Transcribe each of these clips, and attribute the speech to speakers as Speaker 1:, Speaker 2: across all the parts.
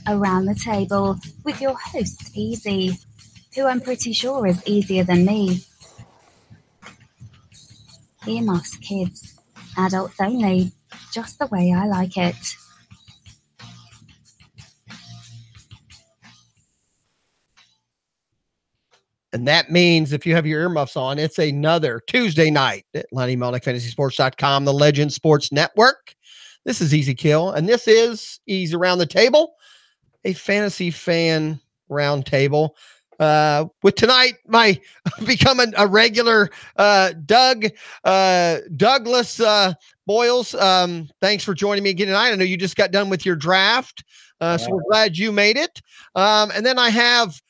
Speaker 1: Around the Table with your host, Easy, who I'm pretty sure is easier than me. Earmuffs, kids. Adults only. Just the way I like it.
Speaker 2: And that means if you have your earmuffs on, it's another Tuesday night at Lenny, Melnick, fantasysports.com, the Legend Sports Network. This is Easy Kill, and this is EEEZ Around the Table, a fantasy fan roundtable. With tonight, my becoming a regular Douglas Boyles. Thanks for joining me again tonight. I know you just got done with your draft, so we're glad you made it. And then I have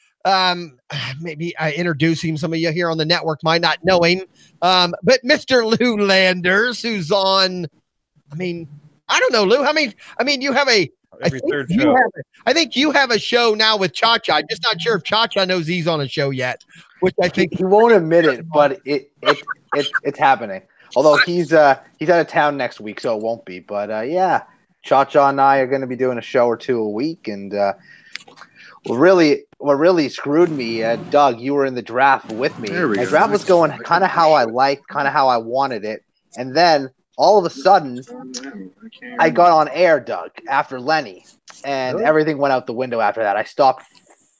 Speaker 2: maybe I introduce him. Some of you here on the network might not know him, but Mr. Lou Landers, who's on. I don't know, Lou. I mean, you have a
Speaker 3: every third show.
Speaker 2: I think you have a show now with Cha-Cha. I'm just not sure if Cha-Cha knows he's on a show yet, which I think
Speaker 4: he won't admit it, but it's happening. Although he's out of town next week, so it won't be. But yeah, Cha-Cha and I are going to be doing a show or two a week, and what really screwed me, Doug, you were in the draft with me. My draft was going kind of how I liked, kind of how I wanted it, and then all of a sudden, I got on air, Doug, after Lenny, and everything went out the window after that. I stopped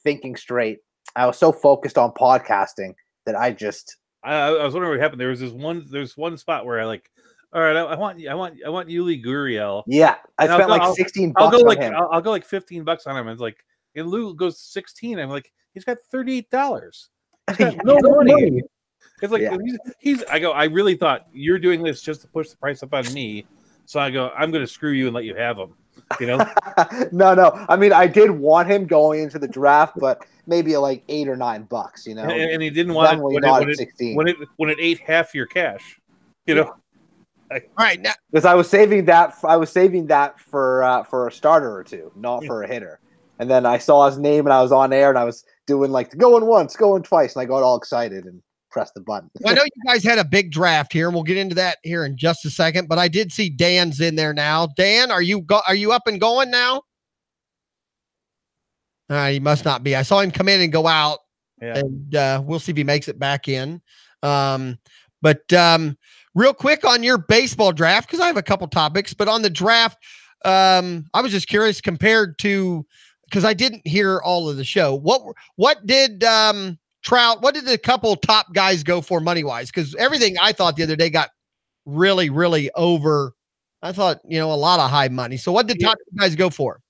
Speaker 4: thinking straight. I was so focused on podcasting that I
Speaker 3: was wondering what happened. There's one spot where I like, all right, I want Yuli Gurriel.
Speaker 4: Yeah, I spent like $16 on him.
Speaker 3: I'll go like $15 on him. It's like, and Lou goes 16. I'm like, he's got $38. He's got no money. It's like I really thought you're doing this just to push the price up on me. So I go, I'm going to screw you and let you have him. You know?
Speaker 4: No. I mean, I did want him going into the draft, but maybe like $8 or $9. You know,
Speaker 3: and he didn't want it when it ate half your cash. You know,
Speaker 2: right now
Speaker 4: because I was saving that. For a starter or two, not for a hitter. And then I saw his name and I was on air and I was doing like going once, going twice, and I got all excited and press the button.
Speaker 2: Well, I know you guys had a big draft here, and we'll get into that here in just a second. But I did see Dan's in there now. Dan, are you up and going now? He must not be. I saw him come in and go out, and we'll see if he makes it back in. But real quick on your baseball draft, because I have a couple topics, but on the draft, I was just curious compared to because I didn't hear all of the show. What did Trout, what did the couple top guys go for money-wise? Because everything I thought the other day got really, really over. I thought, a lot of high money. So what did top guys go for?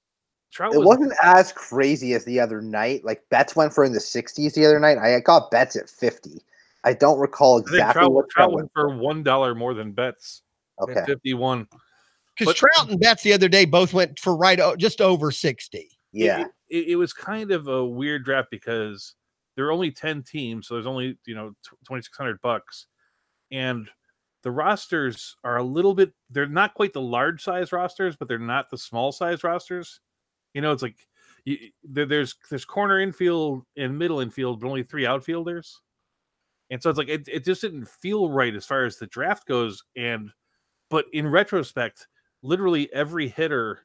Speaker 4: It wasn't as crazy as the other night. Like, bets went for in the 60s the other night. I got bets at 50. I don't recall exactly what
Speaker 3: Trout went for $1 more than bets.
Speaker 4: Okay.
Speaker 3: 51.
Speaker 2: Because Trout and Betts the other day both went for just over 60.
Speaker 4: Yeah.
Speaker 3: It was kind of a weird draft because there are only 10 teams, so there's only, $2,600. And the rosters are a little bit, they're not quite the large size rosters, but they're not the small size rosters. It's like there's corner infield and middle infield, but only 3 outfielders. And so it's like it just didn't feel right as far as the draft goes. But in retrospect, literally every hitter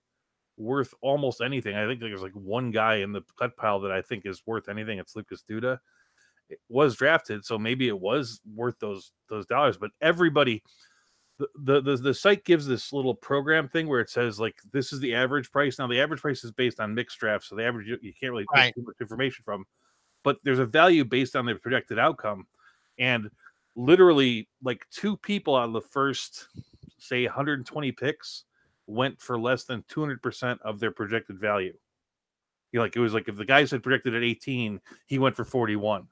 Speaker 3: worth almost anything. I think there's like one guy in the cut pile that I think is worth anything. It's Lucas Duda. It was drafted, so maybe it was worth those dollars. But everybody, the site gives this little program thing where it says like this is the average price. Now the average price is based on mixed drafts, so the average you can't really get too much information from. But there's a value based on the projected outcome, and literally like 2 people out of the first, say, 120 picks went for less than 200% of their projected value. It was like if the guys had projected at 18, he went for 41.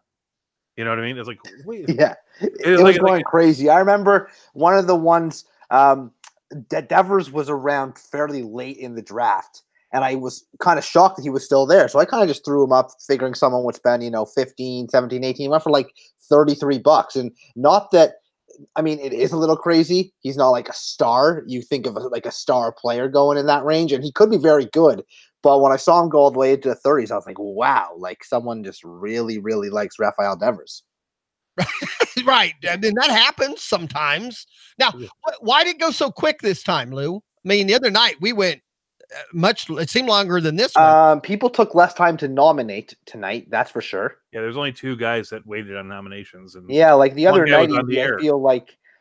Speaker 3: You know what I mean? It's like, wait.
Speaker 4: Yeah, it was going crazy. I remember one of the ones that Devers was around fairly late in the draft, and I was kind of shocked that he was still there. So I kind of just threw him up, figuring someone would spend, 15, 17, 18, went for like $33. And not that, I mean, it is a little crazy. He's not like a star. You think of like a star player going in that range, and he could be very good. But when I saw him go all the way into the 30s, I was like, wow, like someone just really, really likes Rafael Devers.
Speaker 2: Right. I mean, that happens sometimes. Now, why did it go so quick this time, Lou? I mean, the other night we went much. It seemed longer than this one.
Speaker 4: People took less time to nominate tonight. That's for sure.
Speaker 3: Yeah, there's only 2 guys that waited on nominations, and
Speaker 4: yeah, like the other night,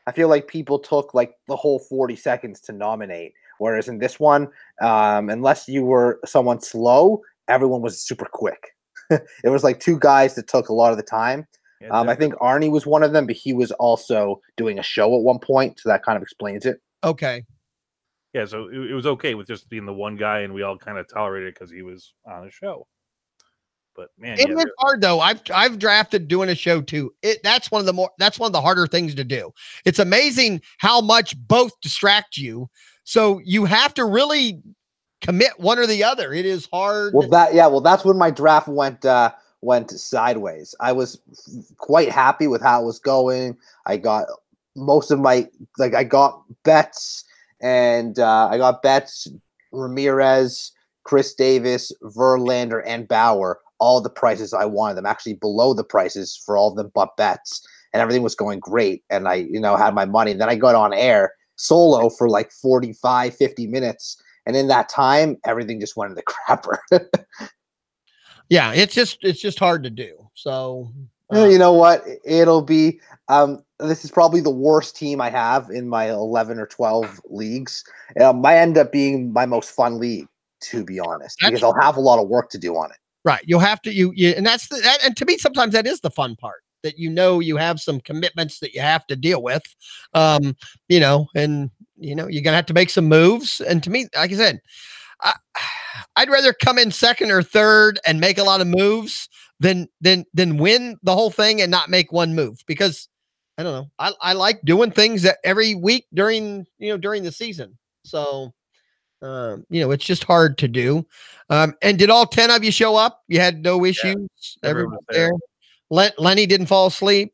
Speaker 4: I feel like people took like the whole 40 seconds to nominate. Whereas in this one, unless you were someone slow, everyone was super quick. It was like 2 guys that took a lot of the time. Yeah, I think Arnie was one of them, but he was also doing a show at one point, so that kind of explains it.
Speaker 2: Okay.
Speaker 3: Yeah, so it was okay with just being the one guy, and we all kind of tolerated it because he was on a show. But man,
Speaker 2: it's hard though. I've drafted doing a show too. That's one of the harder things to do. It's amazing how much both distract you. So you have to really commit one or the other. It is hard.
Speaker 4: Well, that's when my draft went sideways. I was quite happy with how it was going. I got most of my I got Betts and Ramirez, Chris Davis, Verlander, and Bauer. All the prices I wanted them, actually below the prices for all of them but Betts, and everything was going great. And I, had my money. And then I got on air solo for like 45, 50 minutes. And in that time, everything just went in the crapper.
Speaker 2: Yeah, it's just hard to do. So
Speaker 4: you know what? It'll be this is probably the worst team I have in my 11 or 12 leagues. Might end up being my most fun league, to be honest, because I'll have a lot of work to do on it.
Speaker 2: Right. You'll have to, and that's and to me, sometimes that is the fun part, that, you have some commitments that you have to deal with, and, you're going to have to make some moves. And to me, like I said, I'd rather come in second or third and make a lot of moves than win the whole thing and not make one move, because I don't know. I like doing things that every week during the season. So, it's just hard to do. And did all 10 of you show up? You had no issues?
Speaker 3: Yeah, everyone was there.
Speaker 2: Lenny didn't fall asleep?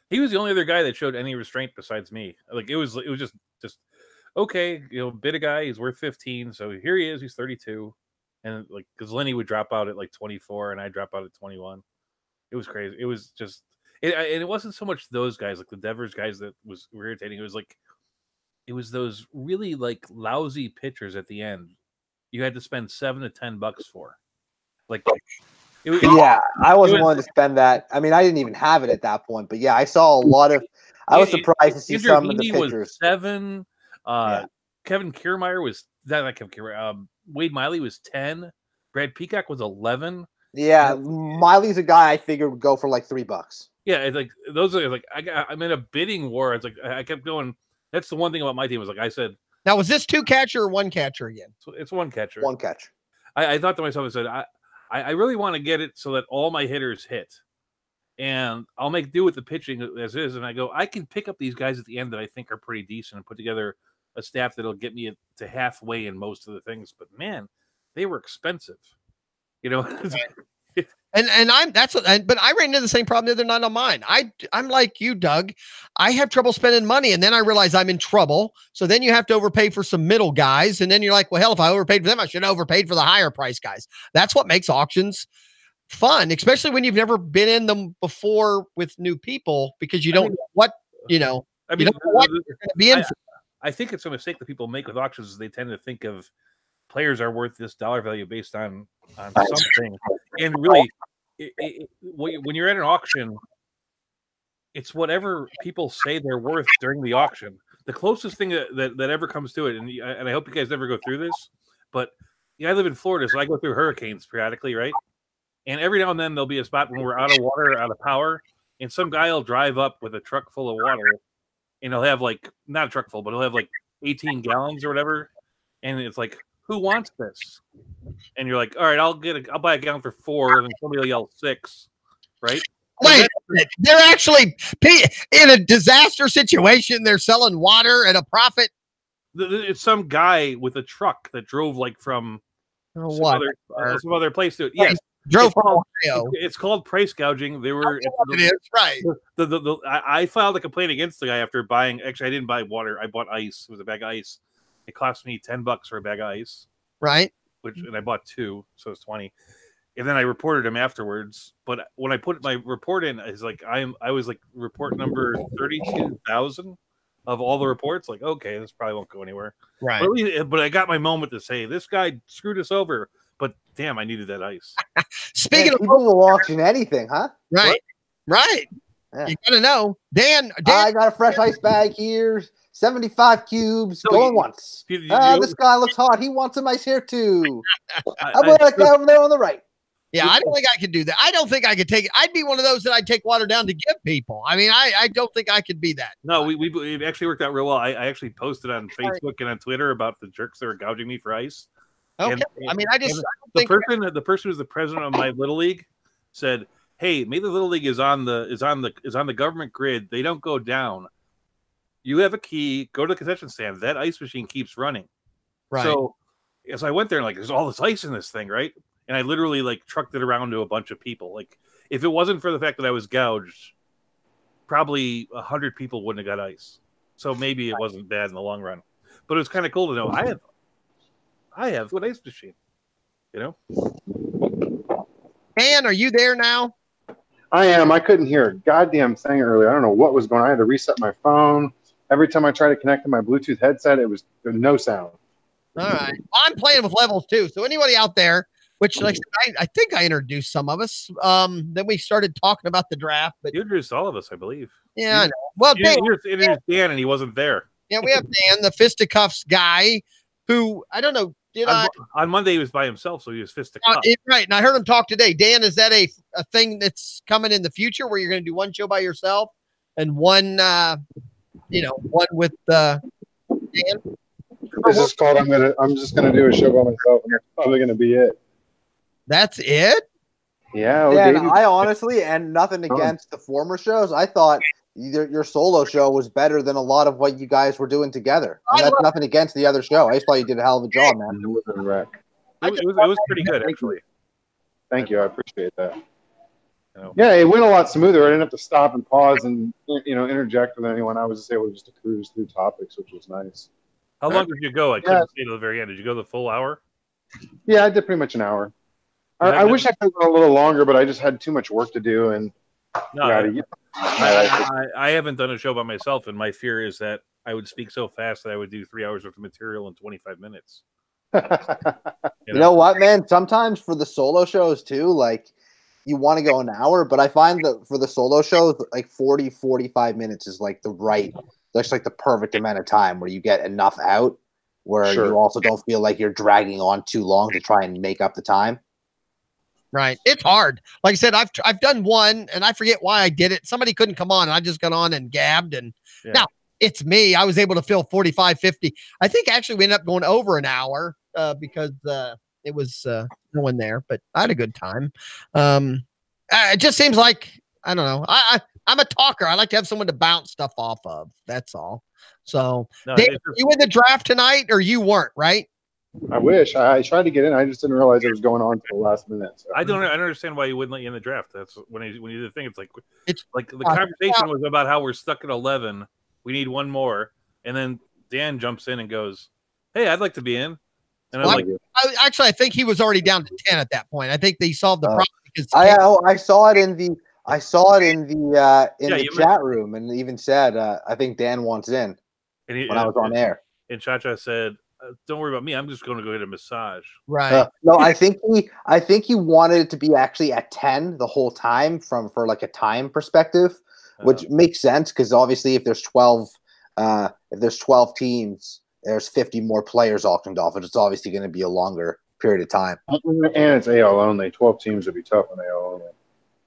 Speaker 3: He was the only other guy that showed any restraint besides me. Like, it was just okay, bid a guy, he's worth 15, so here he is, he's 32. And because Lenny would drop out at like 24 and I drop out at 21. It was crazy. It was just, and it wasn't so much those guys, like the Devers guys, that was irritating. It was those really lousy pitchers at the end. You had to spend $7 to $10 for.
Speaker 4: I wasn't willing to spend that. I mean, I didn't even have it at that point, but yeah, I saw a lot of. I was surprised to see some of the pitchers.
Speaker 3: Was 7. Kevin Kiermaier was not Kevin Kiermaier. Wade Miley was 10. Brad Peacock was 11.
Speaker 4: Yeah, Miley's a guy I figured would go for like $3.
Speaker 3: Yeah, it's those are I'm in a bidding war. It's I kept going. That's the one thing about my team was I said.
Speaker 2: Now, was this 2 catcher or 1 catcher again?
Speaker 3: It's 1 catcher.
Speaker 4: 1 catch.
Speaker 3: I thought to myself, I said, I really want to get it so that all my hitters hit, and I'll make do with the pitching as is. And I go, I can pick up these guys at the end that I think are pretty decent and put together a staff that'll get me to halfway in most of the things. But man, they were expensive,
Speaker 2: And but I ran into the same problem the other night on mine. I'm like you, Doug. I have trouble spending money, and then I realize I'm in trouble. So then you have to overpay for some middle guys, and then you're like, well, hell, if I overpaid for them, I should have overpaid for the higher price guys. That's what makes auctions fun, especially when you've never been in them before with new people, because you don't know what you don't know what you're going to be in.
Speaker 3: I think it's a mistake that people make with auctions is they tend to think of players are worth this dollar value based on something, and really. When you're at an auction, it's whatever people say they're worth during the auction. The closest thing that ever comes to it, and I hope you guys never go through this, but I live in Florida, so I go through hurricanes periodically, right? And every now and then there'll be a spot when we're out of water, out of power, and some guy will drive up with a truck full of water, and he'll have not a truck full, but he'll have 18 gallons or whatever, and it's who wants this? And you're like, all right, I'll buy a gallon for 4, and then somebody will yell 6, right?
Speaker 2: Wait a minute. They're actually in a disaster situation. They're selling water at a profit.
Speaker 3: It's some guy with a truck that drove from some other place to it. Yes,
Speaker 2: drove from Ohio.
Speaker 3: It's called price gouging. They were.
Speaker 2: It is right.
Speaker 3: I filed a complaint against the guy after buying. Actually, I didn't buy water. I bought ice. It was a bag of ice. It cost me $10 for a bag of ice.
Speaker 2: Right.
Speaker 3: And I bought 2, so it's 20. And then I reported him afterwards. But when I put my report in, I was report number 32,000. of all the reports. Like, okay, this probably won't go anywhere.
Speaker 2: Right.
Speaker 3: But I got my moment to say this guy screwed us over. But damn, I needed that ice.
Speaker 2: Speaking of
Speaker 4: people will auction anything, huh?
Speaker 2: Right. What? Right. Yeah. You gotta know. Dan,
Speaker 4: I got a fresh ice bag here. 75 cubes, going once. This guy looks hot. He wants some ice here too. How about that guy over there on the right?
Speaker 2: Yeah, I don't think I could do that. I don't think I could take it. I'd be one of those that I'd take water down to give people. I mean, I don't think I could be that.
Speaker 3: No, we actually worked out real well. I actually posted on Facebook and on Twitter about the jerks that were gouging me for ice.
Speaker 2: Okay. And I mean,
Speaker 3: the person who's the president of my little league said, "Hey, maybe the little league is on the government grid. They don't go down. You have a key. Go to the concession stand. That ice machine keeps running."
Speaker 2: Right.
Speaker 3: So, as I went there, and there's all this ice in this thing, right? And I literally trucked it around to a bunch of people. Like, if it wasn't for the fact that I was gouged, probably 100 people wouldn't have got ice. So maybe it wasn't bad in the long run. But it was kind of cool to know I have an ice machine. You know?
Speaker 2: Dan, are you there now?
Speaker 5: I am. I couldn't hear a goddamn thing earlier. I don't know what was going on. I had to reset my phone. Every time I tried to connect to my Bluetooth headset, there was no sound.
Speaker 2: All right. Well, I'm playing with levels too. So anybody out there, which like I think I introduced some of us. Then we started talking about the draft. But
Speaker 3: you introduced all of us, I believe.
Speaker 2: Yeah, I know. Well,
Speaker 3: Dan introduced Dan, and he wasn't there.
Speaker 2: Yeah, we have Dan, the fisticuffs guy, who I don't know.
Speaker 3: On Monday he was by himself, so he was fisticuffs.
Speaker 2: Right, and I heard him talk today. Dan, is that a thing that's coming in the future where you're going to do one show by yourself and one, one with Dan?
Speaker 5: This is called. I'm just gonna do a show by myself, and that's probably gonna be it.
Speaker 2: That's it?
Speaker 5: Yeah.
Speaker 4: Yeah, I honestly, and nothing against the former shows, I thought your solo show was better than a lot of what you guys were doing together. And that's nothing against the other show. I just thought you did a hell of a job, man.
Speaker 3: It was pretty good, actually.
Speaker 5: Thank you. I appreciate that. Yeah, it went a lot smoother. I didn't have to stop and pause and interject with anyone. I was just able to cruise through topics, which was nice.
Speaker 3: How long did you go? I couldn't stay to the very end. Did you go the full hour?
Speaker 5: Yeah, I did pretty much an hour. I wish I could go a little longer, but I just had too much work to do. And
Speaker 3: I haven't done a show by myself, and my fear is that I would speak so fast that I would do 3 hours worth of material in 25 minutes.
Speaker 4: You know what, man? Sometimes for the solo shows too, you want to go an hour, but I find that for the solo shows, 40, 45 minutes is that's the perfect amount of time where you get enough out where you also don't feel like you're dragging on too long to try and make up the time.
Speaker 2: Right. It's hard. Like I said, I've done one and I forget why I did it. Somebody couldn't come on and I just got on and gabbed. And now it's me. I was able to fill 45, 50. I think actually we ended up going over an hour because it was no one there, but I had a good time. It just seems like, I don't know. I'm a talker. I like to have someone to bounce stuff off of. That's all. So Dave, you in the draft tonight or you weren't, right?
Speaker 5: I wish. I tried to get in. I just didn't realize it was going on until the last minute. So.
Speaker 3: I don't understand why you wouldn't let you in the draft. That's when you do the thing. It's like the conversation was about how we're stuck at 11. We need one more, and then Dan jumps in and goes, "Hey, I'd like to be in." And
Speaker 2: I think he was already down to 10 at that point. I think they solved the problem because
Speaker 4: I saw it in the chat room, and even said, "I think Dan wants in." When I was on air,
Speaker 3: and Cha-Cha said, "Don't worry about me. I'm just going to go get a massage."
Speaker 2: Right.
Speaker 4: No, I think he wanted it to be actually at 10 the whole time for a time perspective, which makes sense because obviously if there's 12 teams, there's 50 more players auctioned off, and it's obviously going to be a longer period of time.
Speaker 5: And it's AL only. 12 teams would be tough on AL only.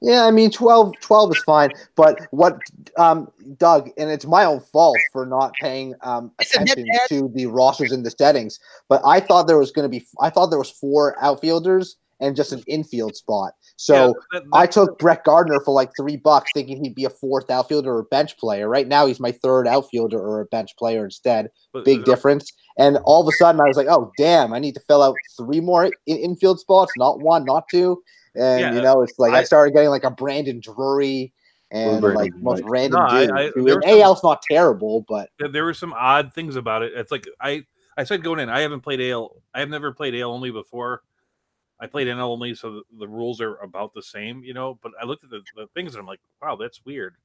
Speaker 4: Yeah, I mean 12 is fine, but what Doug, and it's my own fault for not paying attention to the rosters and the settings, but I thought there was 4 outfielders and just an infield spot. So I took Brett Gardner for $3 thinking he'd be a 4th outfielder or bench player. Right now he's my 3rd outfielder or a bench player instead. Big difference. And all of a sudden I was like, oh damn, I need to fill out 3 more infield spots, not 1, not 2. And it's I started getting a Brandon Drury and most random dude. AL's not terrible, but
Speaker 3: there were some odd things about it. It's I said going in, I haven't played AL. I have never played AL only before. I played NL only, so the rules are about the same, But I looked at the things and I'm like, wow, that's weird.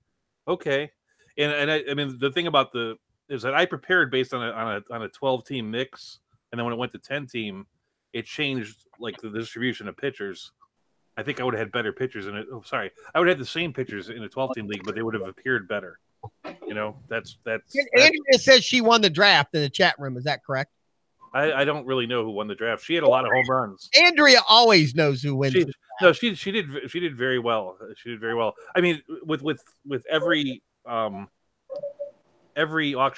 Speaker 3: Okay, and I mean the thing about the is that I prepared based on a 12-team mix, and then when it went to 10-team, it changed like the distribution of pitchers. I think I would have had better pitchers in it. Oh, sorry, I would have had the same pitchers in a 12-team league, but they would have appeared better. You know, that's.
Speaker 2: Andrea says she won the draft in the chat room. Is that correct?
Speaker 3: I don't really know who won the draft. She had a lot of home runs.
Speaker 2: Andrea always knows who wins.
Speaker 3: She did very well. She did very well. I mean, with every auction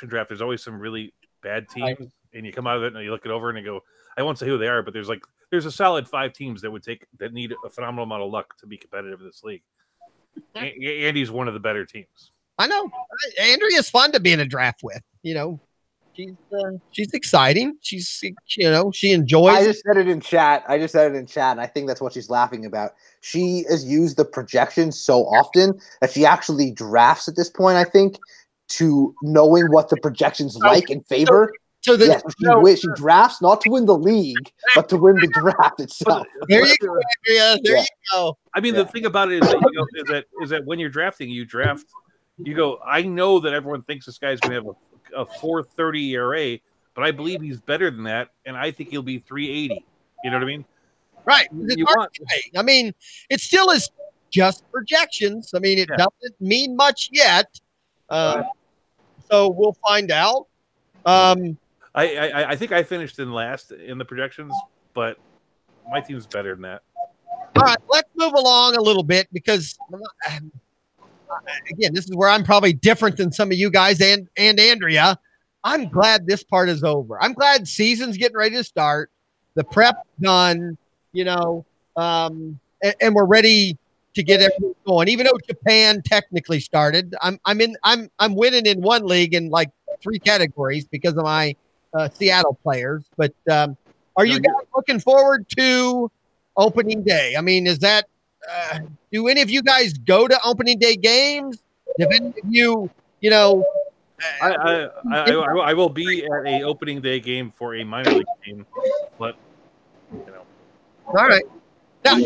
Speaker 3: draft, there's always some really bad teams, and you come out of it and you look it over and you go, I won't say who they are, but there's a solid 5 teams that need a phenomenal amount of luck to be competitive in this league. Andy's one of the better teams.
Speaker 2: I know. Andrea's fun to be in a draft with. You know, she's exciting. She's she enjoys.
Speaker 4: I just said it in chat. And I think that's what she's laughing about. She has used the projections so often that she actually drafts at this point, I think, to knowing what the projections like in favor. So she drafts not to win the league, but to win the draft itself.
Speaker 2: There you go, Andrea. There you go.
Speaker 3: I mean, the thing about it is that when you're drafting, you go, I know that everyone thinks this guy's going to have a 4.30 ERA, but I believe he's better than that, and I think he'll be 3.80. You know what I mean?
Speaker 2: Right. I mean, it still is just projections. I mean, it doesn't mean much yet. So we'll find out.
Speaker 3: I think I finished in last in the projections, but my team's better than that.
Speaker 2: All right, let's move along a little bit because, again, this is where I'm probably different than some of you guys and Andrea. I'm glad this part is over. I'm glad season's getting ready to start. The prep done, and we're ready to get everything going. Even though Japan technically started, I'm winning in one league in like 3 categories because of my Seattle players. But are you guys looking forward to opening day? I mean, is that do any of you guys go to opening day games? If any of you,
Speaker 3: I will be at a opening day game for a minor league team, but
Speaker 2: all right. Now,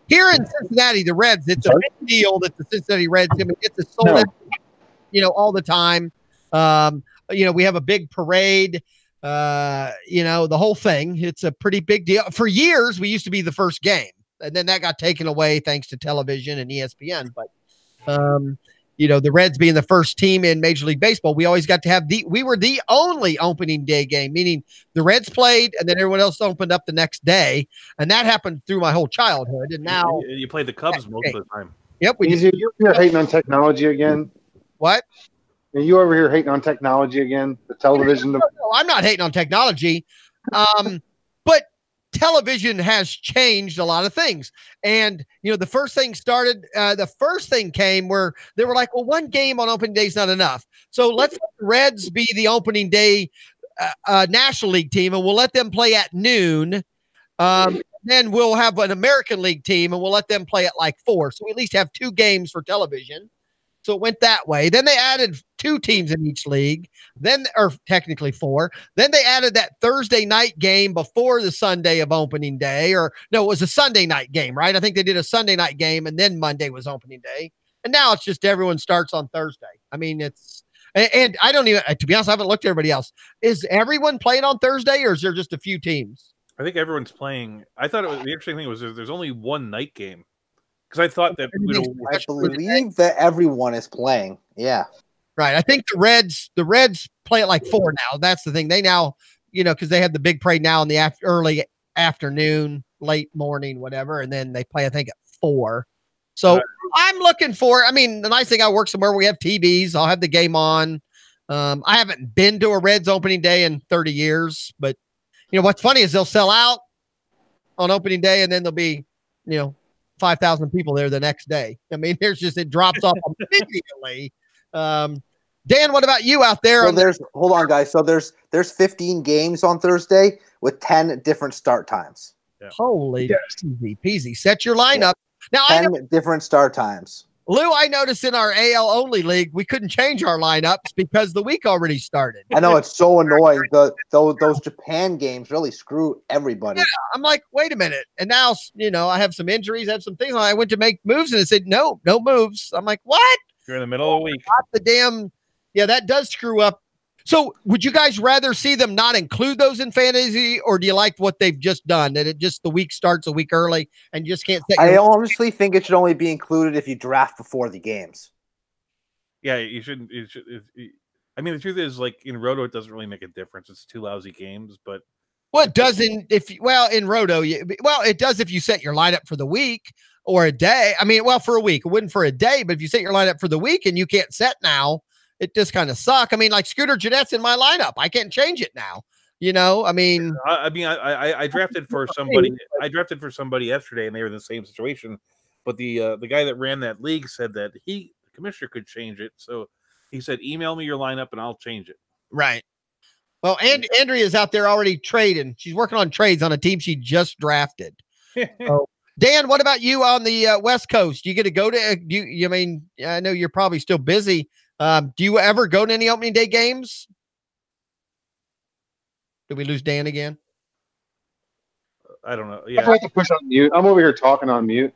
Speaker 2: here in Cincinnati, the Reds, it's a big deal that the Cincinnati Reds get to sold out, all the time. We have a big parade, the whole thing. It's a pretty big deal. For years, we used to be the first game, and then that got taken away thanks to television and ESPN. But, the Reds being the first team in Major League Baseball, we always got to have we were the only opening day game, meaning the Reds played and then everyone else opened up the next day. And that happened through my whole childhood. And now
Speaker 3: you play the Cubs most of the time.
Speaker 2: Yep.
Speaker 5: You're hating on technology again.
Speaker 2: What?
Speaker 5: Are you over here hating on technology again? The television?
Speaker 2: No, I'm not hating on technology. But television has changed a lot of things. And, the first thing came where they were like, well, one game on opening day is not enough. So let's let the Reds be the opening day National League team, and we'll let them play at noon. Then we'll have an American League team, and we'll let them play at like 4. So we at least have 2 games for television. So it went that way. Then they added 2 teams in each league, or technically 4. Then they added that Thursday night game before the Sunday of opening day, it was a Sunday night game, right? I think they did a Sunday night game and then Monday was opening day. And now it's just everyone starts on Thursday. I mean, and I don't even, to be honest, I haven't looked at everybody else. Is everyone playing on Thursday or is there just a few teams?
Speaker 3: I think everyone's playing. I thought the interesting thing was there's only one night game. Because I thought that
Speaker 4: I believe that everyone is playing. Yeah.
Speaker 2: Right. I think the Reds play at like 4 now. That's the thing. They now, because they have the big parade now in the early afternoon, late morning, whatever, and then they play, I think, at 4. So I'm looking for. I mean, the nice thing, I work somewhere where we have TVs. I'll have the game on. I haven't been to a Reds opening day in 30 years, but what's funny is they'll sell out on opening day, and then there'll be 5,000 people there the next day. I mean, it drops off immediately. Dan, what about you out there?
Speaker 4: Hold on, guys. So there's 15 games on Thursday with 10 different start times.
Speaker 2: Yeah. Holy easy peasy. Set your lineup. Now
Speaker 4: 10 different start times.
Speaker 2: Lou, I noticed in our AL only league, we couldn't change our lineups because the week already started.
Speaker 4: I know, it's so annoying. Those Japan games really screw everybody.
Speaker 2: Yeah, I'm like, wait a minute. And now, I have some injuries, I have some things. I went to make moves and it said, no moves. I'm like, what?
Speaker 3: You're in the middle of the week.
Speaker 2: That does screw up So would you guys rather see them not include those in fantasy, or do you like what they've just done? That it just the week starts a week early and you just can't set
Speaker 4: I honestly think it should only be included if you draft before the games.
Speaker 3: Yeah, you shouldn't. I mean, the truth is, like in Roto, it doesn't really make a difference. It's 2 lousy games, but
Speaker 2: it doesn't. In Roto, it does if you set your lineup for the week or a day. I mean, for a week, it wouldn't for a day, but if you set your lineup for the week and you can't set now, it just kind of suck. I mean, like Scooter Jeanette's in my lineup. I can't change it now.
Speaker 3: I drafted for somebody. I drafted for somebody yesterday, and they were in the same situation. But the guy that ran that league said that the commissioner could change it. So he said, "Email me your lineup, and I'll change it."
Speaker 2: Right. Well, Andrea's out there already trading. She's working on trades on a team she just drafted. So, Dan, what about you on the West Coast? You get to go to I know you're probably still busy. Do you ever go to any opening day games? Did we lose Dan again?
Speaker 3: I don't know. Yeah,
Speaker 5: I have to push on mute. I'm over here talking on mute.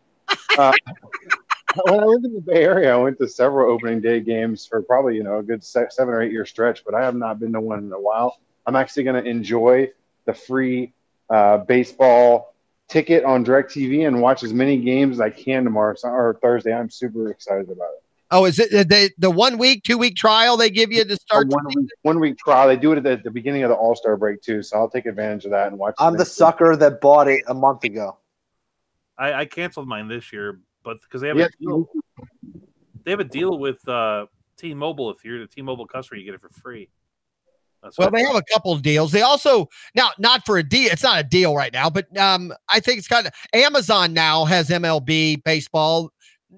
Speaker 5: When I lived in the Bay Area, I went to several opening day games for probably a good 7 or 8 year stretch, but I have not been to one in a while. I'm actually going to enjoy the free baseball ticket on DirecTV and watch as many games as I can tomorrow or Thursday. I'm super excited about it.
Speaker 2: Oh, is it the 1 week, 2 week trial they give you to start?
Speaker 5: One week trial. They do it at the beginning of the All-Star break too, so I'll take advantage of that and watch.
Speaker 4: I'm the sucker that bought it a month ago.
Speaker 3: I canceled mine this year, but because they have a deal. They have a deal with T-Mobile. If you're the T-Mobile customer, you get it for free.
Speaker 2: They have a couple of deals. They also not for a deal. It's not a deal right now, but I think it's kind of Amazon now has MLB baseball.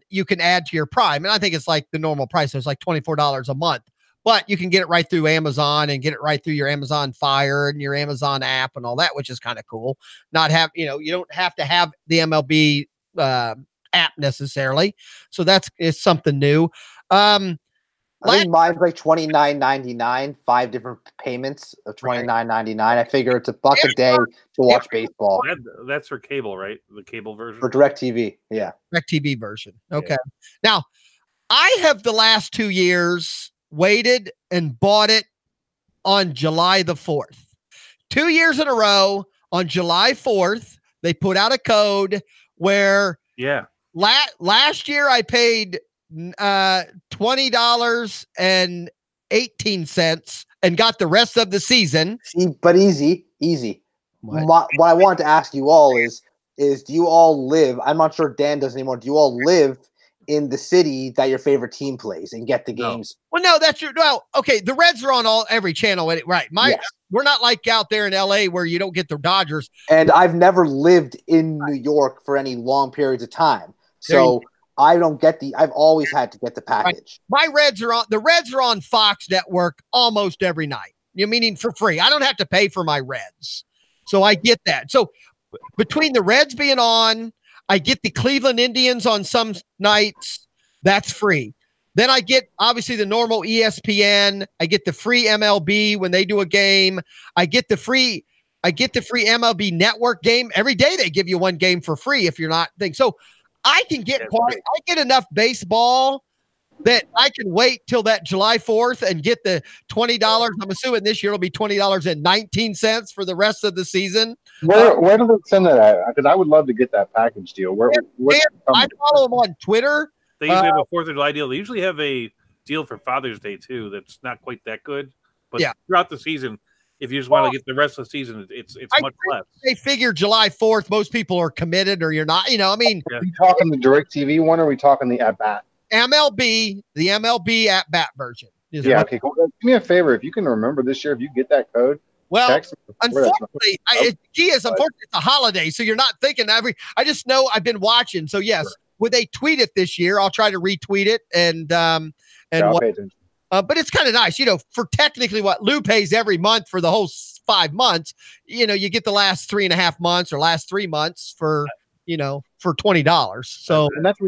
Speaker 2: You can add to your Prime, and I think it's like the normal price. So it's like $24 a month, but you can get it right through Amazon and get it right through your Amazon Fire and your Amazon app and all that, which is kind of cool. You don't have to have the MLB app necessarily. So it's something new.
Speaker 4: I think mine's like $29.99, 5 different payments of $29.99. I figure it's $1 a day to watch baseball.
Speaker 3: That's for cable, right? The cable version?
Speaker 4: For DirecTV, yeah.
Speaker 2: DirecTV version. Okay. Yeah. Now, I have the last 2 years waited and bought it on July the 4th. 2 years in a row on July 4th, they put out a code where last year I paid $20.18 and got the rest of the season.
Speaker 4: See, but easy. What I want to ask you all is do you all live? I'm not sure Dan does anymore. Do you all live in the city that your favorite team plays and get the games?
Speaker 2: Well, no, that's true. Well, okay, the Reds are on every channel, right? We're not like out there in LA where you don't get the Dodgers.
Speaker 4: And I've never lived in New York for any long periods of time, so I don't get I've always had to get the package.
Speaker 2: Right. The Reds are on Fox Network almost every night. Meaning for free. I don't have to pay for my Reds. So I get that. So between the Reds being on, I get the Cleveland Indians on some nights. That's free. Then I get obviously the normal ESPN. I get the free MLB when they do a game. I get the free MLB Network game. Every day they give you one game for free if you're not thinking. So I can get I get enough baseball that I can wait till that July 4th and get the $20. I'm assuming this year it'll be $20.19 for the rest of the season.
Speaker 5: Where do they send that at? Because I would love to get that package deal.
Speaker 2: I follow them on Twitter.
Speaker 3: They usually have a 4th of July deal. They usually have a deal for Father's Day too. That's not quite that good, but throughout the season, if you just want to get the rest of the season, it's much less. They
Speaker 2: figure July 4th, most people are committed, or you're not. Are we
Speaker 5: talking the DirecTV one, or are we talking the at bat?
Speaker 2: The MLB at bat version.
Speaker 5: Okay, cool. Do me a favor, if you can remember this year, if you get that code.
Speaker 2: Well, unfortunately, it's a holiday, so you're not thinking I just know I've been watching. So yes, when they tweet it this year, I'll try to retweet it but it's kind of nice, for technically what Lou pays every month for the whole 5 months. You get the last 3.5 months or last 3 months for $20. So
Speaker 5: and that's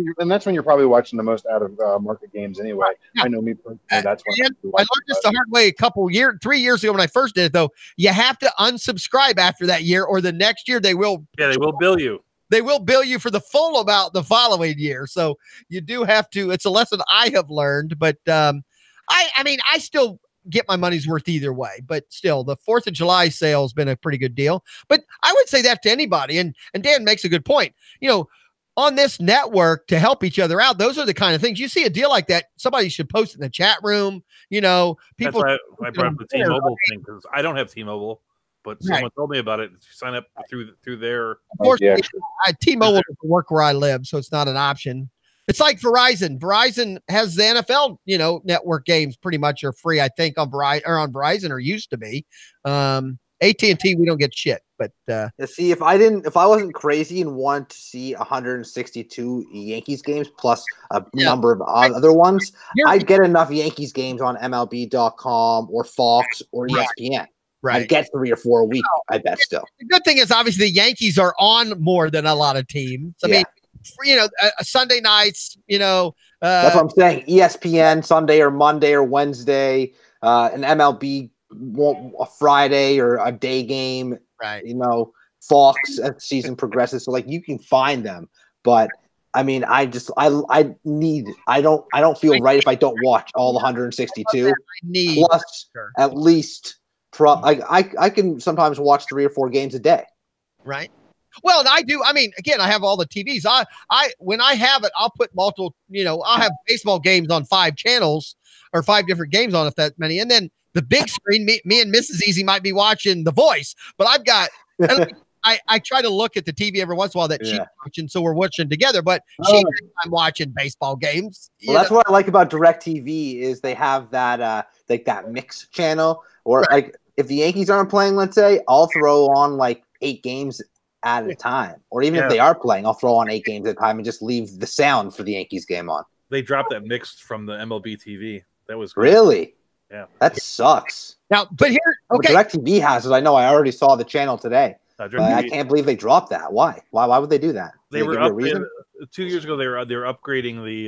Speaker 5: when you're probably watching the most out of market games anyway. Yeah. I know me personally. That's when
Speaker 2: I learned this the hard way 3 years ago when I first did it. Though you have to unsubscribe after that year, or the next year they will.
Speaker 3: Yeah, they will bill you.
Speaker 2: They will bill you for the full amount the following year. So you do have to. It's a lesson I have learned, but I get my money's worth either way, but still the 4th of July sale has been a pretty good deal. But I would say that to anybody. And Dan makes a good point, on this network to help each other out. Those are the kind of things you see a deal like that. Somebody should post it in the chat room. People.
Speaker 3: That's why I brought up the T-Mobile thing, because I don't have T-Mobile, but someone told me about it. Sign up through their.
Speaker 2: Of course, T-Mobile doesn't work where I live, so it's not an option. It's like Verizon. Verizon has the NFL, network games pretty much are free, I think, on Verizon, or used to be. AT&T, we don't get shit. But
Speaker 4: see, if I wasn't crazy and wanted to see 162 Yankees games plus a number of other ones, I'd get enough Yankees games on MLB.com or Fox or ESPN. Right. I'd get 3 or 4 a week, I bet still.
Speaker 2: The good thing is, obviously, the Yankees are on more than a lot of teams. I mean, Sunday nights,
Speaker 4: that's what I'm saying. ESPN Sunday or Monday or Wednesday, an MLB a Friday or a day game.
Speaker 2: Right.
Speaker 4: Fox as the season progresses. So you can find them. But I mean, I don't feel right if I don't watch all 162. Plus at least I can sometimes watch 3 or 4 games a day.
Speaker 2: Right. Well, and I do. I mean, again, I have all the TVs. When I have it, I'll put multiple, I'll have baseball games on 5 channels or 5 different games on, if that many. And then the big screen, me and Mrs. Easy might be watching The Voice, but I've got, I try to look at the TV every once in a while that she's watching. So we're watching together, but I'm watching baseball games.
Speaker 4: Well, that's what I like about DirecTV is they have that, that mix channel, or if the Yankees aren't playing, let's say, I'll throw on 8 games at a time, or even if they are playing, I'll throw on 8 games at a time and just leave the sound for the Yankees game on.
Speaker 3: They dropped that mix from the MLB TV. That was great.
Speaker 4: Really, that sucks.
Speaker 2: Now, but here,
Speaker 4: DirecTV has it. I know. I already saw the channel today. I can't believe they dropped that. Why? Why would they do that?
Speaker 3: They were 2 years ago. They were upgrading the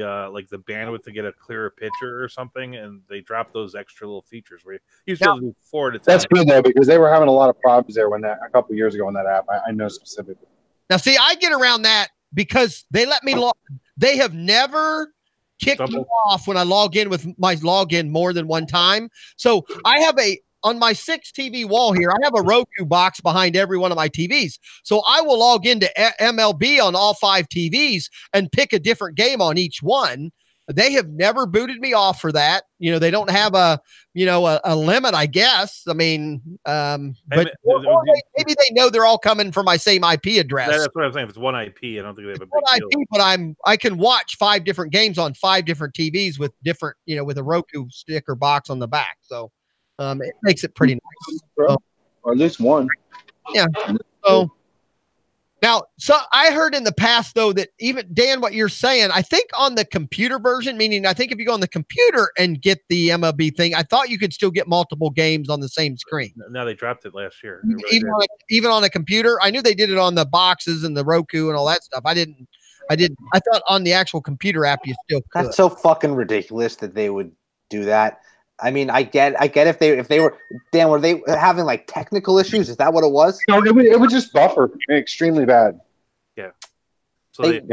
Speaker 3: the bandwidth to get a clearer picture or something, and they dropped those extra little features where you used to do 4 at a time.
Speaker 5: That's good though, because they were having a lot of problems there a couple years ago on that app. I know specifically.
Speaker 2: Now, see, I get around that because they let me log. They have never kicked me off when I log in with my login more than one time. So I have on my 6 TV wall here, I have a Roku box behind every one of my TVs. So I will log into MLB on all 5 TVs and pick a different game on each one. They have never booted me off for that. They don't have a limit, I guess. I mean, but maybe they know they're all coming from my same IP address.
Speaker 3: That's what I'm saying. If it's one IP, I don't think they have a big deal.
Speaker 2: IP, but I can watch 5 different games on 5 different TVs with different, with a Roku stick or box on the back. So it makes it pretty nice.
Speaker 5: Or at least one.
Speaker 2: Yeah. So I heard in the past, though, that even, Dan, what you're saying, I think on the computer version, meaning I think if you go on the computer and get the MLB thing, I thought you could still get multiple games on the same screen.
Speaker 3: No, they dropped it last year.
Speaker 2: Even on a computer? I knew they did it on the boxes and the Roku and all that stuff. I didn't. I thought on the actual computer app you still could.
Speaker 4: That's so fucking ridiculous that they would do that. I mean, I get if they were, Dan, were they having technical issues? Is that what it was?
Speaker 5: No, it would just buffer extremely bad.
Speaker 3: Yeah. So
Speaker 4: then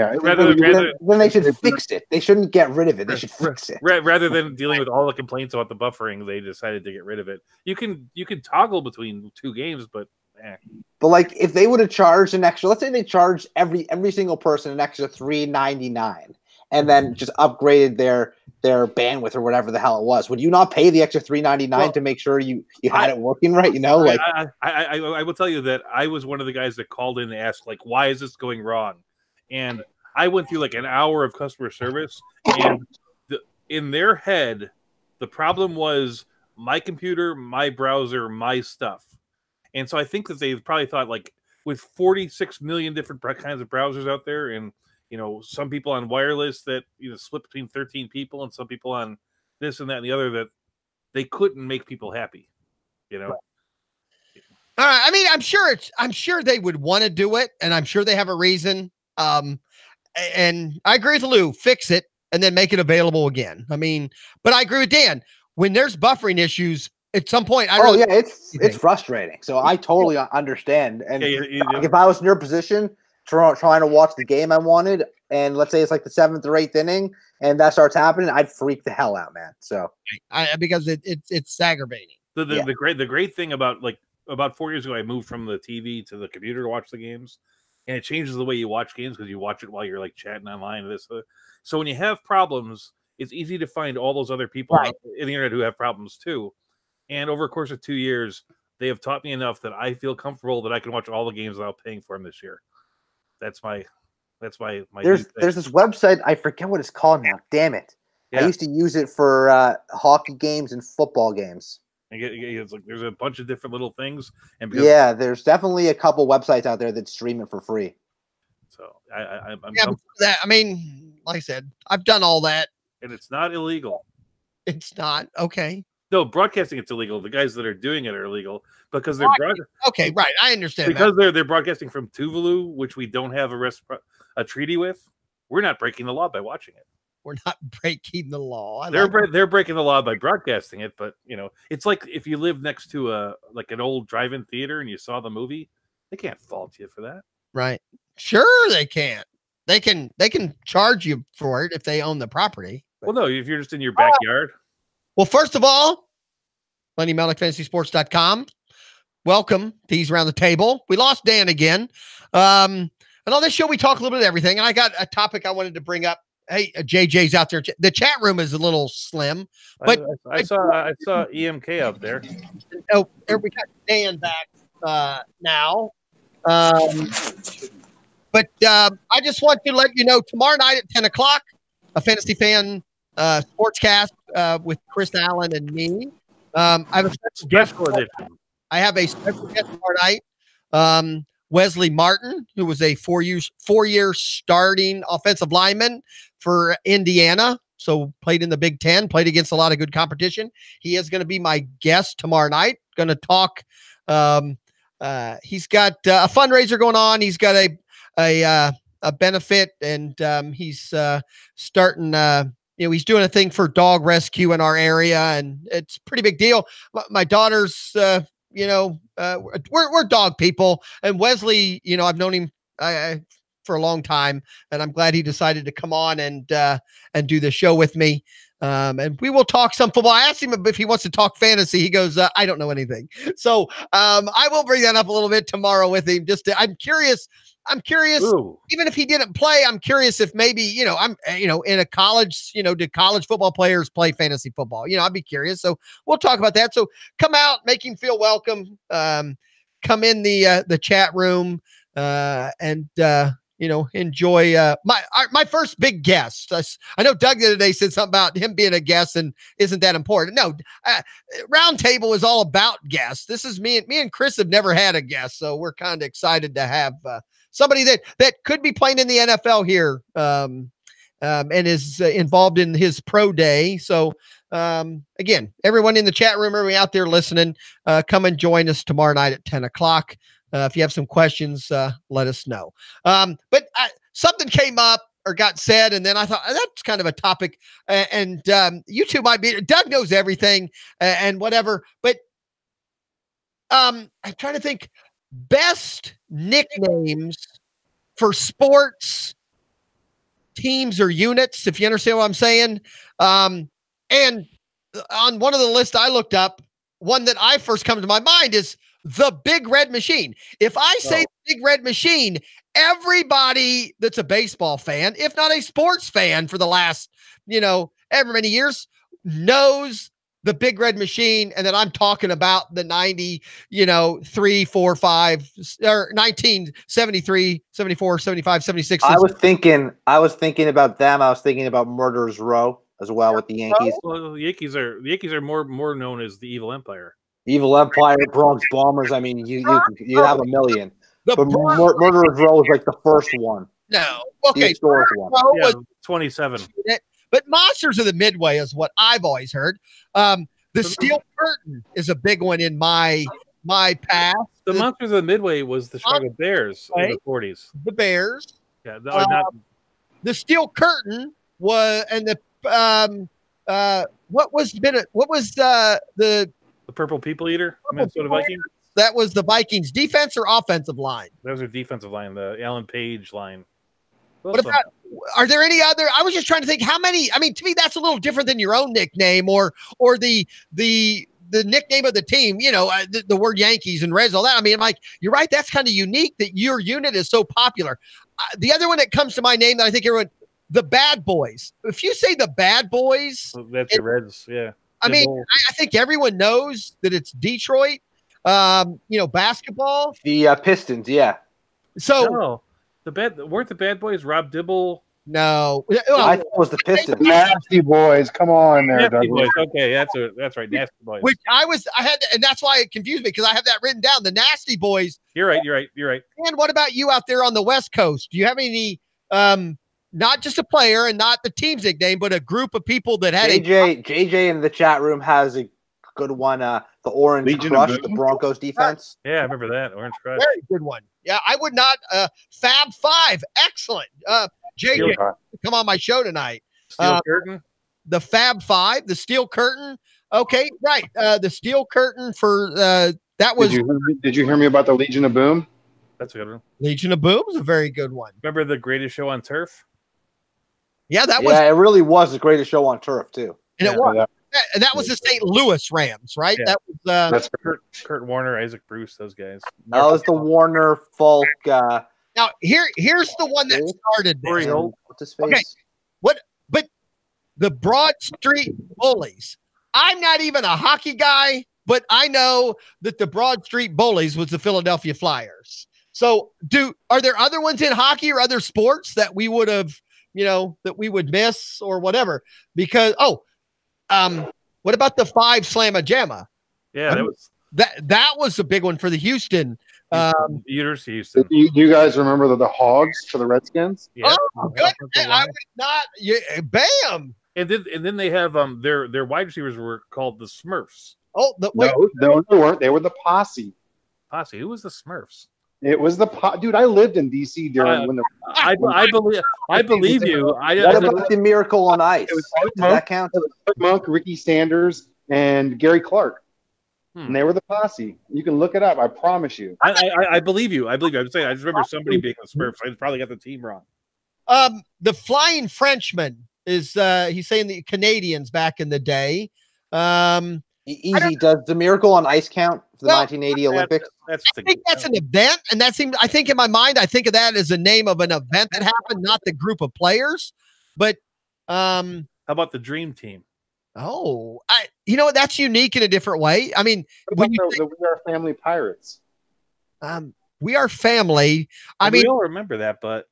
Speaker 4: they should fix it. They shouldn't get rid of it. They should fix it.
Speaker 3: Rather than dealing with all the complaints about the buffering, they decided to get rid of it. You can toggle between 2 games, but
Speaker 4: But if they would have charged an extra, let's say they charged every single person an extra $3.99, and then just upgraded their bandwidth or whatever the hell it was, would you not pay the extra $3.99 to make sure you had it working right?
Speaker 3: I will tell you that I was one of the guys that called in and asked, why is this going wrong? And I went through an hour of customer service, and in their head, the problem was my computer, my browser, my stuff. And so I think that they probably thought, with 46 million different kinds of browsers out there, and some people on wireless that split between 13 people, and some people on this and that and the other, that they couldn't make people happy. All
Speaker 2: right. I mean, I'm sure they would want to do it, and I'm sure they have a reason. And I agree with Lou, fix it and then make it available again. I mean, but I agree with Dan. When there's buffering issues at some point,
Speaker 4: it's frustrating. So I totally understand. And if I was in your position trying to watch the game I wanted, and let's say it's like the 7th or 8th inning, and that starts happening, I'd freak the hell out, man. So
Speaker 2: because it's aggravating.
Speaker 3: The great thing about about 4 years ago, I moved from the TV to the computer to watch the games, and it changes the way you watch games because you watch it while you're like chatting online. So when you have problems, it's easy to find all those other people in the internet who have problems too. And over the course of 2 years, they have taught me enough that I feel comfortable that I can watch all the games without paying for them this year. That's my
Speaker 4: there's this website, I forget what it's called now. Damn it! Yeah. I used to use it for hockey games and football games.
Speaker 3: It's like there's a bunch of different little things, and
Speaker 4: there's definitely a couple websites out there that stream it for free.
Speaker 3: So I'm
Speaker 2: that. I mean, like I said, I've done all that,
Speaker 3: and it's not illegal.
Speaker 2: It's not okay.
Speaker 3: No, broadcasting it's illegal. The guys that are doing it are illegal because they're
Speaker 2: okay, right. I understand
Speaker 3: because they're broadcasting from Tuvalu, which we don't have a treaty with. We're not breaking the law by watching it.
Speaker 2: We're not breaking the law.
Speaker 3: They're breaking the law by broadcasting it, but it's like if you live next to an old drive-in theater and you saw the movie, they can't fault you for that.
Speaker 2: Right. Sure they can't. They can charge you for it if they own the property.
Speaker 3: Well, no, if you're just in your backyard.
Speaker 2: Well, first of all, Lenny, Melnick, FantasySports.com. Welcome to EEEZ Around the Table. We lost Dan again. And on this show, we talk a little bit of everything. And I got a topic I wanted to bring up. Hey, JJ's out there. The chat room is a little slim, but
Speaker 3: I saw EMK out there.
Speaker 2: Oh, we got Dan back now. But I just want to let you know tomorrow night at 10 o'clock, a Fantasy Fan sportscast with Chris Allen and me. I have a special guest for this. I have a special guest tomorrow night. Wesley Martin, who was a four-year starting offensive lineman for Indiana, so played in the Big Ten, played against a lot of good competition. He is going to be my guest tomorrow night. Going to talk. He's got a fundraiser going on. He's got a benefit, and he's starting. He's doing a thing for dog rescue in our area, and it's a pretty big deal. My daughter's. We're dog people, and Wesley, I've known him for a long time, and I'm glad he decided to come on and do the show with me. And we will talk some football. I asked him if he wants to talk fantasy. He goes, I don't know anything. So I will bring that up a little bit tomorrow with him. I'm curious. Ooh. Even if he didn't play, I'm curious if maybe, I'm, in a college, do college football players play fantasy football? I'd be curious. So we'll talk about that. So come out, make him feel welcome. Come in the chat room and enjoy my first big guest. I know Doug the other day said something about him being a guest and isn't that important. No, Round Table is all about guests. This is me and Chris have never had a guest, so we're kind of excited to have somebody that could be playing in the NFL here and is involved in his pro day. So again, everyone in the chat room, everybody out there listening, come and join us tomorrow night at 10 o'clock. If you have some questions, let us know. But something came up or got said, and then I thought that's kind of a topic. And you two might be. Doug knows everything and whatever. But I'm trying to think best nicknames for sports teams or units, if you understand what I'm saying. And on one of the lists I looked up, one that I first come to my mind is the Big Red Machine. If I say Big Red Machine, everybody that's a baseball fan, if not a sports fan for the last, ever many years, knows the Big Red Machine. And then I'm talking about the 3, 4, 5, or 1973, 74, 75, 76.
Speaker 4: I was thinking about them. I was thinking about Murderers Row as well with the Yankees.
Speaker 3: Well, the Yankees are more known as the Evil Empire.
Speaker 4: Evil Empire, Bronx Bombers. I mean, you have a million. But Murderers Row is like the first one.
Speaker 2: No. Okay.
Speaker 4: The historic one.
Speaker 3: Yeah, 27.
Speaker 2: But Monsters of the Midway is what I've always heard. The Steel Curtain is a big one in my past.
Speaker 3: The Monsters of the Midway was the Chicago Bears in the 40s.
Speaker 2: The Bears.
Speaker 3: Yeah.
Speaker 2: The Steel Curtain was, and what was the
Speaker 3: Purple People Eater, Minnesota Vikings?
Speaker 2: That was the Vikings defense or offensive line?
Speaker 3: That was their defensive line, the Alan Page line. Well,
Speaker 2: what about? Are there any other? I was just trying to think how many. I mean, to me, that's a little different than your own nickname or the nickname of the team. You know, the word Yankees and Reds, all that. I mean, I'm like, you're right. That's kind of unique that your unit is so popular. The other one that comes to my name that I think everyone, the Bad Boys. If you say the Bad Boys,
Speaker 3: that's your Reds. Yeah.
Speaker 2: I mean, I think everyone knows that it's Detroit. You know, basketball.
Speaker 4: The Pistons, yeah.
Speaker 2: So
Speaker 3: no, weren't the Bad Boys Rob Dibble?
Speaker 2: no,
Speaker 4: I thought it was the Pistons.
Speaker 5: Nasty Boys, come on there,
Speaker 3: Nasty
Speaker 5: Douglas.
Speaker 3: Boys. Okay, that's right. Nasty Boys.
Speaker 2: which I had, and that's why it confused me because I have that written down. The Nasty Boys.
Speaker 3: You're right.
Speaker 2: And what about you out there on the West Coast? Do you have any, not just a player and not the team's nickname, but a group of people that had
Speaker 4: JJ in the chat room has a good one. The Orange
Speaker 5: Legion
Speaker 4: Crush,
Speaker 5: of
Speaker 4: the
Speaker 5: Boom?
Speaker 4: Broncos defense.
Speaker 3: Yeah, I remember that Orange Crush.
Speaker 2: very good one. Yeah, I would not. Fab Five, excellent. JJ, come on my show tonight.
Speaker 3: Steel Curtain.
Speaker 2: The Fab Five, the Steel Curtain. Okay, right. The Steel Curtain for that was.
Speaker 5: Did you hear me about the Legion of Boom?
Speaker 3: That's a good one.
Speaker 2: Legion of Boom is a very good one.
Speaker 3: Remember the Greatest Show on Turf?
Speaker 2: Yeah, that
Speaker 4: Yeah,
Speaker 2: was,
Speaker 4: it really was the greatest show on turf too.
Speaker 2: and it
Speaker 3: yeah,
Speaker 2: was, and that was the St. Louis Rams, right?
Speaker 3: Yeah.
Speaker 2: That was.
Speaker 5: That's
Speaker 3: Kurt Warner, Isaac Bruce, those guys.
Speaker 4: That was the Warner Folk.
Speaker 2: Now here's the one that started this.
Speaker 3: Corey Holt.
Speaker 4: What's his face?
Speaker 2: Okay. But the Broad Street Bullies. I'm not even a hockey guy, but I know that the Broad Street Bullies was the Philadelphia Flyers. So are there other ones in hockey or other sports that we would have, that we would miss or whatever? Because what about the 5 Slamma Jamma?
Speaker 3: Yeah,
Speaker 2: that was a big one for the Houston.
Speaker 3: University of Houston.
Speaker 5: Do you guys remember the Hogs for the Redskins?
Speaker 3: Yeah.
Speaker 2: Oh, good. I would not. Yeah, bam.
Speaker 3: And then they have their wide receivers were called the Smurfs.
Speaker 2: Oh, wait.
Speaker 5: No, they weren't. They were the Posse.
Speaker 3: Posse. Who was the Smurfs?
Speaker 5: It was the dude. I lived in DC during when the.
Speaker 3: I believe you.
Speaker 4: What about the Miracle on Ice?
Speaker 5: It was
Speaker 4: Does that count?
Speaker 5: Monk, Ricky Sanders, and Gary Clark.
Speaker 3: Hmm.
Speaker 5: And they were the Posse. You can look it up. I promise you.
Speaker 3: I believe you. I'm saying I just remember somebody being the Smurfs. I probably got the team wrong.
Speaker 2: The Flying Frenchman is he's saying the Canadians back in the day.
Speaker 4: Easy. Does the Miracle on Ice count for the 1980 Olympics?
Speaker 2: I think that's an event, and that seems. I think in my mind, I think of that as the name of an event that happened, not the group of players. But
Speaker 3: how about the Dream Team?
Speaker 2: Oh, that's unique in a different way. I mean, when you
Speaker 5: We Are Family Pirates.
Speaker 2: We Are Family.
Speaker 3: We all remember that, but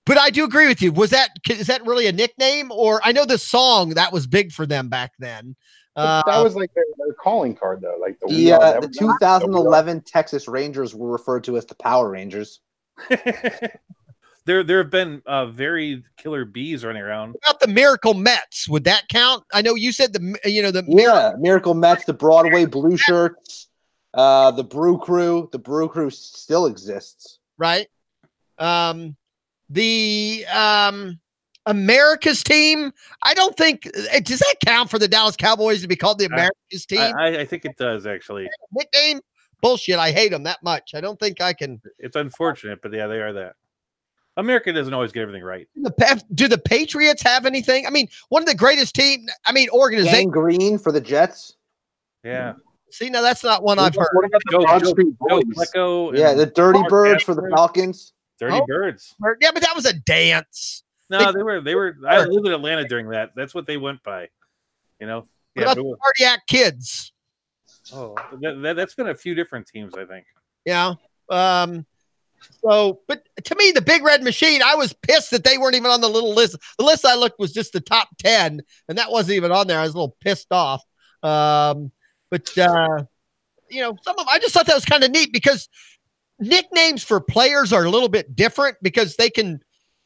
Speaker 2: I do agree with you. Is that really a nickname? Or I know the song that was big for them back then.
Speaker 5: That was like their calling card, though. Like
Speaker 4: the 2011 Texas Rangers were referred to as the Power Rangers.
Speaker 3: There have been very killer bees running around.
Speaker 2: What about the Miracle Mets? Would that count? I know you said
Speaker 4: Miracle Mets, the Broadway Blue Shirts, the Brew Crew. The Brew Crew still exists,
Speaker 2: right? The America's team. I don't think does that count for the Dallas Cowboys to be called the America's team?
Speaker 3: I think it does actually.
Speaker 2: Nickname bullshit. I hate them that much. I don't think I can.
Speaker 3: It's unfortunate, but yeah, they are that. America doesn't always get everything right.
Speaker 2: Do the Patriots have anything? I mean, one of the greatest organizations.
Speaker 4: Gang Green for the Jets.
Speaker 3: Yeah.
Speaker 2: See, now that's not one I've heard.
Speaker 5: What about the Broad Street Boys?
Speaker 4: Yeah, the Dirty Birds for the Falcons.
Speaker 3: Dirty Birds.
Speaker 2: Yeah, but that was a dance.
Speaker 3: No, they were. I lived in Atlanta during that. That's what they went by.
Speaker 2: What about the Cardiac Kids?
Speaker 3: Oh, that's been a few different teams, I think.
Speaker 2: Yeah. So, but to me, the Big Red Machine, I was pissed that they weren't even on the little list. The list I looked was just the top 10, and that wasn't even on there. I was a little pissed off. Some of them, I just thought that was kind of neat because nicknames for players are a little bit different because they can,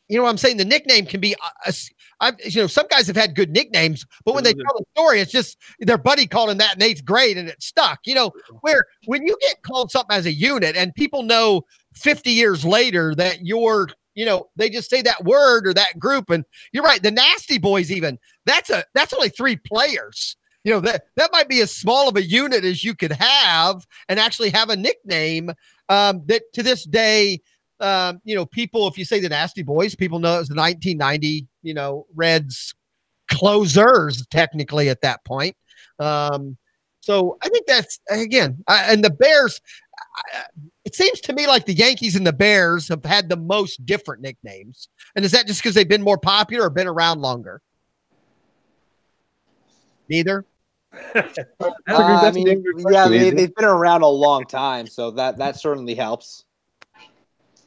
Speaker 2: what I'm saying? The nickname can be, some guys have had good nicknames, but when they tell the story, it's just their buddy called him that in 8th grade and it stuck, where when you get called something as a unit and people know 50 years later that you're, they just say that word or that group. And you're right. The Nasty Boys, even that's only 3 players. That might be as small of a unit as you could have and actually have a nickname that to this day, People, if you say the Nasty Boys, people know it was the 1990, Reds closers technically at that point. So I think that's, again, and the Bears, it seems to me like the Yankees and the Bears have had the most different nicknames. And is that just because they've been more popular or been around longer? Neither.
Speaker 4: They've been around a long time, so that certainly helps.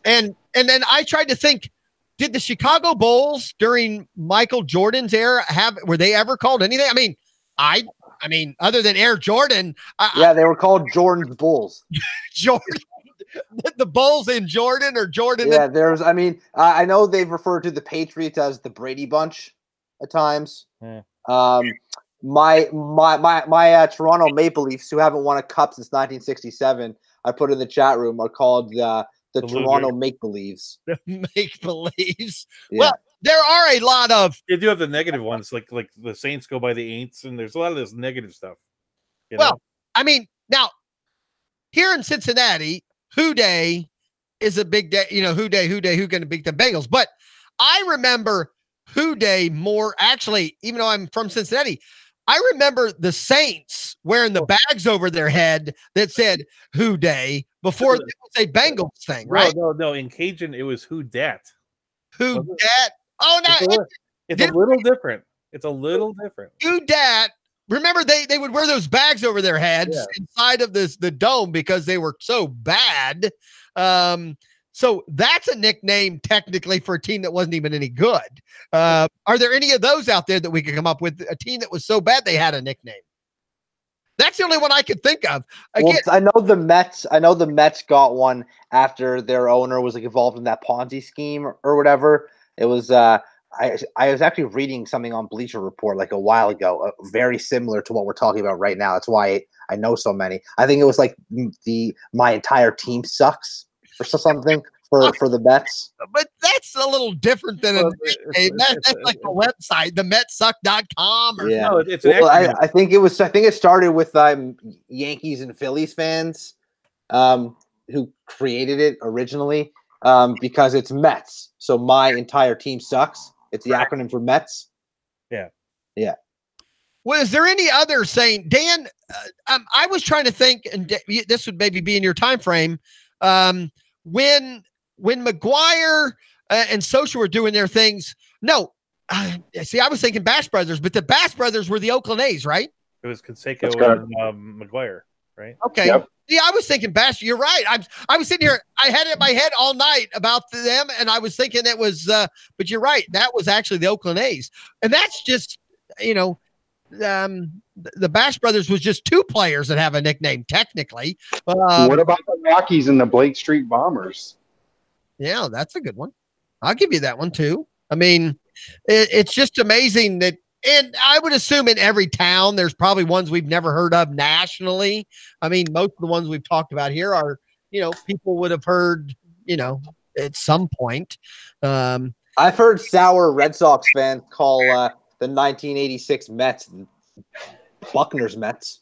Speaker 2: And then I tried to think, did the Chicago Bulls during Michael Jordan's era were they ever called anything? I mean, other than Air Jordan.
Speaker 4: They were called Jordan's Bulls.
Speaker 2: Jordan, the Bulls in Jordan or Jordan.
Speaker 4: Yeah, I know they've referred to the Patriots as the Brady Bunch at times.
Speaker 3: Yeah.
Speaker 4: My Toronto Maple Leafs, who haven't won a cup since 1967, I put in the chat room, are called the Toronto Make-Believes.
Speaker 2: Make-Believes.
Speaker 4: Yeah.
Speaker 2: Well, there are a lot of.
Speaker 3: You do have the negative ones, like the Saints go by the Aints, and there's a lot of this negative stuff.
Speaker 2: Well, I mean, now here in Cincinnati, Who Day is a big day. Who Day, who going to beat the Bengals? But I remember Who Day more. Actually, even though I'm from Cincinnati, I remember the Saints wearing the bags over their head that said Who Day before it was a Bengals thing, right?
Speaker 3: No. In Cajun, it was Who Dat.
Speaker 2: Who Dat? Oh, no.
Speaker 3: It's a little different. It's a little different.
Speaker 2: Who Dat? Remember, they would wear those bags over their heads inside of the dome because they were so bad. So that's a nickname technically for a team that wasn't even any good. Are there any of those out there that we could come up with? A team that was so bad they had a nickname. That's the only one I could think of. Again,
Speaker 4: I know the Mets. I know the Mets got one after their owner was involved in that Ponzi scheme or whatever. It was. I was actually reading something on Bleacher Report like a while ago, very similar to what we're talking about right now. That's why I know so many. I think it was like my entire team sucks or something for the Mets.
Speaker 2: But that's a little different than that's like the website, themetsuck.com.
Speaker 4: Yeah,
Speaker 3: no, it's an acronym.
Speaker 4: I think it started with Yankees and Phillies fans who created it originally because it's Mets. So my entire team sucks. It's the acronym for Mets.
Speaker 3: Yeah.
Speaker 2: Well, is there any other saying, Dan? I was trying to think, and this would maybe be in your time frame. When McGuire and Social were doing their things, see, I was thinking Bash Brothers, but the Bash Brothers were the Oakland A's, right?
Speaker 3: It was Canseco and McGuire, right?
Speaker 2: Okay. Yep. Yeah, I was thinking Bash. You're right. I was sitting here. I had it in my head all night about them, and I was thinking it was. But you're right. That was actually the Oakland A's, and that's just the Bash Brothers was just two players that have a nickname technically.
Speaker 5: What about the Rockies and the Blake Street Bombers?
Speaker 2: Yeah, that's a good one. I'll give you that one too. I mean, it's just amazing that. And I would assume in every town, there's probably ones we've never heard of nationally. I mean, most of the ones we've talked about here are, people would have heard, at some point.
Speaker 4: I've heard sour Red Sox fans call the 1986 Mets Buckner's Mets.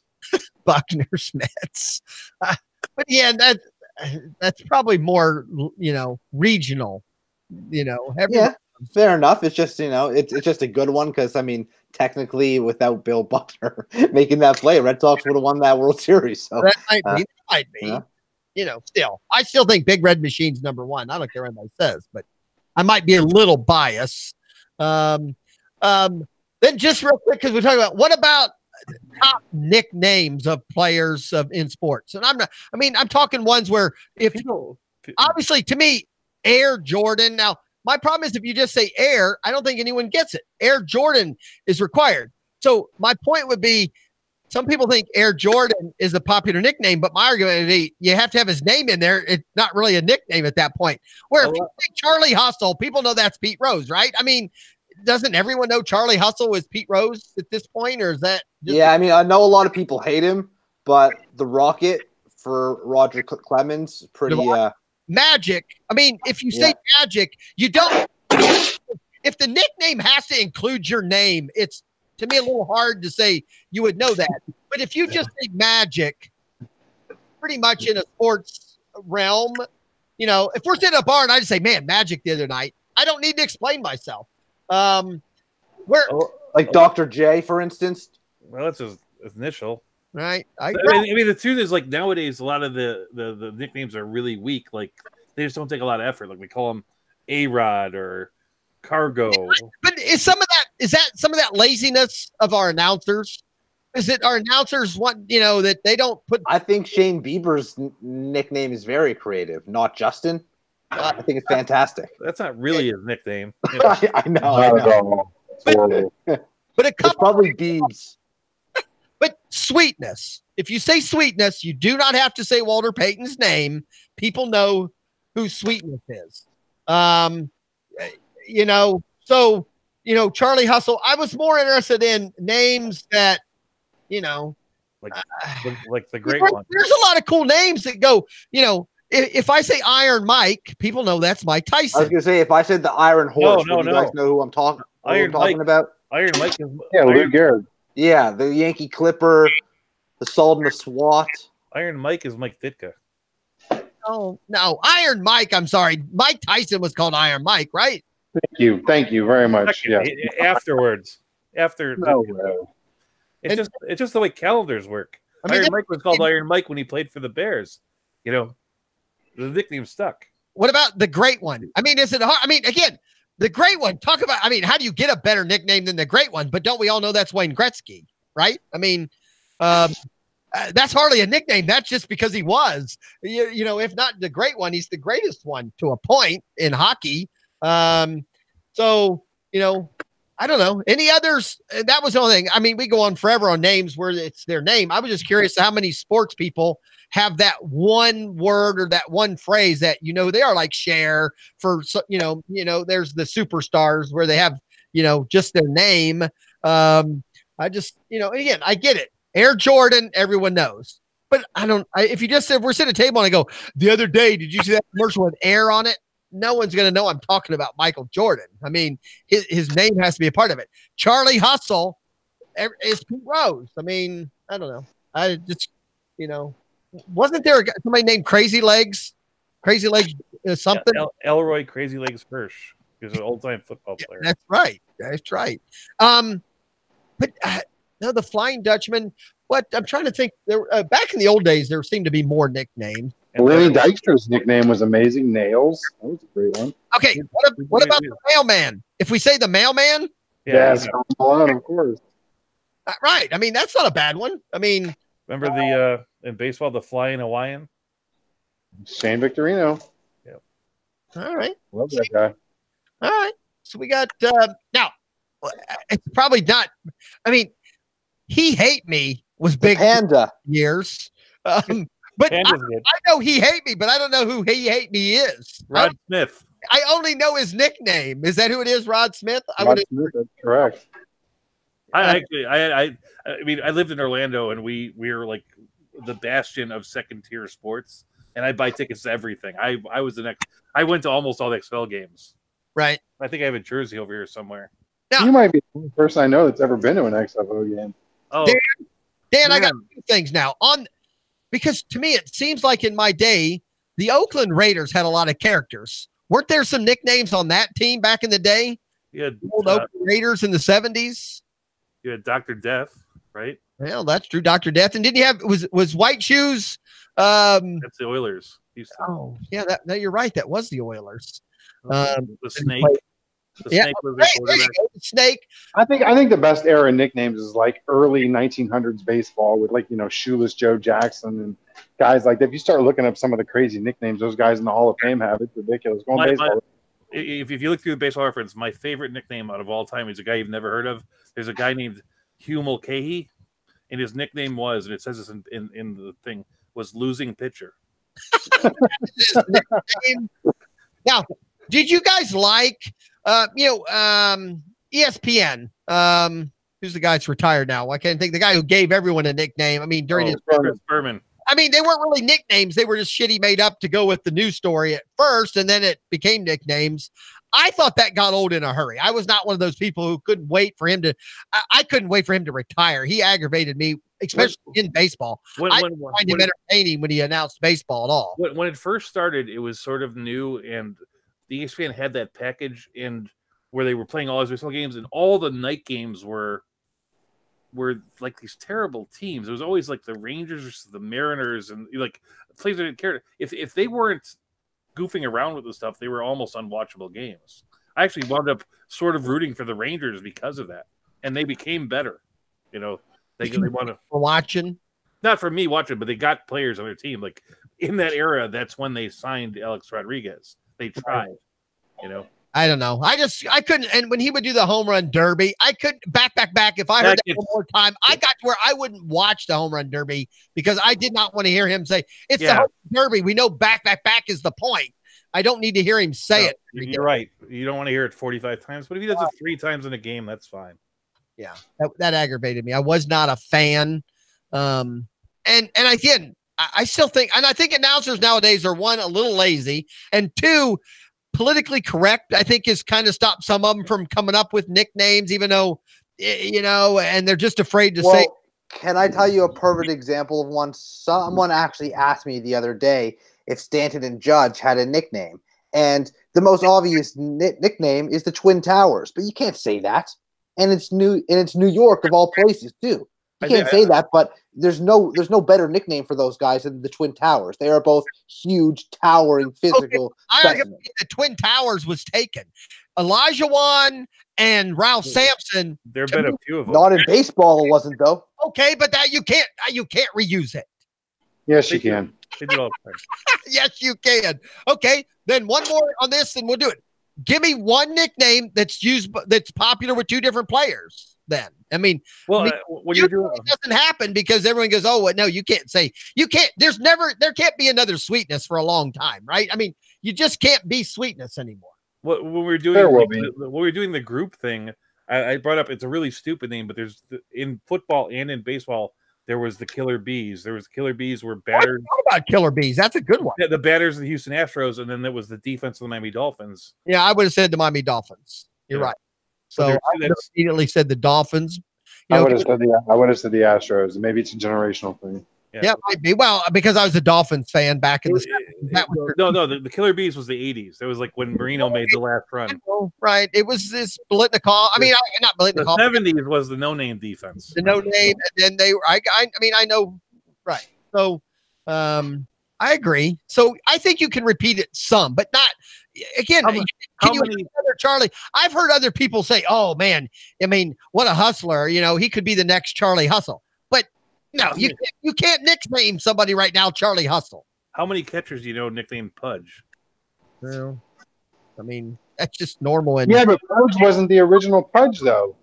Speaker 2: Buckner's Mets. But yeah, that's probably more, regional,
Speaker 4: Yeah. Fair enough. It's just, it's just a good one because, I mean, technically, without Bill Buckner making that play, Red Sox would have won that World Series. So
Speaker 2: that might be. Still, I still think Big Red Machine's number one. I don't care what anybody says, but I might be a little biased. Then just real quick, because we're talking about what about top nicknames of players in sports, and I'm talking ones where obviously to me, Air Jordan. Now, my problem is if you just say Air, I don't think anyone gets it. Air Jordan is required. So my point would be, some people think Air Jordan is a popular nickname, but my argument would be you have to have his name in there. It's not really a nickname at that point. Where if you say Charlie Hustle, people know that's Pete Rose, right? I mean, doesn't everyone know Charlie Hustle was Pete Rose at this point, or is that?
Speaker 4: Yeah, I mean, I know a lot of people hate him, but the Rocket for Roger Clemens, pretty.
Speaker 2: Magic. I mean, if you say Magic, you don't. If the nickname has to include your name, it's to me a little hard to say you would know that. But if you just say Magic, pretty much in a sports realm, if we're sitting at a bar and I just say, man, Magic the other night, I don't need to explain myself.
Speaker 4: Like Dr. J, for instance.
Speaker 3: Well, that's his initial.
Speaker 2: Right.
Speaker 3: I mean, the truth is, like, nowadays, a lot of the nicknames are really weak. Like, they just don't take a lot of effort. Like, we call them A-Rod or Cargo.
Speaker 2: But is some of that laziness of our announcers? Is it our announcers want, that they don't put...
Speaker 4: I think Shane Bieber's nickname is very creative, not Justin. I think it's fantastic.
Speaker 3: That's not really his nickname.
Speaker 4: I know.
Speaker 2: But
Speaker 4: it's probably Biebs.
Speaker 2: But Sweetness. If you say Sweetness, you do not have to say Walter Payton's name. People know who Sweetness is. So, Charlie Hustle. I was more interested in names that,
Speaker 3: like the great one.
Speaker 2: There's a lot of cool names that go, if I say Iron Mike, people know that's Mike Tyson.
Speaker 4: I was going to say, if I said the Iron Horse,
Speaker 3: no.
Speaker 4: you guys know who I'm talking about?
Speaker 3: Iron Mike is...
Speaker 5: Yeah, Lou Gehrig.
Speaker 4: Yeah, the Yankee Clipper, the Sultan of SWAT.
Speaker 3: Iron Mike is Mike Ditka.
Speaker 2: Oh, no. Iron Mike, I'm sorry. Mike Tyson was called Iron Mike, right?
Speaker 5: Thank you very much. Yeah.
Speaker 3: Afterwards.
Speaker 5: No,
Speaker 3: it's just the way calendars work. Iron Mike was called Iron Mike when he played for the Bears. The nickname stuck.
Speaker 2: What about the Great One? I mean, is it hard? I mean, again, the Great One, talk about, how do you get a better nickname than the Great One? But don't we all know that's Wayne Gretzky, right? I mean, that's hardly a nickname. That's just because he was, if not the Great One, he's the greatest one to a point in hockey. So, I don't know. Any others? That was the only thing. I mean, we go on forever on names where it's their name. I was just curious how many sports people have that one word or that one phrase that, they are like Cher for, there's the superstars where they have, just their name. I just, again, I get it. Air Jordan, everyone knows. But if you just said, we're sitting at a table and I go, the other day, did you see that commercial with Air on it? No one's going to know I'm talking about Michael Jordan. I mean, his name has to be a part of it. Charlie Hustle is Pete Rose. I mean, I don't know. I just, wasn't there somebody named Crazy Legs? Crazy Legs something?
Speaker 3: Elroy Crazy Legs Hirsch. He was an old-time football player.
Speaker 2: That's right. But no, the Flying Dutchman. What I'm trying to think. There back in the old days, there seemed to be more nicknames.
Speaker 5: Lenny Dykstra's nickname was Amazing Nails. That was a great one.
Speaker 2: Okay, what about the Mailman? If we say the Mailman,
Speaker 5: yes, of course.
Speaker 2: Right. I mean, that's not a bad one. I mean,
Speaker 3: remember the in baseball, the Flying Hawaiian?
Speaker 5: Shane Victorino.
Speaker 3: Yep.
Speaker 2: All right.
Speaker 5: Love that guy.
Speaker 2: All right. So we got now. It's probably not. I mean, He Hate Me was big.
Speaker 4: Panda
Speaker 2: years. But I know He Hate Me, but I don't know who He Hate Me is.
Speaker 3: Rod Smith.
Speaker 2: I only know his nickname. Is that who it is? Rod Smith?
Speaker 5: Rod Smith, that's correct.
Speaker 3: I mean, I lived in Orlando, and we were like the bastion of second tier sports, and I buy tickets to everything. I was the next. I went to almost all the XFL games.
Speaker 2: Right.
Speaker 3: I think I have a jersey over here somewhere.
Speaker 2: Now,
Speaker 5: you might be the only person I know that's ever been to an XFL game.
Speaker 3: Oh,
Speaker 2: Dan, I got two things now because to me it seems like in my day the Oakland Raiders had a lot of characters. Weren't there some nicknames on that team back in the day?
Speaker 3: Yeah,
Speaker 2: old Oakland Raiders in the 70s.
Speaker 3: You had Dr. Death, right?
Speaker 2: Well, that's true, Dr. Death. And didn't you have was White Shoes?
Speaker 3: That's the Oilers.
Speaker 2: Oh, yeah, no, you're right. That was the Oilers.
Speaker 3: The Snake.
Speaker 2: Snake was the quarterback. Snake.
Speaker 5: I think the best era nicknames is like early 1900s baseball with Shoeless Joe Jackson and guys like that. If you start looking up some of the crazy nicknames those guys in the Hall of Fame have, it's ridiculous.
Speaker 3: If you look through the baseball reference, my favorite nickname out of all time is a guy you've never heard of. There's a guy named Hugh Mulcahy, and his nickname was, and it says this in the thing, was Losing Pitcher.
Speaker 2: Now, did you guys like ESPN? Who's the guy that's retired now? I can't think. The guy who gave everyone a nickname. I mean, during his
Speaker 3: Berman.
Speaker 2: I mean, they weren't really nicknames. They were just shitty made up to go with the news story at first, and then it became nicknames. I thought that got old in a hurry. I was not one of those people who couldn't wait for him to. I couldn't wait for him to retire. He aggravated me especially in baseball. I didn't find him entertaining when he announced baseball at all.
Speaker 3: When it first started, it was sort of new, and the ESPN had that package and where they were playing all these baseball games, and all the night games were like these terrible teams. It was always like the Rangers versus the Mariners, and like players that didn't care. If they weren't goofing around with the stuff, they were almost unwatchable games. I actually wound up sort of rooting for the Rangers because of that, and they became better. They want to
Speaker 2: watching.
Speaker 3: Not for me watching, but they got players on their team. Like in that era, that's when they signed Alex Rodriguez. They tried,
Speaker 2: I don't know. I couldn't. And when he would do the home run derby, I couldn't back. If I heard that one more time, I got to where I wouldn't watch the home run derby because I did not want to hear him say, it's the home run derby. We know back is the point. I don't need to hear him say it.
Speaker 3: You're right. You don't want to hear it 45 times, but if he does it 3 times in a game, that's fine.
Speaker 2: Yeah. That aggravated me. I was not a fan. And again, I still think, and I think announcers nowadays are, one, a little lazy, and two, politically correct, I think, has kind of stopped some of them from coming up with nicknames, even though, and they're just afraid to say.
Speaker 4: Can I tell you a perfect example of one? Someone actually asked me the other day if Stanton and Judge had a nickname. And the most obvious nickname is the Twin Towers, but you can't say that. And it's New York of all places too. You can't say that, but there's no better nickname for those guys than the Twin Towers. They are both huge, towering, physical specimens.
Speaker 2: The Twin Towers was taken. Elijah Wan and Ralph Sampson.
Speaker 3: There have been a few of them.
Speaker 4: Not in baseball, it wasn't though.
Speaker 2: Okay, but that you can't reuse it.
Speaker 5: Yes, you can.
Speaker 3: They do all the time.
Speaker 2: Yes, you can. Okay, then one more on this, and we'll do it. Give me one nickname that's popular with 2 different players. Then when you're doing it doesn't happen because everyone goes, oh, no, you can't say you can't. There can't be another Sweetness for a long time, right? I mean, you just can't be Sweetness anymore.
Speaker 3: When we were doing the group thing, I brought up, it's a really stupid name, but there's in football and in baseball. There was the Killer Bees. There was Killer Bees were batters.
Speaker 2: What about Killer Bees? That's a good one.
Speaker 3: Yeah, the batters of the Houston Astros, and then there was the defense of the Miami Dolphins.
Speaker 2: Yeah, I would have said the Miami Dolphins. You're right. So I would have immediately said the Dolphins.
Speaker 5: I would have said the Astros. Maybe it's a generational thing.
Speaker 2: Yeah, it might be. Well, because I was a Dolphins fan back in the
Speaker 3: 70s. The Killer Bees was the 80s. It was like when Marino made the last run.
Speaker 2: Right. It was this Blitnikov. I mean, not Blitnikov.
Speaker 3: The 70s was the no-name defense.
Speaker 2: The no-name, and then they were. I know. Right. So, I agree. So I think you can repeat it some, but not. Again, Charlie? I've heard other people say, "Oh man, I mean, what a hustler! He could be the next Charlie Hustle." But no, you can't nickname somebody right now Charlie Hustle.
Speaker 3: How many catchers do you know nicknamed Pudge?
Speaker 2: Well, I mean, that's just normal.
Speaker 5: Yeah, but Pudge wasn't the original Pudge, though.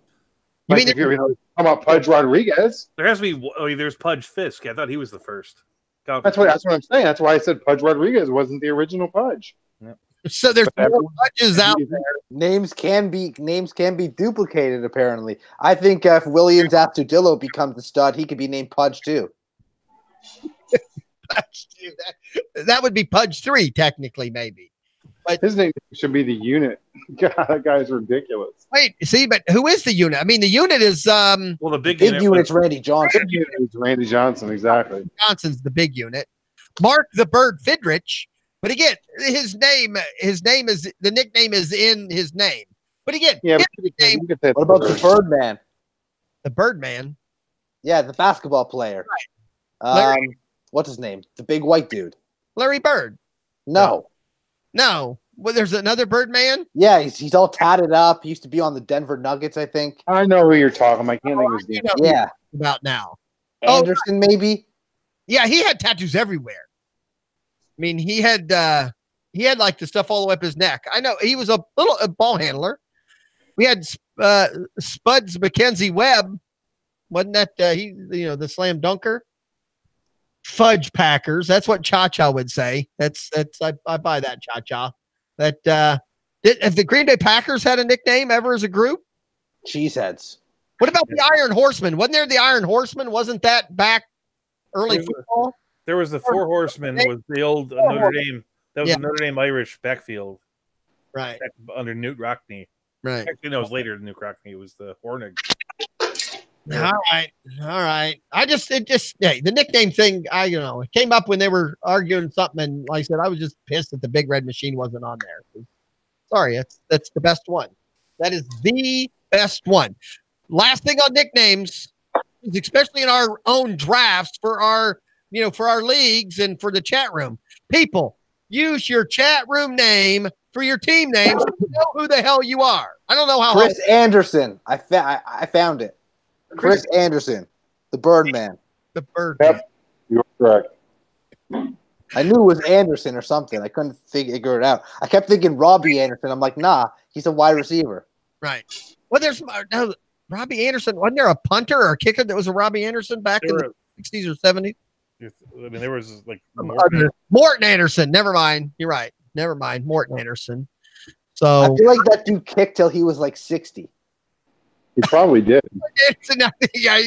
Speaker 5: If you're talking about Pudge Rodriguez,
Speaker 3: there has to be. There's Pudge Fisk. I thought he was the first.
Speaker 5: That's what I'm saying. That's why I said Pudge Rodriguez wasn't the original Pudge.
Speaker 3: Yep.
Speaker 2: So there's more Pudges out there.
Speaker 4: Names can be duplicated. Apparently, I think if Williams Astudillo becomes the stud, he could be named Pudge too.
Speaker 2: That would be Pudge 3, technically, maybe. But
Speaker 5: his name should be the Unit. God, that guy's ridiculous.
Speaker 2: Wait, see, but who is the Unit? I mean, the Unit is
Speaker 3: the big
Speaker 4: unit's Randy Johnson.
Speaker 5: Big unit is Randy Johnson, exactly.
Speaker 2: Johnson's the big unit. Mark the Bird Fidrich. But again, his name is the nickname is in his name. But again,
Speaker 4: what about the Birdman?
Speaker 2: The Birdman?
Speaker 4: Yeah, the basketball player.
Speaker 2: Right.
Speaker 4: What's his name? The big white dude.
Speaker 2: Larry Bird.
Speaker 4: No.
Speaker 2: Well, there's another Birdman?
Speaker 4: Yeah, he's all tatted up. He used to be on the Denver Nuggets, I think.
Speaker 5: I know who you're talking about. I can't think of his name.
Speaker 4: Yeah.
Speaker 2: About now.
Speaker 4: Anderson, maybe?
Speaker 2: Yeah, he had tattoos everywhere. I mean, he had like the stuff all the way up his neck. I know he was a ball handler. We had Spuds Mackenzie Webb. Wasn't that the slam dunker? Fudge Packers. That's what Cha-Cha would say. I buy that, Cha-Cha. That have the Green Bay Packers had a nickname ever as a group?
Speaker 4: Cheeseheads.
Speaker 2: What about the Iron Horsemen? Wasn't there the Iron Horsemen? Wasn't that back early football?
Speaker 3: There was the Four Horsemen. Was the old Notre Dame? That was the Notre Dame Irish backfield,
Speaker 2: right?
Speaker 3: Under Newt Rockne.
Speaker 2: Right.
Speaker 3: Actually, no, it was later than Newt Rockne. It was the Hornig.
Speaker 2: All right. Hey, the nickname thing, it came up when they were arguing something, and like I said, I was just pissed that the Big Red Machine wasn't on there. Sorry, that's the best one. That is the best one. Last thing on nicknames, is especially in our own drafts for our leagues and for the chat room. People, use your chat room name for your team names. You know who the hell you are. I don't know how.
Speaker 4: Chris Anderson. I found it. Chris Anderson, the Birdman.
Speaker 2: The Birdman.
Speaker 5: Yep, you're correct.
Speaker 4: I knew it was Anderson or something. I couldn't figure it out. I kept thinking Robbie Anderson. I'm like, nah, he's a wide receiver.
Speaker 2: Right. Well, there's no Robbie Anderson. Wasn't there a punter or a kicker that was a Robbie Anderson back in the 60s or 70s?
Speaker 3: I mean, there was like
Speaker 2: Morton Anderson. Never mind. You're right. Never mind. Morton Anderson. So
Speaker 4: I feel like that dude kicked till he was like 60.
Speaker 5: He probably did.
Speaker 2: Yeah,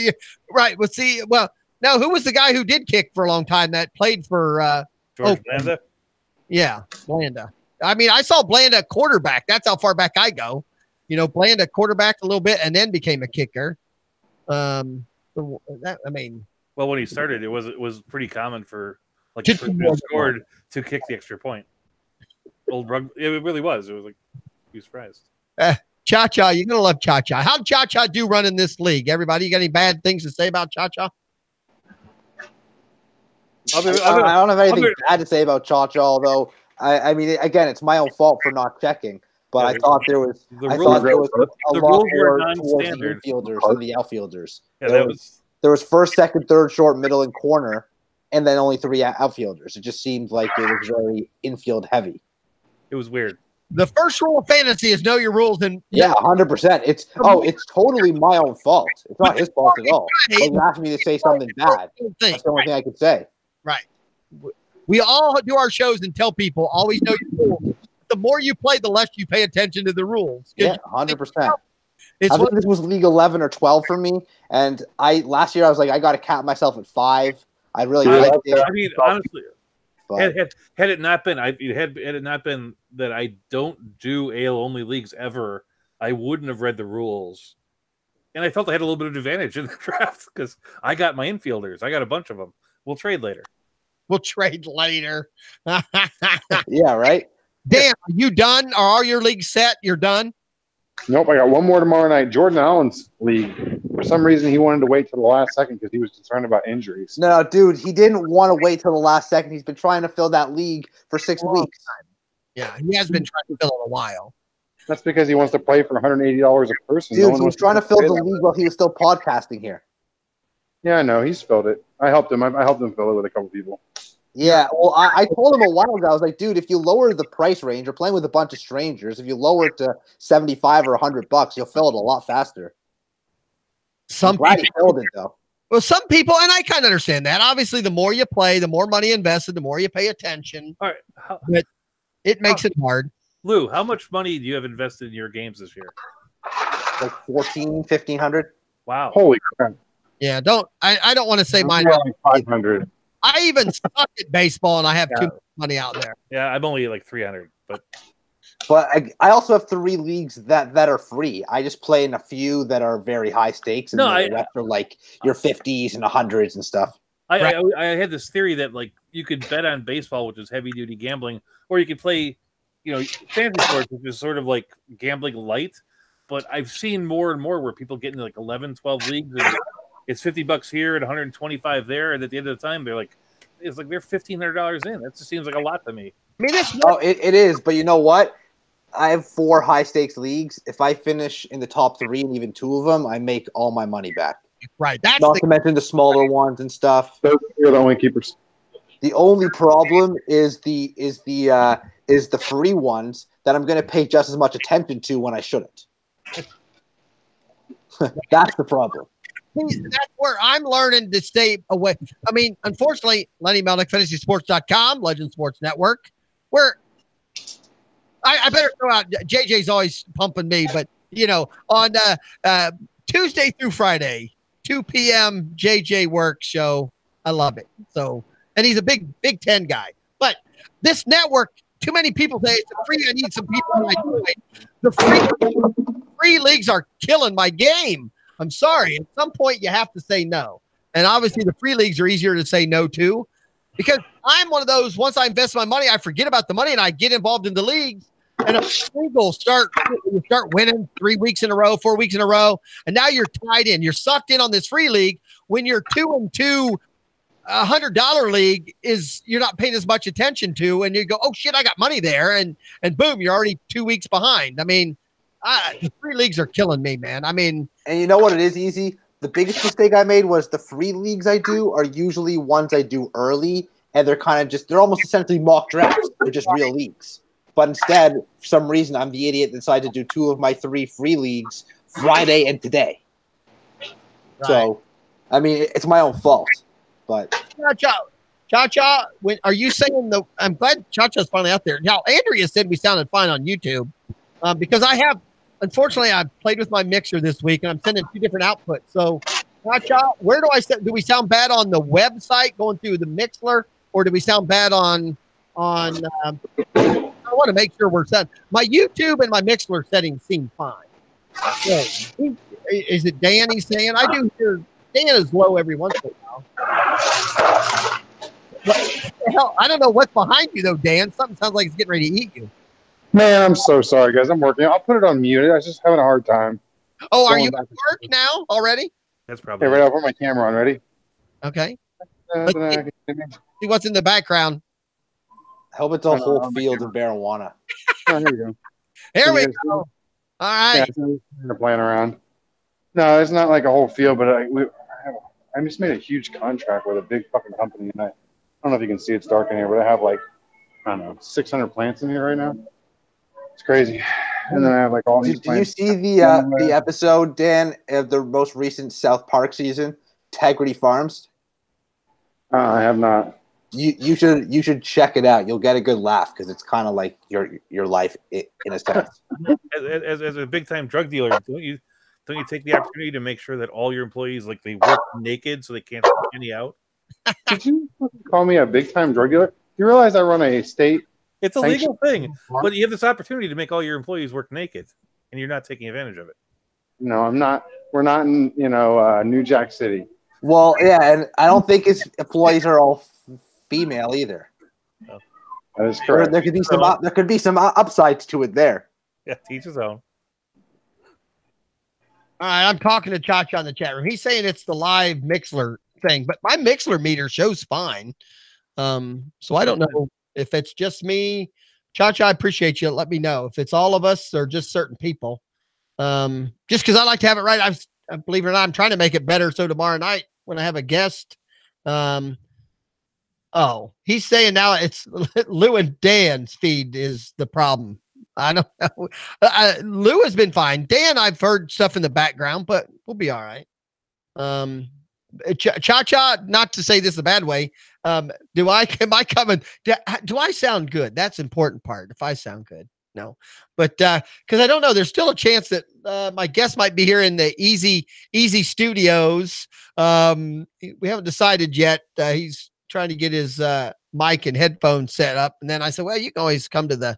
Speaker 2: right. Well, now who was the guy who did kick for a long time that played for
Speaker 3: George Blanda?
Speaker 2: Yeah, Blanda. I mean, I saw Blanda quarterback. That's how far back I go. Blanda quarterback a little bit and then became a kicker.
Speaker 3: Well, when he started, it was pretty common for like the person who scored to kick the extra point. Old rugby, it really was. It was like, be surprised.
Speaker 2: Cha-Cha, you're gonna love Cha-Cha. How'd Cha-Cha do running this league? Everybody, you got any bad things to say about Cha-Cha?
Speaker 4: I don't have anything bad to say about Cha-Cha, although I mean, again, it's my own fault for not checking. But I thought there was a lot more towards the infielders than the outfielders.
Speaker 3: Yeah,
Speaker 4: there was first, second, third, short, middle, and corner, and then only 3 outfielders. It just seemed like it was very infield heavy.
Speaker 3: It was weird.
Speaker 2: The first rule of fantasy is know your rules, and
Speaker 4: 100%. It's totally my own fault. It's not his fault at all. He asked me to say something bad. That's the only thing I could say.
Speaker 2: Right. We all do our shows and tell people always know your rules. The more you play, the less you pay attention to the rules.
Speaker 4: Yeah, 100%. I think this was League 11 or 12 for me, and last year I was like, I got to cap myself at 5. I really liked it.
Speaker 3: I mean, honestly, had it not been that I don't do AL only leagues ever, I wouldn't have read the rules, and I felt I had a little bit of advantage in the draft because I got my infielders. I got a bunch of them. We'll trade later.
Speaker 4: Yeah, right.
Speaker 2: Dan, are you done? Are all your leagues set? You're done?
Speaker 5: Nope, I got one more tomorrow night. Jordan Allen's league. For some reason, he wanted to wait till the last second because he was concerned about injuries.
Speaker 4: No, dude, he didn't want to wait till the last second. He's been trying to fill that league for 6 weeks.
Speaker 2: Yeah, he has been trying to fill it a while.
Speaker 5: That's because he wants to play for $180 a person.
Speaker 4: Dude, he was trying to fill the league while he was still podcasting here.
Speaker 5: Yeah, I know. He's filled it. I helped him. I helped him fill it with a couple people.
Speaker 4: Yeah, well, I told him a while ago, I was like, dude, if you lower the price range, you're playing with a bunch of strangers. If you lower it to $75 or $100, you'll fill it a lot faster. I'm glad he filled it, though.
Speaker 2: Well, some people, and I kind of understand that. Obviously, the more you play, the more money invested, the more you pay attention.
Speaker 3: All right.
Speaker 2: But it makes it hard.
Speaker 3: Lou, how much money do you have invested in your games this year?
Speaker 4: Like $1,500.
Speaker 3: Wow.
Speaker 5: Holy crap.
Speaker 2: Yeah, I don't want to say mine.
Speaker 5: Like 500.
Speaker 2: I even suck at baseball, and I have too much money out there.
Speaker 3: Yeah, I'm only like 300, but
Speaker 4: I also have 3 leagues that are free. I just play in a few that are very high stakes, and the rest are like your 50s and 100s and stuff.
Speaker 3: I had this theory that like you could bet on baseball, which is heavy duty gambling, or you could play, fantasy sports, which is sort of like gambling light. But I've seen more and more where people get into like 11, 12 leagues, and it's $50 here and 125 there, and at the end of the time, they're $1,500 in. That just seems like a lot to me.
Speaker 2: I mean,
Speaker 4: it is, but you know what? I have 4 high stakes leagues. If I finish in the top 3 and even 2 of them, I make all my money back.
Speaker 2: Right. That's
Speaker 4: not to mention the smaller ones and stuff.
Speaker 5: Those are the only keepers.
Speaker 4: The only problem is the free ones that I'm going to pay just as much attention to when I shouldn't. That's the problem.
Speaker 2: That's where I'm learning to stay away. I mean, unfortunately, Lenny Melnick, FantasySports.com, Legend Sports Network, where I better throw out, JJ's always pumping me, but, on Tuesday through Friday, 2 p.m. JJ Work show. I love it. So, and he's a Big Ten guy. But this network, too many people say it's free. I need some people. The free leagues are killing my game. I'm sorry. At some point, you have to say no. And obviously, the free leagues are easier to say no to because I'm one of those, once I invest my money, I forget about the money and I get involved in the leagues. And a league will start winning 3 weeks in a row, 4 weeks in a row. And now you're tied in. You're sucked in on this free league when you're 2-2. $100 league is you're not paying as much attention to, and you go, oh shit, I got money there, and boom, you're already 2 weeks behind. I mean, the free leagues are killing me, man. I mean,
Speaker 4: and you know what? It is easy. The biggest mistake I made was the free leagues I do are usually ones I do early, and they're almost essentially mock drafts. They're just real leagues. But instead, for some reason, I'm the idiot that decided to do 2 of my 3 free leagues Friday and today. Right. So, I mean, it's my own fault. But
Speaker 2: Cha-Cha, are you saying I'm glad Cha-Cha's finally out there. Now, Andrea said we sounded fine on YouTube because unfortunately, I've played with my mixer this week and I'm sending 2 different outputs. So, Cha-Cha, where do we sound bad on the website going through the Mixler, or do we sound bad on I want to make sure we're set. My YouTube and my Mixler settings seem fine. So, is it Dan he's saying? I do hear Dan is low every once in a while. What the hell? I don't know what's behind you, though, Dan. Something sounds like it's getting ready to eat you.
Speaker 5: Man, I'm so sorry, guys. I'm working. I'll put it on mute. I was just having a hard time.
Speaker 2: Oh, are you at work now already?
Speaker 3: That's probably.
Speaker 5: Okay, right. I'll put my camera on. Ready?
Speaker 2: Okay. See what's in the background.
Speaker 4: I hope it's a whole field of marijuana.
Speaker 5: Oh, here we go.
Speaker 2: Here we go. All right.
Speaker 5: Yeah, they're playing around. No, it's not like a whole field, but I just made a huge contract with a big fucking company, and I don't know if you can see it's dark in here, but I have like, I don't know, 600 plants in here right now. It's crazy. And then I have like all these plants.
Speaker 4: Did you see the episode, Dan, of the most recent South Park season, Integrity Farms?
Speaker 5: I have not.
Speaker 4: You should check it out. You'll get a good laugh because it's kind of like your life in a sense.
Speaker 3: As a big time drug dealer, don't you take the opportunity to make sure that all your employees they work naked so they can't sneak any out?
Speaker 5: Did you call me a big time drug dealer? You realize I run a state?
Speaker 3: It's a legal thing, but you have this opportunity to make all your employees work naked, and you're not taking advantage of it.
Speaker 5: No, I'm not. We're not in New Jack City.
Speaker 4: Well, yeah, and I don't think his employees are all female either.
Speaker 3: Oh.
Speaker 5: That is correct.
Speaker 4: There could be some upsides to it there.
Speaker 3: Yeah, teach his own.
Speaker 2: All right, I'm talking to Cha-Cha in the chat room. He's saying it's the live Mixler thing, but my Mixler meter shows fine. So I don't know if it's just me. Cha-Cha, I appreciate you. Let me know if it's all of us or just certain people. Just because I like to have it right. I believe it or not, I'm trying to make it better. So tomorrow night when I have a guest, he's saying now it's Lou and Dan's feed is the problem. I don't know. Lou has been fine. Dan, I've heard stuff in the background, but we'll be all right. Cha-Cha, not to say this a bad way. Am I coming? Do I sound good? That's the important part. If I sound good, no, but because I don't know, there's still a chance that my guest might be here in the EEEZ Studios. We haven't decided yet. He's trying to get his mic and headphones set up, and then I said, well, you can always come to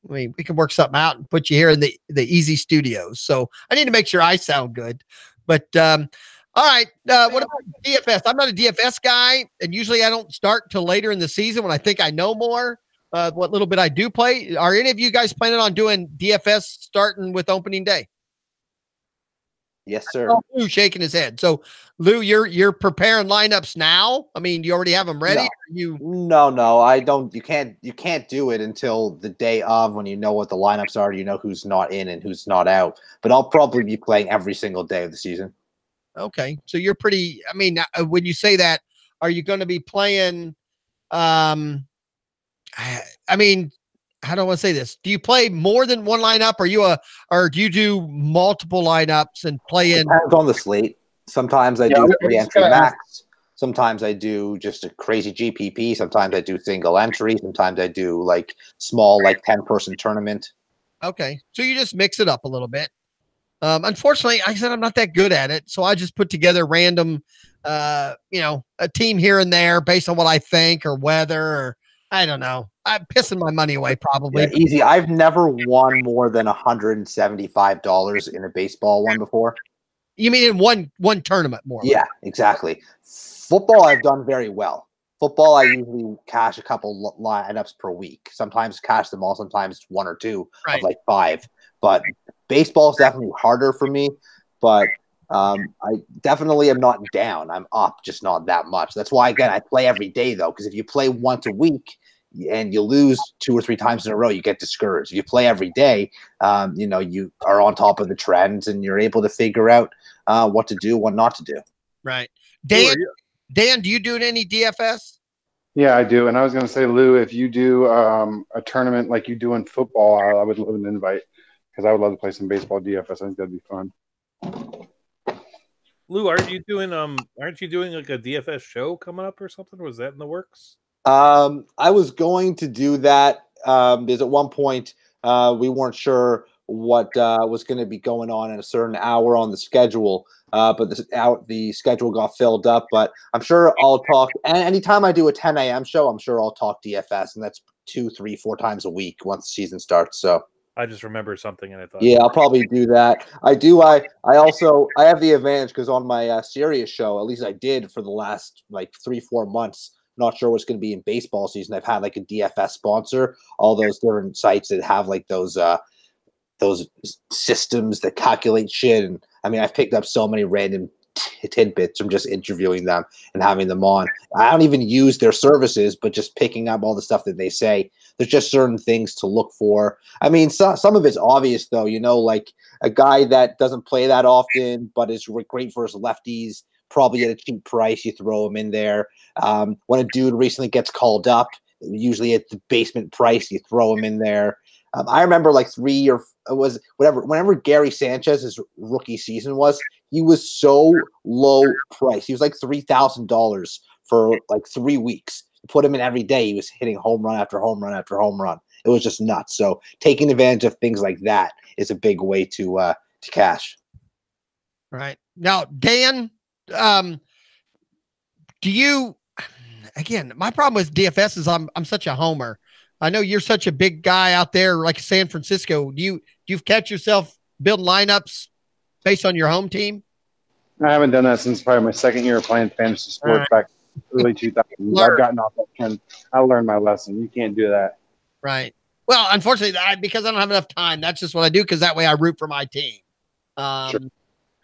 Speaker 2: we can work something out and put you here in the EEEZ Studios. So I need to make sure I sound good. But all right, what about DFS? I'm not a DFS guy, and usually I don't start till later in the season when I think I know more. What little bit I do play. Are any of you guys planning on doing DFS starting with opening day?
Speaker 4: Yes, sir.
Speaker 2: Lou shaking his head. So, Lou, you're preparing lineups now. I mean, do you already have them ready?
Speaker 4: No, I don't. You can't do it until the day of when you know what the lineups are. You know who's not in and who's not out. But I'll probably be playing every single day of the season.
Speaker 2: Okay, so you're pretty. I mean, when you say that, are you going to be playing? I mean, how do I want to say this? Do you play more than one lineup? Or do you do multiple lineups and play in?
Speaker 4: Depends on the slate. Sometimes I do re-entry max. Sometimes I do just a crazy GPP. Sometimes I do single entry. Sometimes I do like small, 10-person tournament.
Speaker 2: Okay, so you just mix it up a little bit. Unfortunately, I said I'm not that good at it, so I just put together random, a team here and there based on what I think or weather or I don't know. I'm pissing my money away probably.
Speaker 4: Yeah, easy. I've never won more than $175 in a baseball one before.
Speaker 2: You mean in one tournament more?
Speaker 4: Yeah, exactly. Football, I've done very well. Football, I usually cash a couple lineups per week. Sometimes cash them all. Sometimes one or two of like 5. But baseball is definitely harder for me. But I definitely am not down. I'm up, just not that much. That's why, again, I play every day, though, because if you play once a week and you lose 2 or 3 times in a row, you get discouraged. If you play every day, you are on top of the trends and you're able to figure out what to do, what not to do.
Speaker 2: Right. Dan, do you do any DFS?
Speaker 5: Yeah, I do. And I was going to say, Lou, if you do a tournament like you do in football, I would love an invite because I would love to play some baseball DFS. I think that'd be fun.
Speaker 3: Lou, aren't you doing like a DFS show coming up or something? Was that in the works?
Speaker 4: I was going to do that because at one point we weren't sure what was going to be going on in a certain hour on the schedule, but the schedule got filled up. But I'm sure I'll talk. And anytime I do a 10 a.m. show, I'm sure I'll talk DFS, and that's 2, 3, 4 times a week once the season starts. So
Speaker 3: I just remember something, and I thought,
Speaker 4: yeah, I'll probably do that. I do. I have the advantage because on my Sirius show, at least I did for the last like 3-4 months. Not sure what's going to be in baseball season. I've had like a DFS sponsor, all those different sites that have like those systems that calculate shit. And I mean, I've picked up so many random tidbits from just interviewing them and having them on. I don't even use their services, but just picking up all the stuff that they say. There's just certain things to look for. I mean, some of it's obvious though, like a guy that doesn't play that often, but is great for his lefties, probably at a cheap price, you throw him in there. When a dude recently gets called up, usually at the basement price, you throw him in there. I remember like whenever Gary Sanchez's rookie season was, he was so low price. He was like $3,000 for like 3 weeks. You put him in every day, he was hitting home run after home run after home run. It was just nuts. So taking advantage of things like that is a big way to cash.
Speaker 2: Right. Now, Dan, do you, again, my problem with DFS is I'm such a homer. I know you're such a big guy out there like San Francisco. Do you catch yourself building lineups based on your home team?
Speaker 5: I haven't done that since probably my second year of playing fantasy sports back early 2000s. I've gotten off that trend. I learned my lesson. You can't do that.
Speaker 2: Right. Well, unfortunately, because I don't have enough time, that's just what I do because that way I root for my team.
Speaker 5: Sure.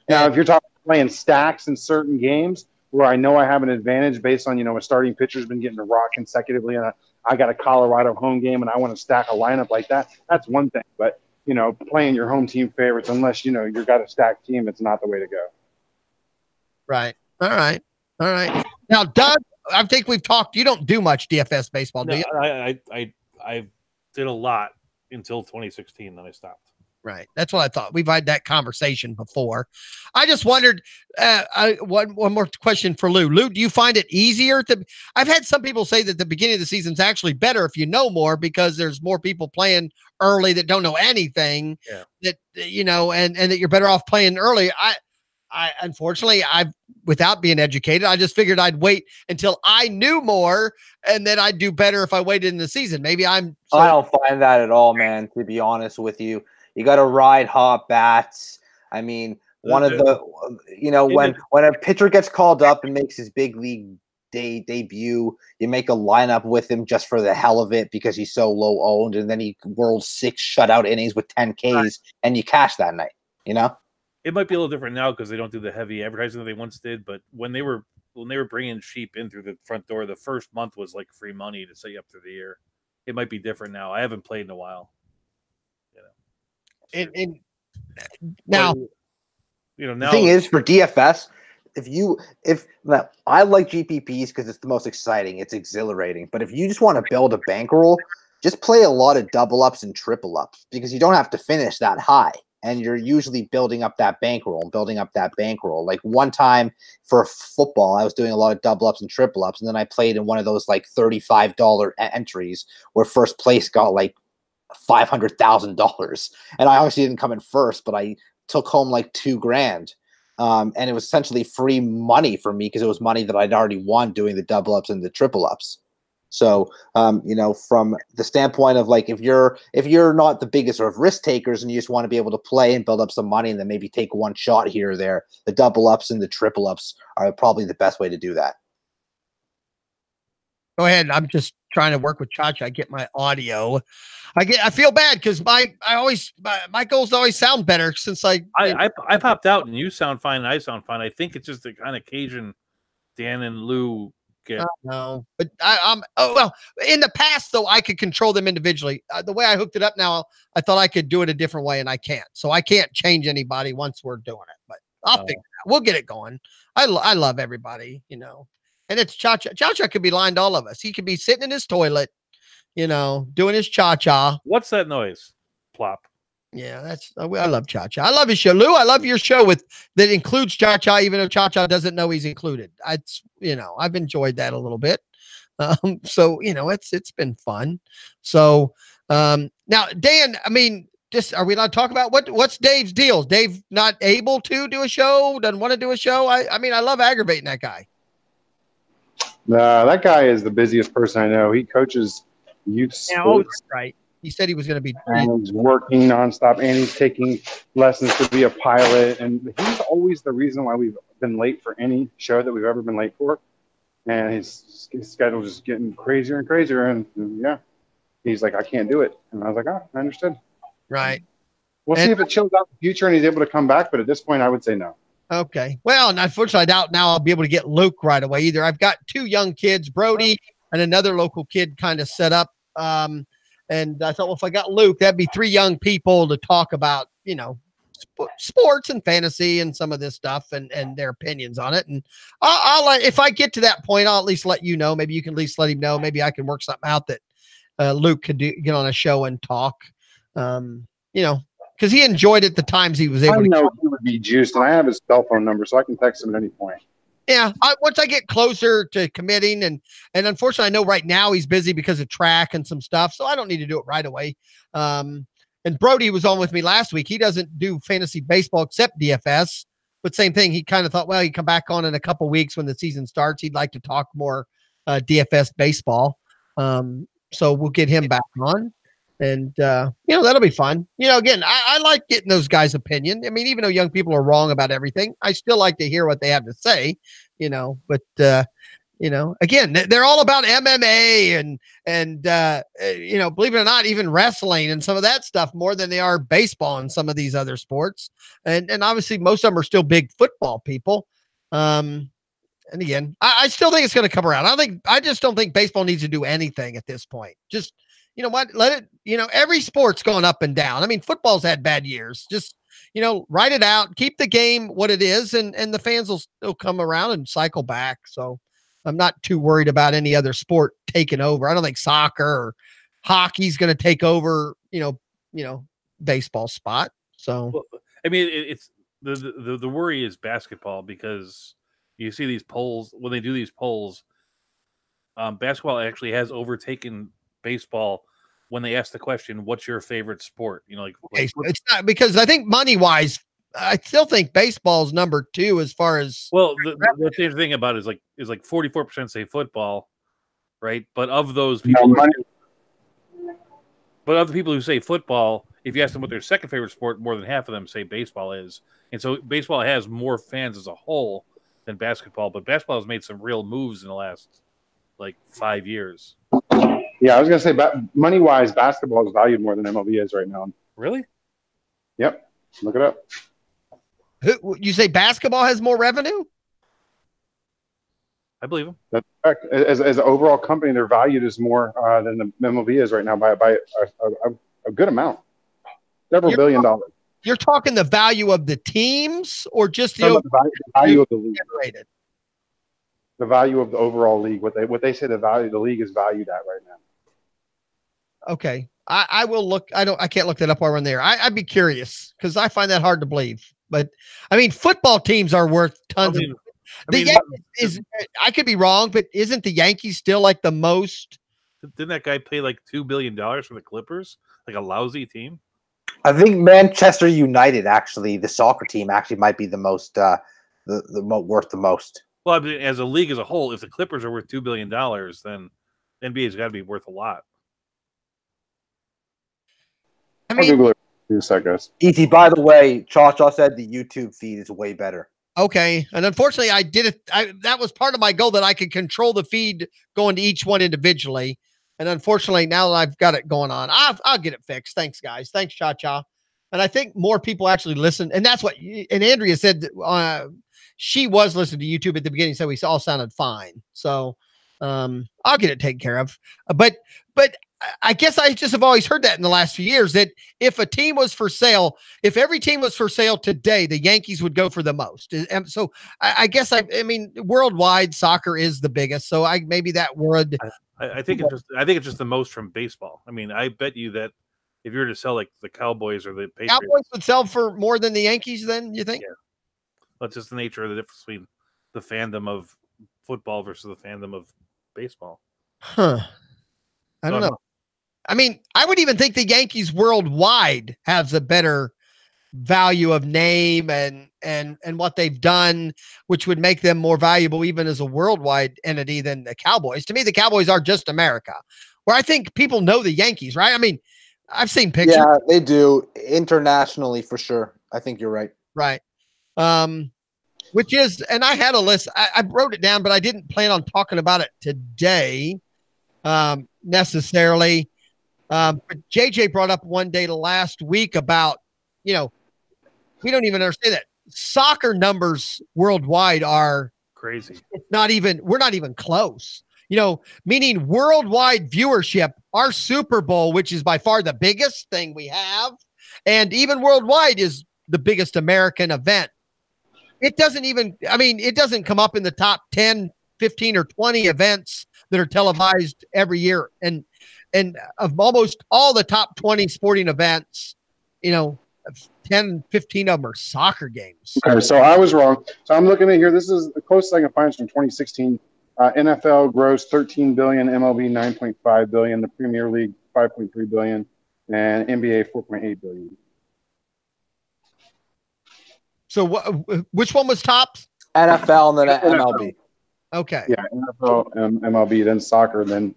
Speaker 5: Now, if you're talking playing stacks in certain games where I know I have an advantage based on, a starting pitcher's been getting a rock consecutively and I got a Colorado home game and I want to stack a lineup like that, that's one thing. But, playing your home team favorites, unless, you've got a stacked team, it's not the way to go.
Speaker 2: Right. All right. Now, Doug, I think we've talked. You don't do much DFS baseball, do you?
Speaker 3: I did a lot until 2016, then I stopped.
Speaker 2: Right. That's what I thought. We've had that conversation before. I just wondered, one more question for Lou. Lou, do you find it easier I've had some people say that the beginning of the season is actually better if you know more because there's more people playing early that don't know anything and that you're better off playing early. I unfortunately, without being educated, I just figured I'd wait until I knew more and then I'd do better if I waited in the season. Maybe I
Speaker 4: don't find that at all, man, to be honest with you. You got to ride hot bats. I mean, one of the, when a pitcher gets called up and makes his big league debut, you make a lineup with him just for the hell of it because he's so low owned, and then he whirls 6 shutout innings with 10 Ks, and you cash that night.
Speaker 3: It might be a little different now because they don't do the heavy advertising that they once did. But when they were bringing sheep in through the front door, the first month was like free money to set you up through the year. It might be different now. I haven't played in a while.
Speaker 2: Now,
Speaker 4: the thing is for DFS, now, I like GPPs because it's the most exciting, it's exhilarating. But if you just want to build a bankroll, just play a lot of double ups and triple ups because you don't have to finish that high, and you're usually building up that bankroll. Like one time for football, I was doing a lot of double ups and triple ups, and then I played in one of those like $35 entries where first place got like $500,000, and I obviously didn't come in first, but I took home like $2,000, and it was essentially free money for me because it was money that I'd already won doing the double ups and the triple ups. So, from the standpoint of like, if you're not the biggest sort of risk takers and you just want to be able to play and build up some money and then maybe take one shot here or there, the double ups and the triple ups are probably the best way to do that.
Speaker 2: Go ahead. I'm just trying to work with Chacha. I get my audio. I feel bad because my goals always sound better since I
Speaker 3: popped out and you sound fine and I sound fine. I think it's just the kind of occasion Dan and Lou get.
Speaker 2: No, but in the past though, I could control them individually. The way I hooked it up now, I thought I could do it a different way and I can't. So I can't change anybody once we're doing it, but I'll figure it out. We'll get it going. I love everybody, and it's Chacha. Chacha could be lying to all of us. He could be sitting in his toilet, doing his cha-cha.
Speaker 3: What's that noise? Plop.
Speaker 2: Yeah, I love Cha-Cha. I love his show. Lou, I love your show that includes Cha-Cha, even if Cha-Cha doesn't know he's included. I've enjoyed that a little bit. So, it's been fun. So, now, Dan, are we allowed to talk about what's Dave's deal? Is Dave not able to do a show? Doesn't want to do a show? I love aggravating that guy.
Speaker 5: That guy is the busiest person I know. He coaches youth sports.
Speaker 2: Right. He said he was going to be.
Speaker 5: And he's working nonstop, and he's taking lessons to be a pilot. And he's always the reason why we've been late for any show that we've ever been late for. And his schedule is just getting crazier and crazier. And yeah, he's like, I can't do it. And I was like, oh, I understood.
Speaker 2: Right.
Speaker 5: We'll see if it chills out in the future and he's able to come back. But at this point, I would say no.
Speaker 2: Okay. Well, and unfortunately, I doubt now I'll be able to get Luke right away either. I've got two young kids, Brody and another local kid kind of set up. And I thought, well, if I got Luke, that'd be three young people to talk about, sports and fantasy and some of this stuff and their opinions on it. And I'll if I get to that point, I'll at least let you know. Maybe you can at least let him know. Maybe I can work something out that Luke could get on a show and talk, because he enjoyed it the times he was able to.
Speaker 5: I know he would be juiced, and I have his cell phone number, so I can text him at any point.
Speaker 2: Yeah, once I get closer to committing, and unfortunately, I know right now he's busy because of track and some stuff, so I don't need to do it right away. And Brody was on with me last week. He doesn't do fantasy baseball except DFS, but same thing. He kind of thought, well, he'd come back on in a couple weeks when the season starts. He'd like to talk more DFS baseball. So we'll get him back on. And, that'll be fun. Again, I like getting those guys' opinion. Even though young people are wrong about everything, I still like to hear what they have to say, but, again, they're all about MMA and believe it or not, even wrestling and some of that stuff more than they are baseball and some of these other sports. And obviously most of them are still big football people. And again, I still think it's going to come around. I just don't think baseball needs to do anything at this point. Just, what, let it, every sport's gone up and down. Football's had bad years. Just, write it out, keep the game what it is, and the fans will still come around and cycle back. So I'm not too worried about any other sport taking over. I don't think soccer or hockey's going to take over, baseball spot. So,
Speaker 3: it's the worry is basketball, because you see these polls, when they do these polls, basketball actually has overtaken baseball when they ask the question, what's your favorite sport?
Speaker 2: It's not, because I think money wise, I still think baseball's number two as far as.
Speaker 3: Well, the thing about it is like 44% say football, right? But of those people, of the people who say football, if you ask them what their second favorite sport, more than half of them say baseball is. And so baseball has more fans as a whole than basketball, but basketball has made some real moves in the last 5 years.
Speaker 5: Yeah, I was going to say, money-wise, basketball is valued more than MLB is right now.
Speaker 3: Really?
Speaker 5: Yep. Look it up.
Speaker 2: You say basketball has more revenue?
Speaker 3: I believe him.
Speaker 5: That's correct. As an overall company, they're valued as more than the MLB is right now by a good amount. Several billion dollars.
Speaker 2: You're talking the value of the teams or just the
Speaker 5: value of the league?
Speaker 2: Generated?
Speaker 5: The value of the overall league. What they say the value of the league is valued at right now.
Speaker 2: Okay. I will look. I can't look that up while we're in there. I'd be curious because I find that hard to believe. But football teams are worth tons of. Yankees I could be wrong, but isn't the Yankees still the most?
Speaker 3: Didn't that guy pay $2 billion for the Clippers? A lousy team?
Speaker 4: I think Manchester United, actually, the soccer team, actually might be the most worth the most.
Speaker 3: Well, as a league as a whole, if the Clippers are worth $2 billion, then NBA's got to be worth a lot.
Speaker 2: I
Speaker 5: I'll
Speaker 2: mean,
Speaker 5: Google it in a second.
Speaker 4: Easy. By the way, Chaw said the YouTube feed is way better.
Speaker 2: okay. And unfortunately, I did it. That was part of my goal, that I could control the feed going to each one individually. And unfortunately, now that I've got it going on, I'll get it fixed. Thanks, guys. Thanks, Cha. And I think more people actually listen. And that's what, and Andrea said that, she was listening to YouTube at the beginning, so we all sounded fine. So I'll get it taken care of. But I guess I just have always heard that in the last few years, that if a team was for sale, if every team was for sale today, the Yankees would go for the most. And so I guess I mean, worldwide soccer is the biggest. So maybe that would.
Speaker 3: I think it's just the most from baseball. I mean, I bet you that if you were to sell like the Cowboys or the Patriots,
Speaker 2: Cowboys would sell for more than the Yankees. Then you think?
Speaker 3: Yeah. That's just the nature of the difference between the fandom of football versus the fandom of baseball.
Speaker 2: Huh. I don't know. I mean, I would even think the Yankees worldwide has a better value of name and what they've done, which would make them more valuable even as a worldwide entity than the Cowboys. To me, the Cowboys are just America, where I think people know the Yankees, right? I mean, I've seen pictures.
Speaker 4: Yeah, they do internationally for sure. I think you're right.
Speaker 2: Right. Which is, and I had a list. I wrote it down, but I didn't plan on talking about it today necessarily. But JJ brought up one day last week about, we don't even understand that soccer numbers worldwide are
Speaker 3: crazy.
Speaker 2: We're not even close, meaning worldwide viewership, our Super Bowl, which is by far the biggest thing we have, and even worldwide is the biggest American event. It doesn't come up in the top 10, 15 or 20 events that are televised every year. And of almost all the top 20 sporting events, 10, 15 of them are soccer games.
Speaker 5: Okay, so I was wrong. So I'm looking at here. This is the closest I can find from 2016. NFL gross $13 billion, MLB $9.5 billion, the Premier League $5.3 billion, and NBA $4.8 billion.
Speaker 2: So which one was top?
Speaker 4: NFL and then MLB.
Speaker 2: Okay.
Speaker 5: Yeah, NFL, MLB, then soccer, then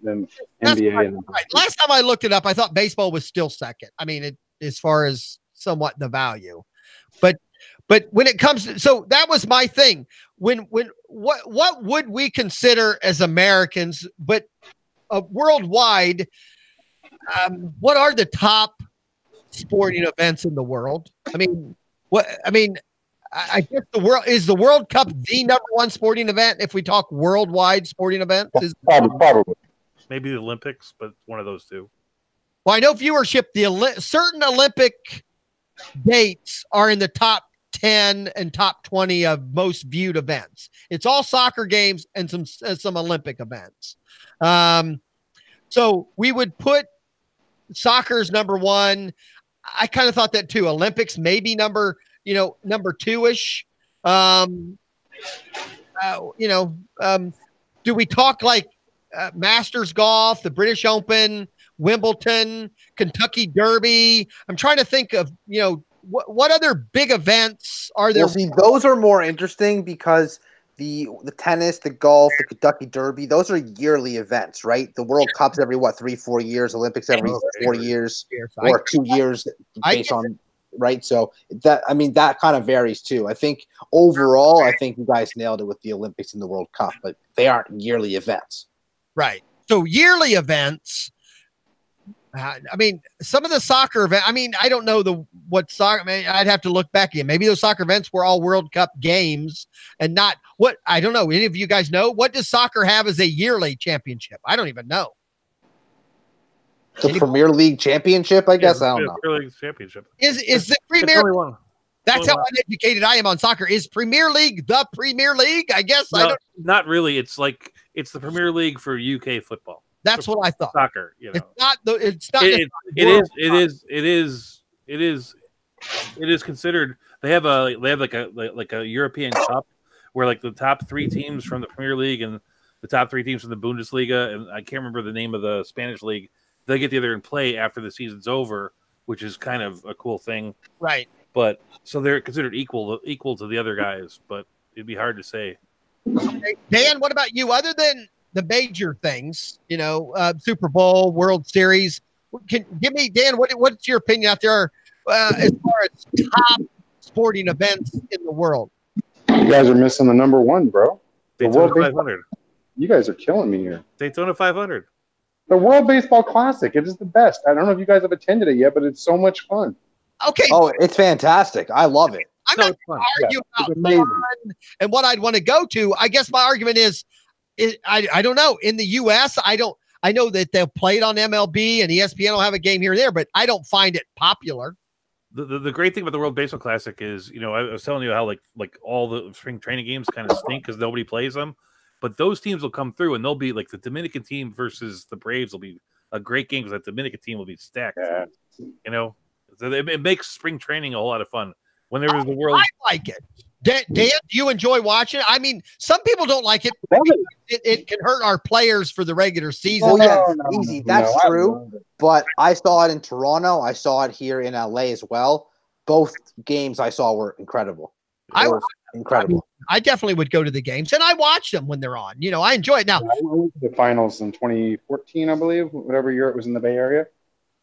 Speaker 5: NBA.
Speaker 2: Right. Last time I looked it up, I thought baseball was still second. I mean, as far as somewhat the value, but when it comes to, so that was my thing. What would we consider as Americans, but worldwide, what are the top sporting events in the world? I guess the World Cup the number one sporting event if we talk worldwide sporting events?
Speaker 5: Probably.
Speaker 3: Maybe the Olympics, but one of those two.
Speaker 2: Well, I know viewership, certain Olympic dates are in the top 10 and top 20 of most viewed events. It's all soccer games and some Olympic events. So we would put soccer's number one. I kind of thought that too. Olympics maybe number two-ish. Do we talk like Masters golf, the British Open, Wimbledon, Kentucky Derby? I'm trying to think of, what other big events are there?
Speaker 4: Well, see, those are more interesting because the tennis, the golf, the Kentucky Derby, those are yearly events, right? The World Cup's every 3-4 years, Olympics every 4 years or 2 years based on. Right. So that kind of varies too. I think overall, you guys nailed it with the Olympics and the World Cup, but they aren't yearly events.
Speaker 2: Right. So yearly events. Some of the soccer events, I don't know what soccer, I'd have to look back again. Maybe those soccer events were all World Cup games and not what, I don't know. Any of you guys know, what does soccer have as a yearly championship? I don't even know.
Speaker 4: The Premier League Championship, I guess. I don't know.
Speaker 3: Premier League Championship
Speaker 2: Is the Premier League? That's how uneducated I am on soccer. Is Premier League the Premier League? I guess.
Speaker 3: No, not really. It's the Premier League for UK football.
Speaker 2: That's what I thought.
Speaker 3: Soccer.
Speaker 2: It's not.
Speaker 3: It is considered. They have like a European Cup where like the top 3 teams from the Premier League and the top 3 teams from the Bundesliga, and I can't remember the name of the Spanish league. They get together and play after the season's over, which is kind of a cool thing.
Speaker 2: Right.
Speaker 3: But so they're considered equal to the other guys, but it'd be hard to say.
Speaker 2: Okay. Dan, what about you? Other than the major things, Super Bowl, World Series. Give me, Dan, what's your opinion out there as far as top sporting events in the world?
Speaker 5: You guys are missing the number one, bro. The
Speaker 3: Daytona
Speaker 5: World
Speaker 3: 500.
Speaker 5: You guys are killing me here.
Speaker 3: Daytona 500.
Speaker 5: The World Baseball Classic. It is the best. I don't know if you guys have attended it yet, but it's so much fun.
Speaker 2: Okay.
Speaker 4: Oh, it's fantastic. I love it.
Speaker 2: I'm not arguing about fun and what I'd want to go to. I guess my argument is I don't know. In the U.S., I know that they'll play it on MLB and ESPN will have a game here and there, but I don't find it popular.
Speaker 3: The great thing about the World Baseball Classic is, I was telling you how like all the spring training games kind of stink because nobody plays them, but those teams will come through and they'll be like the Dominican team versus the Braves will be a great game because that Dominican team will be stacked. Yeah. So it makes spring training a whole lot of fun. When there was the World,
Speaker 2: I like it. Dan, do you enjoy watching it? I mean, some people don't like it. It can hurt our players for the regular season.
Speaker 4: Oh, yeah, easy. That's true. But I saw it in Toronto. I saw it here in LA as well. Both games I saw were incredible. Incredible.
Speaker 2: I definitely would go to the games, and I watch them when they're on. I enjoy it. Now,
Speaker 5: I went to the finals in 2014, I believe, whatever year it was in the Bay Area.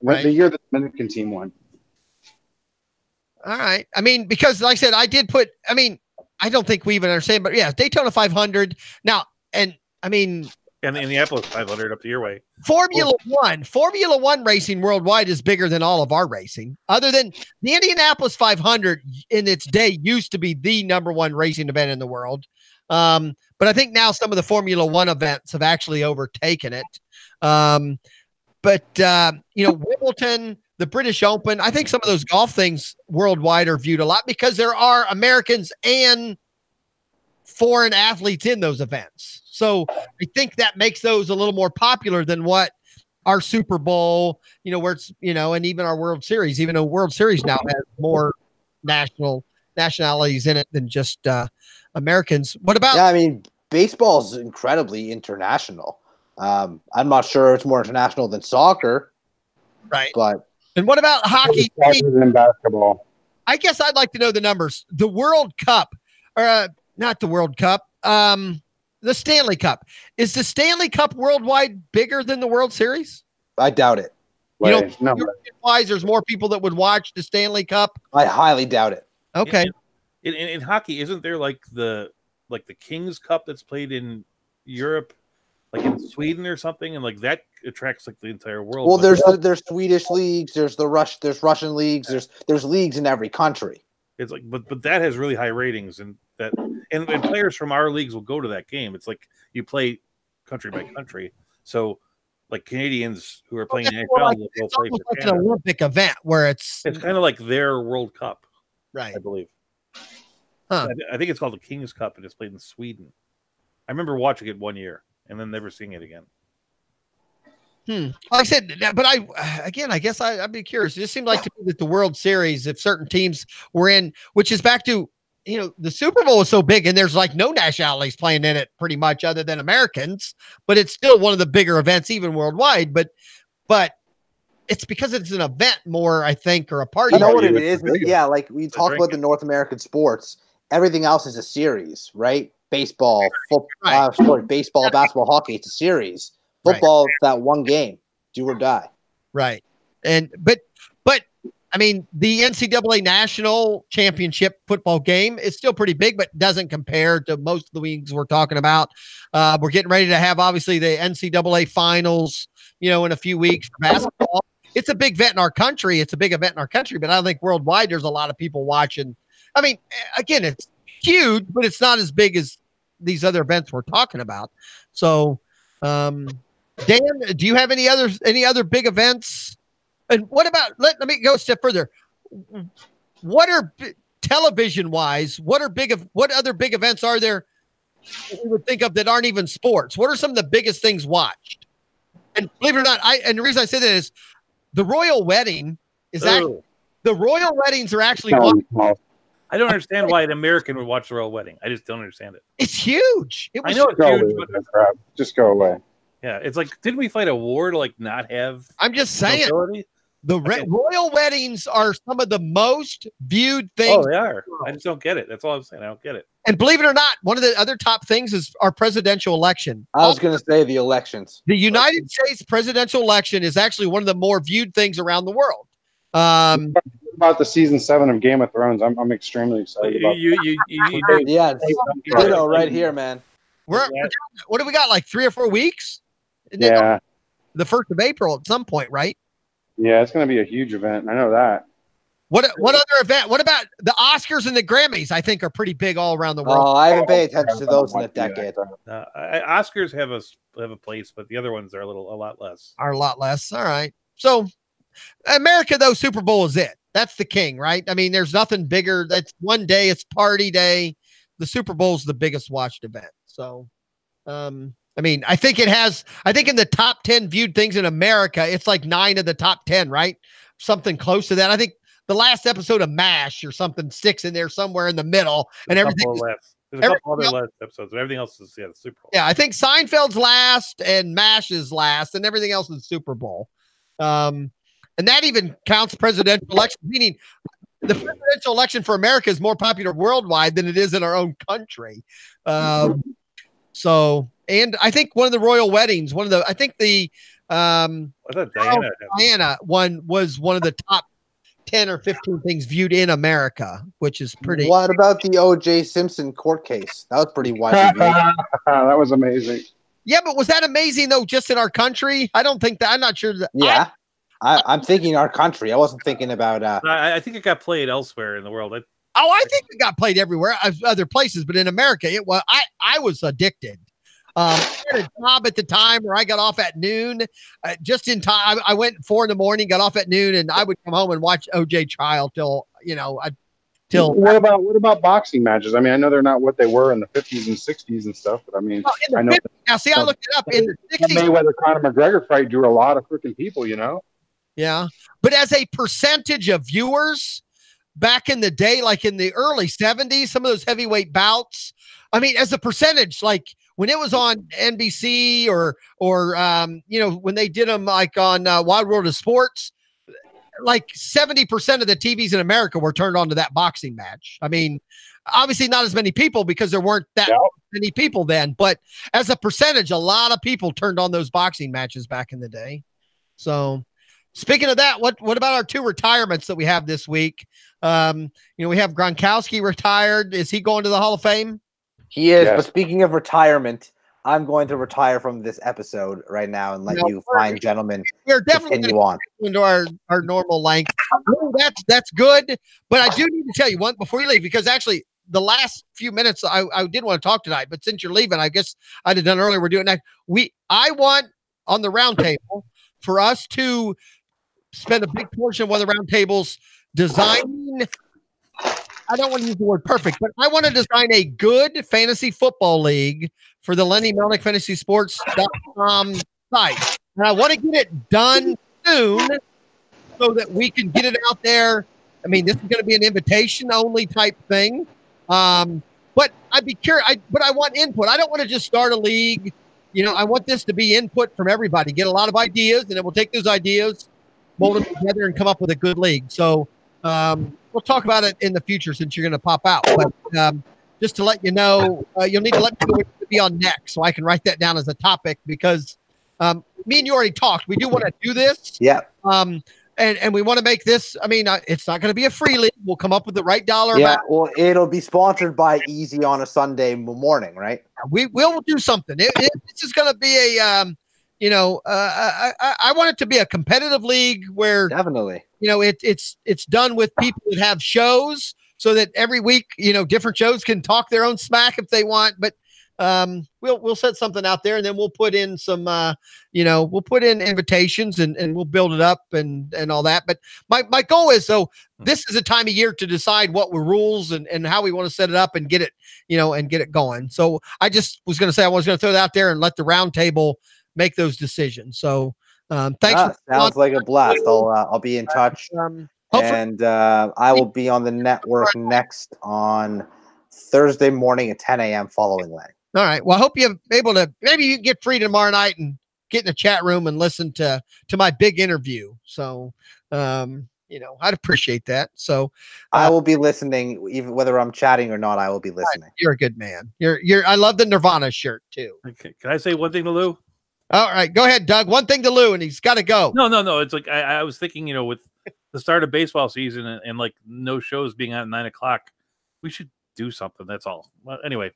Speaker 2: Right.
Speaker 5: The year the Dominican team won.
Speaker 2: All right. I mean, because like I said, I don't think we even understand, but yeah, Daytona 500 now. And I mean,
Speaker 3: and the Indianapolis 500 up to your way.
Speaker 2: Formula One racing worldwide is bigger than all of our racing, other than the Indianapolis 500 in its day used to be the number one racing event in the world. But I think now some of the Formula One events have actually overtaken it. But Wimbledon, the British Open, I think some of those golf things worldwide are viewed a lot because there are Americans and foreign athletes in those events. So I think that makes those a little more popular than what our Super Bowl, where it's, and even our World Series, even though World Series now has more nationalities in it than just Americans. What about?
Speaker 4: Yeah, I mean, baseball is incredibly international. I'm not sure it's more international than soccer.
Speaker 2: Right.
Speaker 4: And
Speaker 2: what about hockey?
Speaker 5: And basketball.
Speaker 2: I guess I'd like to know the numbers. The World Cup, or not the World Cup, the Stanley Cup. Is the Stanley Cup worldwide bigger than the World Series?
Speaker 4: I doubt it.
Speaker 2: Wise, there's more people that would watch the Stanley Cup.
Speaker 4: I highly doubt it.
Speaker 2: Okay.
Speaker 3: In hockey, isn't there like the King's Cup that's played in Europe? Like in Sweden or something, and like that attracts like the entire world.
Speaker 4: Well, there's Swedish leagues, there's Russian leagues, there's leagues in every country.
Speaker 3: It's like, but that has really high ratings, and players from our leagues will go to that game. It's like you play country by country, so like Canadians who are playing in NFL will go play for
Speaker 2: like
Speaker 3: Canada.
Speaker 2: An Olympic event where it's
Speaker 3: kind of like their World Cup,
Speaker 2: right?
Speaker 3: I believe.
Speaker 2: Huh.
Speaker 3: I think it's called the King's Cup, and it's played in Sweden. I remember watching it one year and then never seeing it again.
Speaker 2: Like I said, but I guess I'd be curious. It just seemed like to me that the World Series, if certain teams were in, which is back to, the Super Bowl is so big and there's like no nationalities playing in it pretty much other than Americans, but it's still one of the bigger events even worldwide. But it's because it's an event more, I think, or a party.
Speaker 4: You know what it is? Yeah, like we talk about the North American sports, everything else is a series, right? Baseball, football, baseball, basketball, hockey, it's a series. Football, it's that one game, do or die.
Speaker 2: Right. But I mean, the NCAA national championship football game is still pretty big, but doesn't compare to most of the leagues we're talking about. We're getting ready to have, obviously, the NCAA finals, in a few weeks for basketball. It's a big event in our country. But I don't think worldwide there's a lot of people watching. I mean, again, it's huge, but it's not as big as these other events we're talking about. So, Dan, do you have any other big events? And what about, let me go a step further. What are television wise? What other big events are there that we would think of that aren't even sports? What are some of the biggest things watched? And believe it or not, and the reason I say that is the royal wedding is actually, the royal weddings are actually
Speaker 3: I don't understand why an American would watch the royal wedding. I just don't understand it.
Speaker 2: It's huge.
Speaker 3: I know it's huge, but
Speaker 5: just go away.
Speaker 3: Yeah, it's like, didn't we fight a war to like not have?
Speaker 2: I'm just saying.
Speaker 3: Nobility?
Speaker 2: The royal weddings are some of the most viewed things.
Speaker 3: Oh, they are. I just don't get it. That's all I'm saying. I don't get it.
Speaker 2: And believe it or not, one of the other top things is our presidential election.
Speaker 4: I was going to say the elections.
Speaker 2: The United States presidential election is actually one of the more viewed things around the world.
Speaker 5: About the season 7 of Game of Thrones, I'm extremely excited about.
Speaker 4: Right here, man.
Speaker 2: What do we got? Like 3 or 4 weeks?
Speaker 5: Yeah.
Speaker 2: The 1st of April at some point, right?
Speaker 5: Yeah, it's going to be a huge event. I know that.
Speaker 2: What other event? What about the Oscars and the Grammys? I think are pretty big all around the world.
Speaker 4: Oh, I haven't paid attention to those in a decade.
Speaker 3: Oscars have a place, but the other ones are a lot less.
Speaker 2: Are a lot less. All right. So America, though, Super Bowl is it. That's the king, right? I mean, there's nothing bigger. That's one day. It's party day. The Super Bowl is the biggest watched event. So, I mean, I think in the top 10 viewed things in America, it's like 9 of the top 10, right? Something close to that. I think the last episode of MASH or something sticks in there somewhere in the middle, and everything.
Speaker 3: There's a couple other last episodes, but everything else is the Super Bowl.
Speaker 2: Yeah, I think Seinfeld's last and MASH is last, and everything else is Super Bowl. And that even counts presidential election, meaning the presidential election for America is more popular worldwide than it is in our own country. So, and I think one of the royal weddings, I think the Diana one was one of the top 10 or 15 things viewed in America, which is pretty.
Speaker 4: What about the O.J. Simpson court case? That was pretty widely viewed.
Speaker 5: That was amazing.
Speaker 2: Yeah, but was that amazing though? Just in our country? I don't think that. I'm not sure that.
Speaker 4: Yeah. I'm thinking our country. I wasn't thinking about.
Speaker 3: I think it got played elsewhere in the world.
Speaker 2: I think it got played everywhere, other places, but in America, it was. I was addicted. I had a job at the time where I got off at noon, just in time. I went 4 a.m, got off at noon, and I would come home and watch OJ trial till.
Speaker 5: What about boxing matches? I mean, I know they're not what they were in the 50s and 60s and stuff, but I mean, I know.
Speaker 2: Now, see, I looked it up in the 60s.
Speaker 5: Mayweather Conor McGregor fight drew a lot of freaking people,
Speaker 2: Yeah, but as a percentage of viewers back in the day, like in the early 70s, some of those heavyweight bouts, I mean, as a percentage, like when it was on NBC or when they did them like on Wild World of Sports, like 70% of the TVs in America were turned on to that boxing match. I mean, obviously not as many people because there weren't that many people then, but as a percentage, a lot of people turned on those boxing matches back in the day. So speaking of that, what about our 2 retirements that we have this week? We have Gronkowski retired. Is he going to the Hall of Fame?
Speaker 4: He is. Yes. But speaking of retirement, I'm going to retire from this episode right now and let you fine gentlemen
Speaker 2: we're definitely
Speaker 4: continue on
Speaker 2: into our normal length. That's good, but I do need to tell you one before you leave, because actually the last few minutes I did want to talk tonight, but since you're leaving, I guess I'd have done earlier. We're doing that. I want on the round table for us to spend a big portion of one of the round tables designing. I don't want to use the word perfect, but I want to design a good fantasy football league for the Lenny Melnick Fantasy Sports.com site. And I want to get it done soon so that we can get it out there. I mean, this is going to be an invitation only type thing. But I'd be curious, but I want input. I don't want to just start a league. I want this to be input from everybody, get a lot of ideas, and then we'll take those ideas, mold them together, and come up with a good league. So, we'll talk about it in the future since you're going to pop out. But just to let you know, you'll need to let me know what to be on next so I can write that down as a topic, because me and you already talked. We do want to do this.
Speaker 4: Yeah.
Speaker 2: And we want to make this. I mean, it's not going to be a free league. We'll come up with the right dollar
Speaker 4: Yeah.
Speaker 2: amount.
Speaker 4: Well, it'll be sponsored by Easy on a Sunday morning, right?
Speaker 2: We'll do something. This is going to be a I want it to be a competitive league where
Speaker 4: definitely,
Speaker 2: it's done with people that have shows, so that every week, different shows can talk their own smack if they want. But we'll set something out there, and then we'll put in some, we'll put in invitations and we'll build it up and all that. But my goal is, this is a time of year to decide what were rules and how we want to set it up and get it, and get it going. So I just was going to say, I was going to throw it out there and let the round table make those decisions. So thanks.
Speaker 4: Sounds like a blast. I'll be in touch. And I will be on the network next on Thursday morning at 10 a.m. following Lenny.
Speaker 2: All right. Well, I hope you're able to, maybe you get free tomorrow night and get in the chat room and listen to my big interview. So I'd appreciate that. So
Speaker 4: I will be listening, even whether I'm chatting or not. I will be listening.
Speaker 2: You're a good man. I love the Nirvana shirt too.
Speaker 3: Okay. Can I say one thing to Lou?
Speaker 2: All right, go ahead, Doug. One thing to Lou, and he's got to go.
Speaker 3: No. It's like I was thinking, with the start of baseball season and like no shows being on at 9:00, we should do something. That's all. Well, anyway,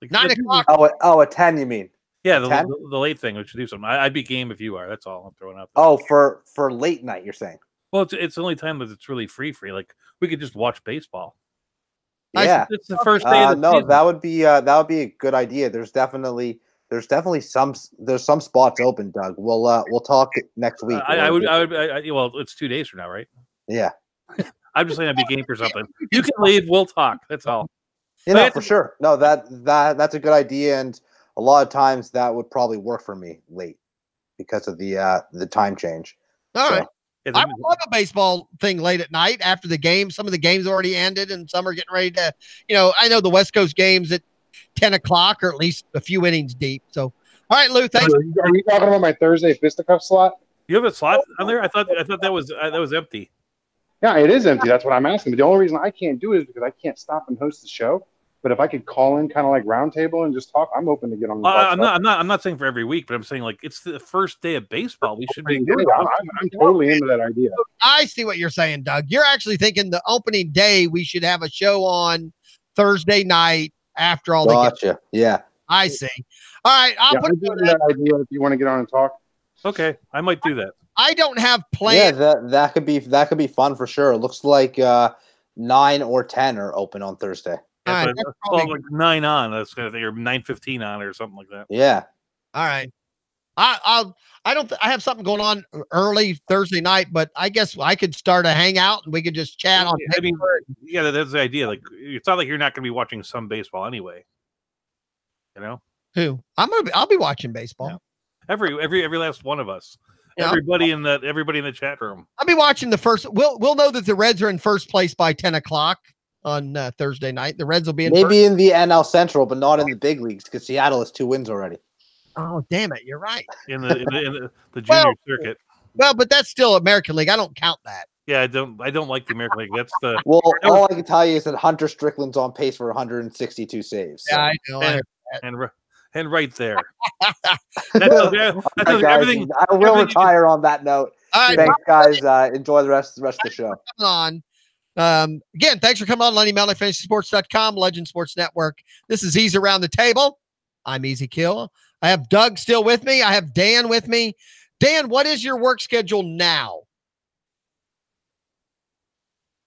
Speaker 3: like
Speaker 2: 9:00.
Speaker 4: Oh, at 10, you mean?
Speaker 3: Yeah, the late thing. We should do something. I'd be game if you are. That's all I'm throwing out there.
Speaker 4: Oh, for late night, you're saying?
Speaker 3: Well, it's the only time that it's really free. Like we could just watch baseball.
Speaker 4: Yeah,
Speaker 3: it's the first day. Of the season.
Speaker 4: That would be a good idea. There's definitely some spots open, Doug. We'll talk next week.
Speaker 3: Well, it's 2 days from now, right?
Speaker 4: Yeah.
Speaker 3: I'm just saying I'd be game for something. You can leave. We'll talk. That's all.
Speaker 4: For sure. No, that's a good idea, and a lot of times that would probably work for me late because of the time change.
Speaker 2: All right. I would love a baseball thing late at night after the game. Some of the games already ended, and some are getting ready to. I know the West Coast games at 10:00 or at least a few innings deep. So, all right, Lou, thanks.
Speaker 5: Are you talking about my Thursday fisticuff slot?
Speaker 3: You have a slot on there? I thought that was empty.
Speaker 5: Yeah, it is empty. That's what I'm asking. But the only reason I can't do it is because I can't stop and host the show. But if I could call in kind of like roundtable and just talk, I'm open to get on the
Speaker 3: I'm not saying for every week, but I'm saying like it's the first day of baseball. We should be doing
Speaker 5: I'm totally into that idea.
Speaker 2: I see what you're saying, Doug. You're actually thinking the opening day we should have a show on Thursday night after all the games.
Speaker 4: Yeah.
Speaker 2: I see. All right, I'll put
Speaker 5: that idea if you want to get on and talk.
Speaker 3: Okay, I might do that.
Speaker 2: I don't have plans.
Speaker 4: Yeah, that could be fun for sure. It looks like 9 or 10 are open on Thursday.
Speaker 3: Yeah, right, like 9 on. That's kind of thing, or 9:15 on, or something like that.
Speaker 4: Yeah.
Speaker 2: All right. I have something going on early Thursday night, but I guess I could start a hangout and we could just chat on.
Speaker 3: I mean, yeah, that's the idea. Like, it's not like you're not going to be watching some baseball anyway.
Speaker 2: Who? I'll be watching baseball.
Speaker 3: Yeah. Every last one of us. Yeah. Everybody in the chat room.
Speaker 2: I'll be watching the first. We'll know that the Reds are in first place by 10:00 on Thursday night. The Reds will be in
Speaker 4: in the NL Central, but not in the big leagues because Seattle has 2 wins already.
Speaker 2: Oh, damn it! You're right.
Speaker 3: In the junior circuit.
Speaker 2: Well, but that's still American League. I don't count that.
Speaker 3: Yeah, I don't like the American League. That's the
Speaker 4: all I can tell you is that Hunter Strickland's on pace for 162 saves.
Speaker 2: So. Yeah, I know.
Speaker 3: And right there. Everything.
Speaker 4: I will retire on that note. Right, thanks, guys. Enjoy the rest of the show.
Speaker 2: Again, thanks for coming on. Lenny, Melnick, FantasySports.com, Legend Sports Network. This is EEEZ Around the Table. I'm Easy Kill. I have Doug still with me. I have Dan with me. Dan, what is your work schedule now?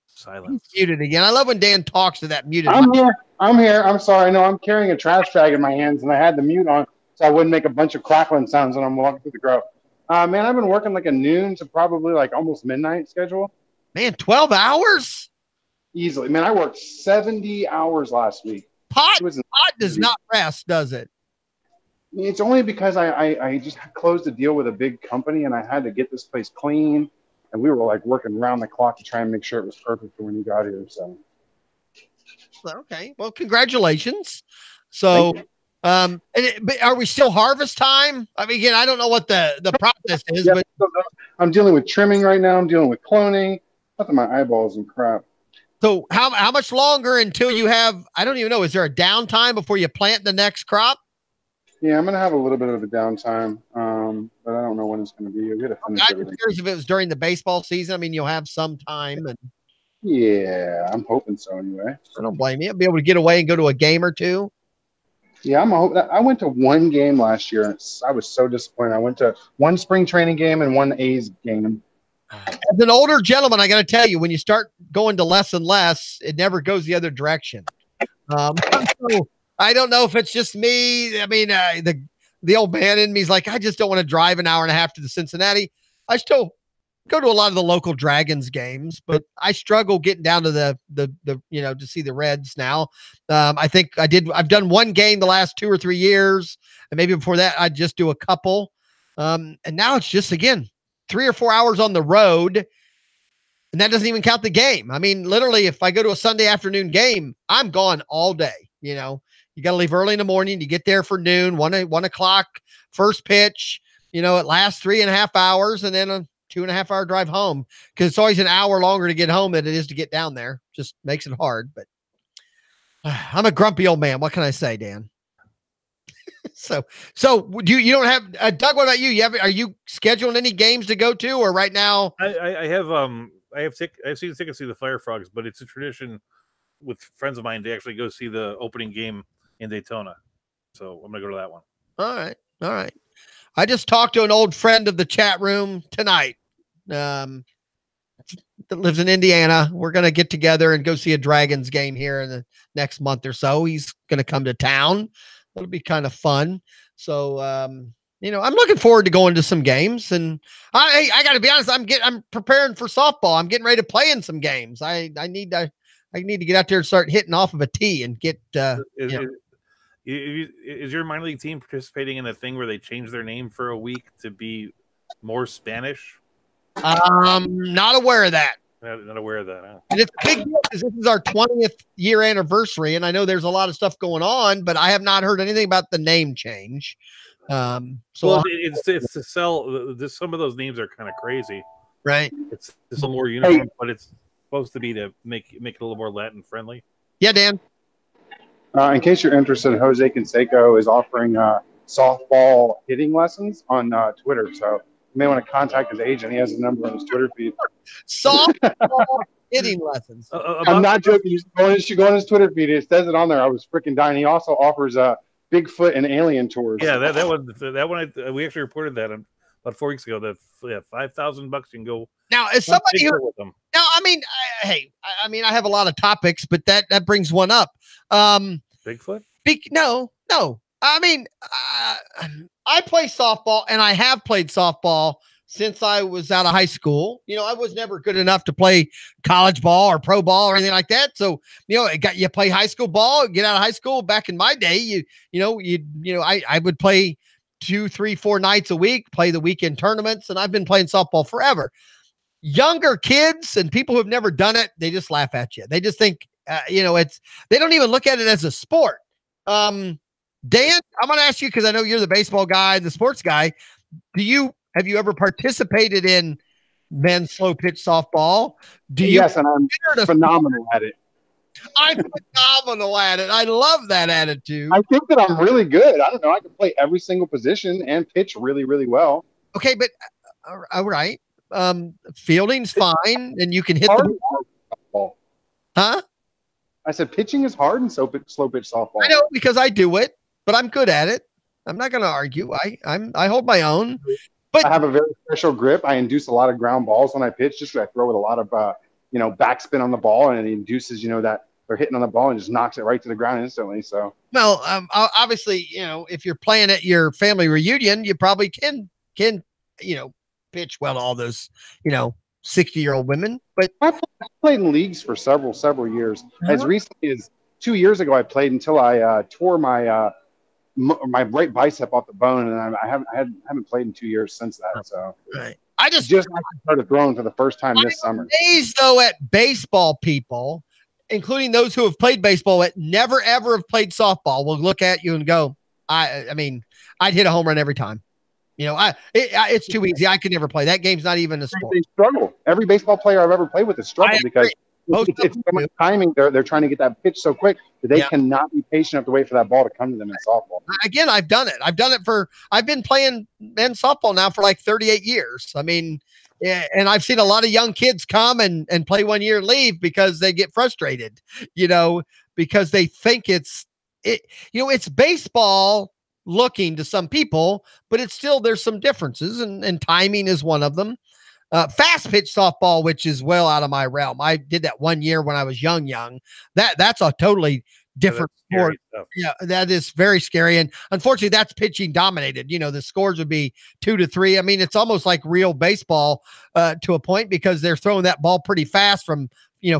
Speaker 3: Silence.
Speaker 2: Muted again. I love when Dan talks to that muted.
Speaker 5: I'm here. I'm sorry. No, I'm carrying a trash bag in my hands, and I had the mute on so I wouldn't make a bunch of crackling sounds when I'm walking through the grove. Man, I've been working like a noon to probably like almost midnight schedule.
Speaker 2: Man, 12 hours?
Speaker 5: Easily. Man, I worked 70 hours last week.
Speaker 2: Pot does not rest, does it?
Speaker 5: It's only because I just closed a deal with a big company, and I had to get this place clean. And we were like working around the clock to try and make sure it was perfect for when you got here. So,
Speaker 2: okay. Well, congratulations. So, but are we still harvest time? I mean, again, I don't know what the process is, but
Speaker 5: I'm dealing with trimming right now. I'm dealing with cloning. Nothing, my eyeballs and crap.
Speaker 2: So how much longer until you have, I don't even know, is there a downtime before you plant the next crop?
Speaker 5: Yeah, I'm going to have a little bit of a downtime, but I don't know when it's going to be. I'm
Speaker 2: curious if it was during the baseball season. I mean, you'll have some time.
Speaker 5: Yeah, I'm hoping so anyway.
Speaker 2: I don't blame you. I'll be able to get away and go to a game or two.
Speaker 5: Yeah, I went to one game last year, and I was so disappointed. I went to one spring training game and one A's game.
Speaker 2: As an older gentleman, I got to tell you, when you start going to less and less, it never goes the other direction. So I don't know if it's just me. I mean, the old man in me is like, I just don't want to drive an hour and a half to Cincinnati. I still go to a lot of the local Dragons games, but I struggle getting down to the to see the Reds now. I think I've done one game the last 2 or 3 years, and maybe before that I'd just do a couple. And now it's just, again, 3 or 4 hours on the road, and that doesn't even count the game. I mean, literally, if I go to a Sunday afternoon game, I'm gone all day. You got to leave early in the morning. You get there for noon, 1 o'clock, first pitch. It lasts 3.5 hours, and then 2 2.5 hour drive home because it's always an hour longer to get home than it is to get down there. Just makes it hard. But I'm a grumpy old man. What can I say, Dan? So you don't have Doug? What about you? Are you scheduling any games to go to, or right now?
Speaker 3: I have seen tickets to the Fire Frogs, but it's a tradition with friends of mine to actually go see the opening game in Daytona. So I'm gonna go to that one.
Speaker 2: All right. I just talked to an old friend of the chat room tonight. That lives in Indiana. We're gonna get together and go see a Dragons game here in the next month or so. He's gonna come to town. It'll be kind of fun. So I'm looking forward to going to some games. And I got to be honest, I'm preparing for softball. I'm getting ready to play in some games. I need to get out there and start hitting off of a tee and get.
Speaker 3: Is your minor league team participating in a thing where they change their name for a week to be more Spanish?
Speaker 2: Not aware of that.
Speaker 3: Not aware of that. Huh?
Speaker 2: And it's a big deal because this is our 20th year anniversary, and I know there's a lot of stuff going on, but I have not heard anything about the name change.
Speaker 3: It's to sell. Some of those names are kind of crazy,
Speaker 2: right?
Speaker 3: It's a little more uniform, but it's supposed to be to make it a little more Latin friendly.
Speaker 2: Yeah, Dan.
Speaker 5: In case you're interested, Jose Canseco is offering softball hitting lessons on Twitter. So you may want to contact his agent. He has a number on his Twitter feed.
Speaker 2: Softball hitting lessons.
Speaker 5: I'm not joking. You should go on his Twitter feed. It says it on there. I was freaking dying. He also offers Bigfoot and alien tours.
Speaker 3: Yeah, that one. We actually reported that about 4 weeks ago. That $5,000 you can go. Now,
Speaker 2: as somebody who with them. Now, I have a lot of topics, but that brings one up.
Speaker 3: Bigfoot?
Speaker 2: No. I play softball, and I have played softball since I was out of high school. I was never good enough to play college ball or pro ball or anything like that. So, you play high school ball, get out of high school. Back in my day, I would play 2, 3, 4 nights a week, play the weekend tournaments, and I've been playing softball forever. Younger kids and people who have never done it, they just laugh at you. They just think, they don't even look at it as a sport. Dan, I'm going to ask you, because I know you're the baseball guy, the sports guy. Have you ever participated in men's slow pitch softball?
Speaker 5: Yes, and I'm phenomenal at it.
Speaker 2: I'm phenomenal at it. I love that attitude.
Speaker 5: I think that I'm really good. I don't know. I can play every single position and pitch really, really well.
Speaker 2: Okay, but all right. Fielding's fine, and you can hit the ball. Huh?
Speaker 5: I said pitching is hard in slow pitch softball.
Speaker 2: I know, because I do it, but I'm good at it. I'm not going to argue. I hold my own. But
Speaker 5: I have a very special grip. I induce a lot of ground balls when I pitch. Just I throw with a lot of backspin on the ball, and it induces that they're hitting on the ball and just knocks it right to the ground instantly. So
Speaker 2: obviously, if you're playing at your family reunion, you probably can pitch well to all those 60-year-old women. But
Speaker 5: I played in leagues for several years. As recently as 2 years ago, I played until I tore my right bicep off the bone, and I haven't played in 2 years since that. So
Speaker 2: right. I just
Speaker 5: started throwing for the first time this summer.
Speaker 2: Amazed though at baseball people, including those who have played baseball but never ever have played softball, will look at you and go, I'd hit a home run every time. It's too easy. I could never play. That game's not even a sport.
Speaker 5: They struggle. Every baseball player I've ever played with has struggled because it's so much timing. They're trying to get that pitch so quick that they cannot be patient enough to wait for that ball to come to them in softball.
Speaker 2: Again, I've done it. I've been playing men's softball now for like 38 years. And I've seen a lot of young kids come and play 1 year and leave because they get frustrated, because they think it's baseball looking to some people, but it's still, there's some differences, and timing is one of them. Fast pitch softball, which is well out of my realm. I did that 1 year when I was young. That's a totally different sport. Yeah, that is very scary. And unfortunately, that's pitching dominated. The scores would be 2-3. It's almost like real baseball to a point, because they're throwing that ball pretty fast from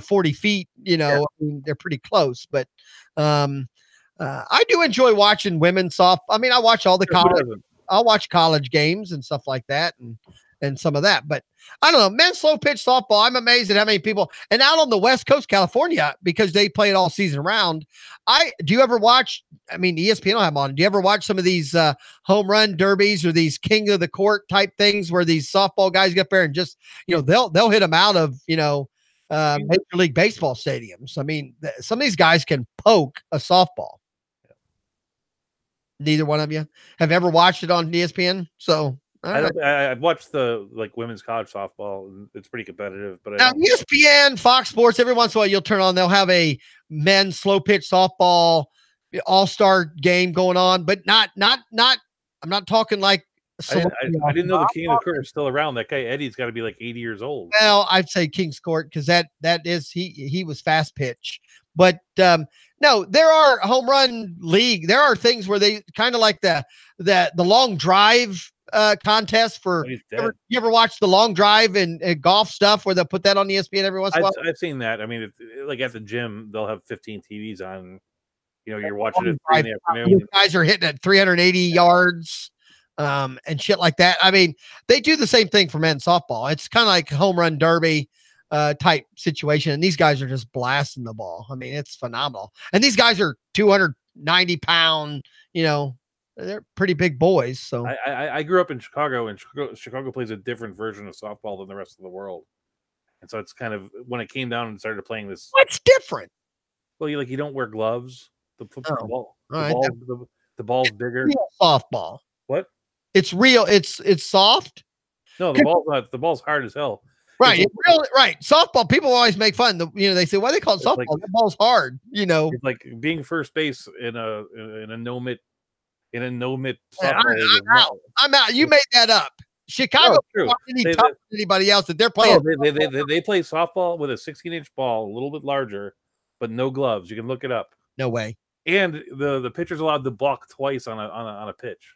Speaker 2: 40 feet. They're pretty close. But I do enjoy watching women's soft. I watch all the college. I'll watch college games and stuff like that. And and some of that. But I don't know, men's slow pitch softball. I'm amazed at how many people, and out on the West Coast, California, because they play it all season round. Do you ever watch? I mean, ESPN will have them on. Do you ever watch some of these home run derbies or these king of the court type things where these softball guys get up there and just, they'll hit them out of, Major League Baseball stadiums. I mean, some of these guys can poke a softball. Neither one of you have ever watched it on ESPN. So
Speaker 3: I've watched the women's college softball, and it's pretty competitive. But
Speaker 2: now ESPN, Fox Sports, every once in a while you'll turn on, they'll have a men's slow pitch softball all-star game going on, but not. I'm not talking like.
Speaker 3: I didn't know the King of the Court was still around. That guy Eddie's got to be like 80 years old.
Speaker 2: Well, I'd say King's Court because that is he was fast pitch, but no, there are home run league. There are things where they kind of like the long drive contest for. You ever watch the long drive and golf stuff where they'll put that on ESPN every once in a while?
Speaker 3: I've seen that. I mean, like at the gym, they'll have 15 TVs on. You're watching it in the afternoon.
Speaker 2: You guys are hitting at 380 yards. And shit like that. I mean, they do the same thing for men's softball. It's kind of like home run derby type situation. And these guys are just blasting the ball. I mean, it's phenomenal. And these guys are 290 pound, they're pretty big boys. So
Speaker 3: I grew up in Chicago, and Chicago plays a different version of softball than the rest of the world. And so it's kind of, when it came down and started playing this.
Speaker 2: What's different?
Speaker 3: Well, you don't wear gloves. The ball's bigger.
Speaker 2: Softball.
Speaker 3: What?
Speaker 2: It's real. It's soft.
Speaker 3: No, the ball's hard as hell.
Speaker 2: Right. It's really right. Softball. People always make fun. They say, why they call it softball? The ball's hard.
Speaker 3: It's like being first base in a no mitt softball.
Speaker 2: I'm out. You made that up. Chicago. Anybody else that they're playing?
Speaker 3: They play softball with a 16-inch ball, a little bit larger, but no gloves. You can look it up.
Speaker 2: No way.
Speaker 3: And the pitcher's allowed to block twice on a pitch.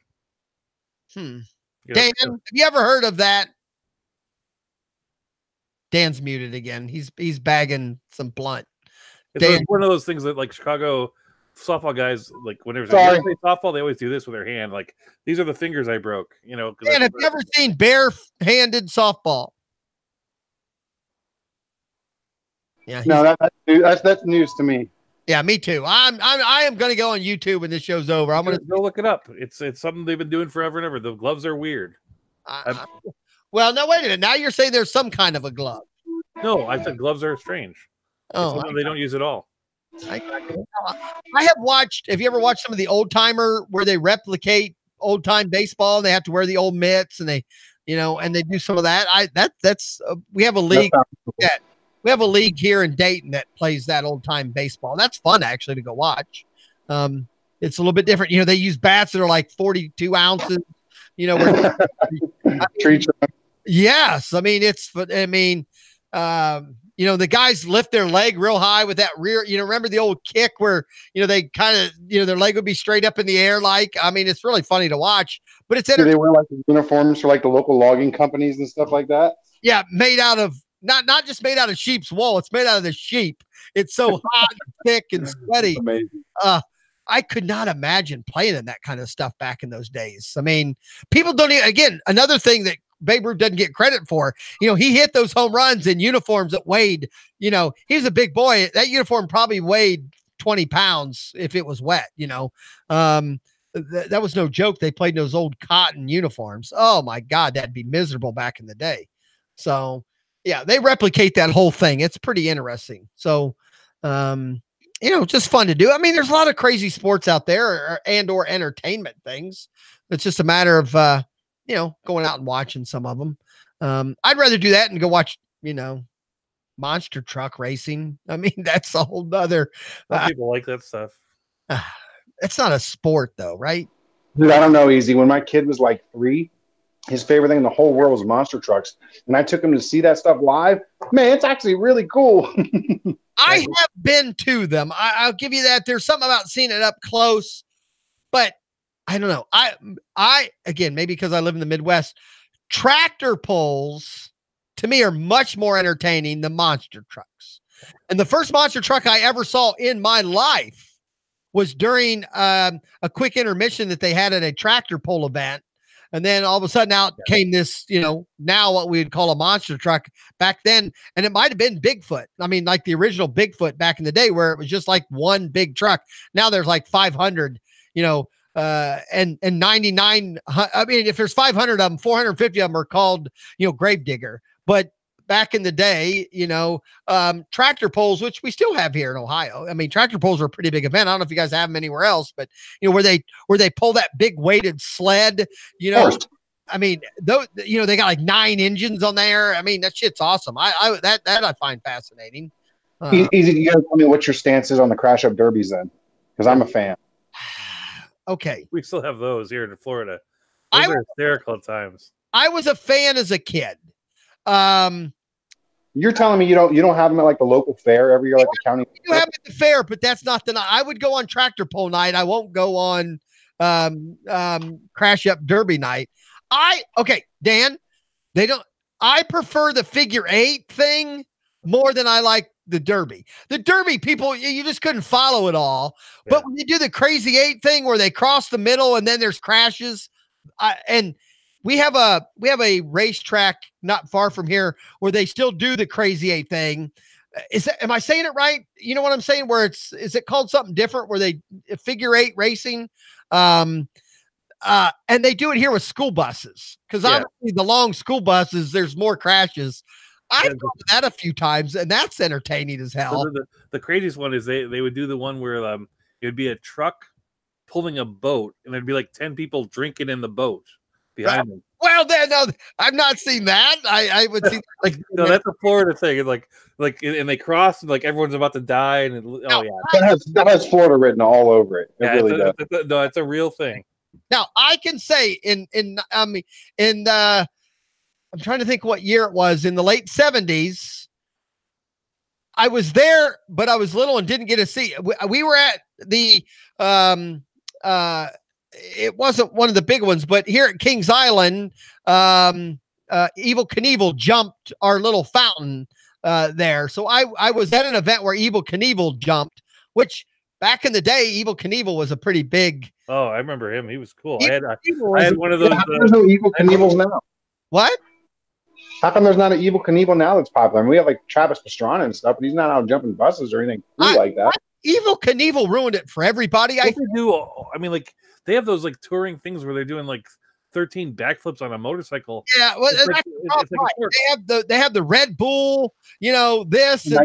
Speaker 2: Dan, have you ever heard of that? Dan's muted again. He's bagging some blunt.
Speaker 3: It's one of those things that Chicago softball guys, whenever they play softball, they always do this with their hand. These are the fingers I broke. Dan,
Speaker 2: have you ever seen bare-handed softball? Yeah.
Speaker 5: No, that's news to me.
Speaker 2: Yeah, me too. I am going to go on YouTube when this show's over. I'm going to
Speaker 3: go look it up. It's something they've been doing forever and ever. The gloves are weird.
Speaker 2: Well, no, wait a minute. Now you're saying there's some kind of a glove.
Speaker 3: No, I said gloves are strange. Oh, they don't use it all.
Speaker 2: I have watched. Have you ever watched some of the old timer where they replicate old time baseball? And they have to wear the old mitts, and they do some of that. We have a league that. We have a league here in Dayton that plays that old time baseball. That's fun actually to go watch. It's a little bit different. They use bats that are like 42 ounces. Yes. I mean, the guys lift their leg real high with that rear. Remember the old kick where they kind of their leg would be straight up in the air. It's really funny to watch. But it's
Speaker 5: do they wear the uniforms for the local logging companies and stuff like that?
Speaker 2: Yeah, made out of. Not just made out of sheep's wool. It's made out of the sheep. It's so hot and thick and sweaty.
Speaker 5: Amazing.
Speaker 2: I could not imagine playing in that kind of stuff back in those days. I mean, people don't even, again, another thing that Babe Ruth doesn't get credit for, he hit those home runs in uniforms that weighed, he was a big boy. That uniform probably weighed 20 pounds if it was wet, that was no joke. They played in those old cotton uniforms. Oh my God, that'd be miserable back in the day. So, yeah, they replicate that whole thing. It's pretty interesting. So, just fun to do. I mean, there's a lot of crazy sports out there or entertainment things. It's just a matter of, going out and watching some of them. I'd rather do that and go watch, monster truck racing. I mean, that's a whole nother.
Speaker 3: People like that stuff.
Speaker 2: It's not a sport though, right?
Speaker 5: Dude, I don't know, Easy. When my kid was 3, his favorite thing in the whole world was monster trucks. And I took him to see that stuff live. Man, it's actually really cool.
Speaker 2: I have been to them. I'll give you that. There's something about seeing it up close, but I don't know. I again, maybe because I live in the Midwest, tractor pulls to me are much more entertaining than monster trucks. And the first monster truck I ever saw in my life was during a quick intermission that they had at a tractor pull event. And then all of a sudden out came this, now what we'd call a monster truck back then. And it might've been Bigfoot. I mean, like the original Bigfoot back in the day where it was just like one big truck. Now there's like 500, and 99. I mean, if there's 500 of them, 450 of them are called, Gravedigger. But back in the day, tractor pulls, which we still have here in Ohio. I mean, tractor pulls are a pretty big event. I don't know if you guys have them anywhere else, but where they pull that big weighted sled, I mean, they got like 9 engines on there. I mean, that shit's awesome. That I find fascinating.
Speaker 5: Easy. You gotta tell me what your stance is on the crash up derbies then, because I'm a fan.
Speaker 2: Okay.
Speaker 3: We still have those here in Florida. Those are hysterical at times.
Speaker 2: I was a fan as a kid.
Speaker 5: You're telling me you don't have them at like the local fair every year, like the county?
Speaker 2: You have them at the fair, but that's not the night. I would go on tractor pull night. I won't go on crash up derby night. Dan, I prefer the figure 8 thing more than I like the derby. The derby, people, you just couldn't follow it all. Yeah. But when you do the crazy 8 thing where they cross the middle and then there's crashes, and we have a racetrack not far from here where they still do the crazy 8 thing. Am I saying it right? You know what I'm saying? Where is it called something different where they figure 8 racing? And they do it here with school buses because obviously the long school buses, there's more crashes. I've done that a few times and that's entertaining as hell.
Speaker 3: So the craziest one is they would do the one where it would be a truck pulling a boat and there'd be like 10 people drinking in the boat behind them.
Speaker 2: Well, then no, I've not seen that. I would see
Speaker 3: like that's a Florida thing. It's like and they cross and like everyone's about to die and
Speaker 5: that has Florida written all over it. It really does.
Speaker 3: It's a real thing.
Speaker 2: Now I can say I'm trying to think what year it was in the late 70s. I was there, but I was little and didn't get to see. We were at the it wasn't one of the big ones, but here at Kings Island, Evel Knievel jumped our little fountain there. So I was at an event where Evel Knievel jumped, which back in the day, Evel Knievel was a pretty big.
Speaker 3: Oh, I remember him. He was cool. I had one of those.
Speaker 5: There's no Evel Knievels now.
Speaker 2: What?
Speaker 5: How come there's not an Evel Knievel now that's popular? I mean, we have like Travis Pastrana and stuff, but he's not out jumping buses or anything cool like that.
Speaker 2: Evel Knievel ruined it for everybody.
Speaker 3: I mean, like they have those like touring things where they're doing like 13 backflips on a motorcycle.
Speaker 2: Yeah, well, they have the Red Bull, this. And,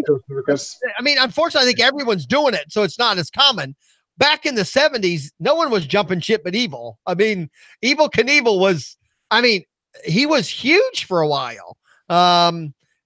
Speaker 2: I mean, unfortunately, I think everyone's doing it, so it's not as common. Back in the 70s, no one was jumping shit but Evel. I mean, Evel Knievel was. I mean, he was huge for a while.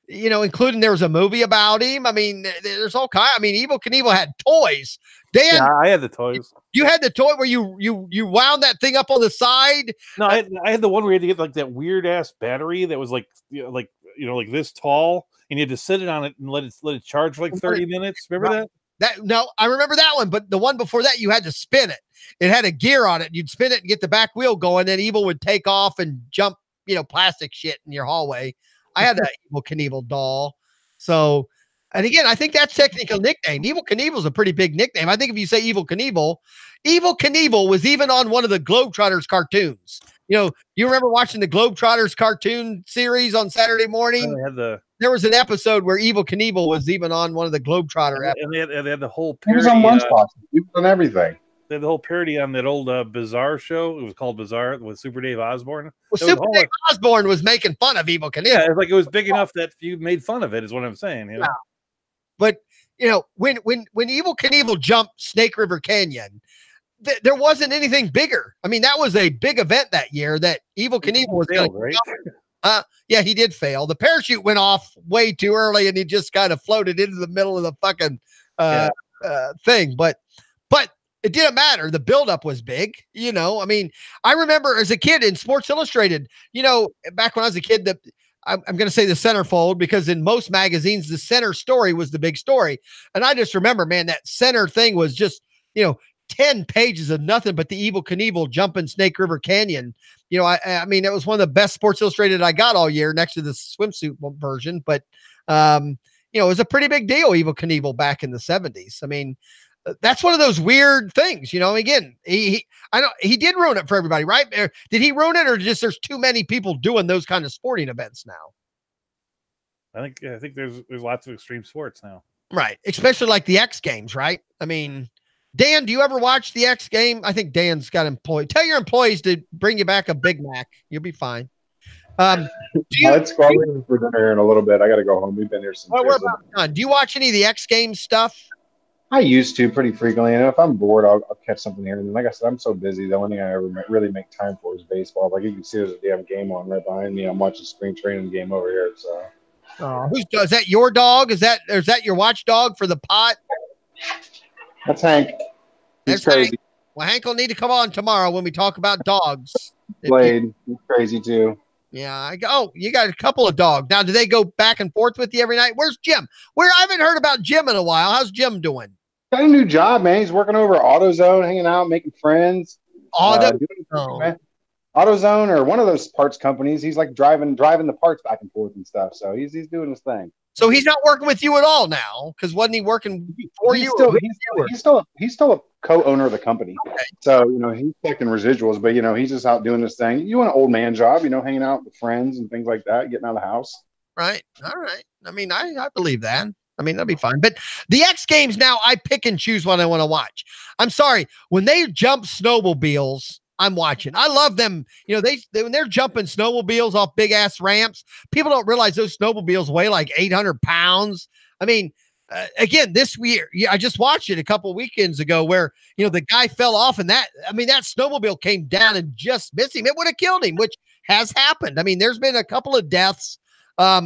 Speaker 2: Including there was a movie about him. I mean, there's all kinds. I mean, Evel Knievel had toys. Dan,
Speaker 3: yeah, I had the toys.
Speaker 2: You had the toy where you wound that thing up on the side.
Speaker 3: No, I had the one where you had to get like that weird ass battery that was like this tall, and you had to sit it on it and let it charge for like 30 minutes. Remember that?
Speaker 2: No, I remember that one, but the one before that, you had to spin it. It had a gear on it. You'd spin it and get the back wheel going, and Evel would take off and jump, plastic shit in your hallway. I had that Evel Knievel doll. So, and again, I think that's technical nickname. Evel Knievel's a pretty big nickname. I think if you say Evel Knievel was even on one of the Globetrotters cartoons. You remember watching the Globetrotters cartoon series on Saturday morning? There was an episode where Evel Knievel was even on one of the Globetrotter episodes.
Speaker 3: And they had the whole
Speaker 5: parody. He was on Lunchbox. He was on everything.
Speaker 3: They had the whole parody on that old Bizarre show. It was called Bizarre with Super Dave Osborne.
Speaker 2: Well, Super Dave Osborne was making fun of Evel Knievel.
Speaker 3: Yeah, it's like it was big enough that you made fun of it, is what I'm saying.
Speaker 2: Yeah. But when Evel Knievel jumped Snake River Canyon, there wasn't anything bigger. I mean, that was a big event that year that Evel Knievel was
Speaker 3: failed, right?
Speaker 2: Yeah, he did fail. The parachute went off way too early, and he just kind of floated into the middle of the fucking thing. But it didn't matter. The buildup was big, I mean, I remember as a kid in Sports Illustrated, back when I was a kid, I'm going to say the centerfold, because in most magazines, the center story was the big story. And I just remember, man, that center thing was just, 10 pages of nothing but the Evel Knievel jumping Snake River Canyon. I mean, it was one of the best Sports Illustrated I got all year next to the swimsuit version. But, it was a pretty big deal, Evel Knievel back in the 70s. I mean, that's one of those weird things, again, he did ruin it for everybody, right? Did he ruin it, or just there's too many people doing those kind of sporting events now?
Speaker 3: I think there's lots of extreme sports now.
Speaker 2: Right. Especially like the X Games, right? I mean, Dan, do you ever watch the X Game? I think Dan's got employed. Tell your employees to bring you back a Big Mac. You'll be fine.
Speaker 5: Let's go for dinner in a little bit. I got to go home. We've been here since.
Speaker 2: Well, we're about done. Do you watch any of the X Games stuff?
Speaker 5: I used to pretty frequently, and if I'm bored, I'll catch something here. And like I said, I'm so busy. The only thing I ever really make time for is baseball. Like you can see, there's a damn game on right behind me. I'm watching spring training game over here. So,
Speaker 2: is that your dog? Is that your watchdog for the pot?
Speaker 5: That's Hank. He's crazy.
Speaker 2: Hank. Well, Hank will need to come on tomorrow when we talk about dogs.
Speaker 5: Blade, he's crazy too.
Speaker 2: Yeah, you got a couple of dogs. Now, do they go back and forth with you every night? Where's Jim? I haven't heard about Jim in a while. How's Jim doing?
Speaker 5: Got a new job, man. He's working over at AutoZone, hanging out, making friends. AutoZone or one of those parts companies. He's like driving the parts back and forth and stuff. So he's doing his thing.
Speaker 2: So he's not working with you at all now, because wasn't he working for you?
Speaker 5: He's still a co-owner of the company. Okay. So he's collecting residuals, but he's just out doing this thing. You want an old man job, hanging out with friends and things like that, getting out of the house.
Speaker 2: Right. All right. I mean, I believe that. I mean, that'll be fine. But the X Games now, I pick and choose what I want to watch. I'm sorry. When they jump snowmobiles, I'm watching. I love them. When they're jumping snowmobiles off big ass ramps, people don't realize those snowmobiles weigh like 800 pounds. I mean, again, this year, I just watched it a couple weekends ago where, the guy fell off and that snowmobile came down and just missed him. It would have killed him, which has happened. I mean, there's been a couple of deaths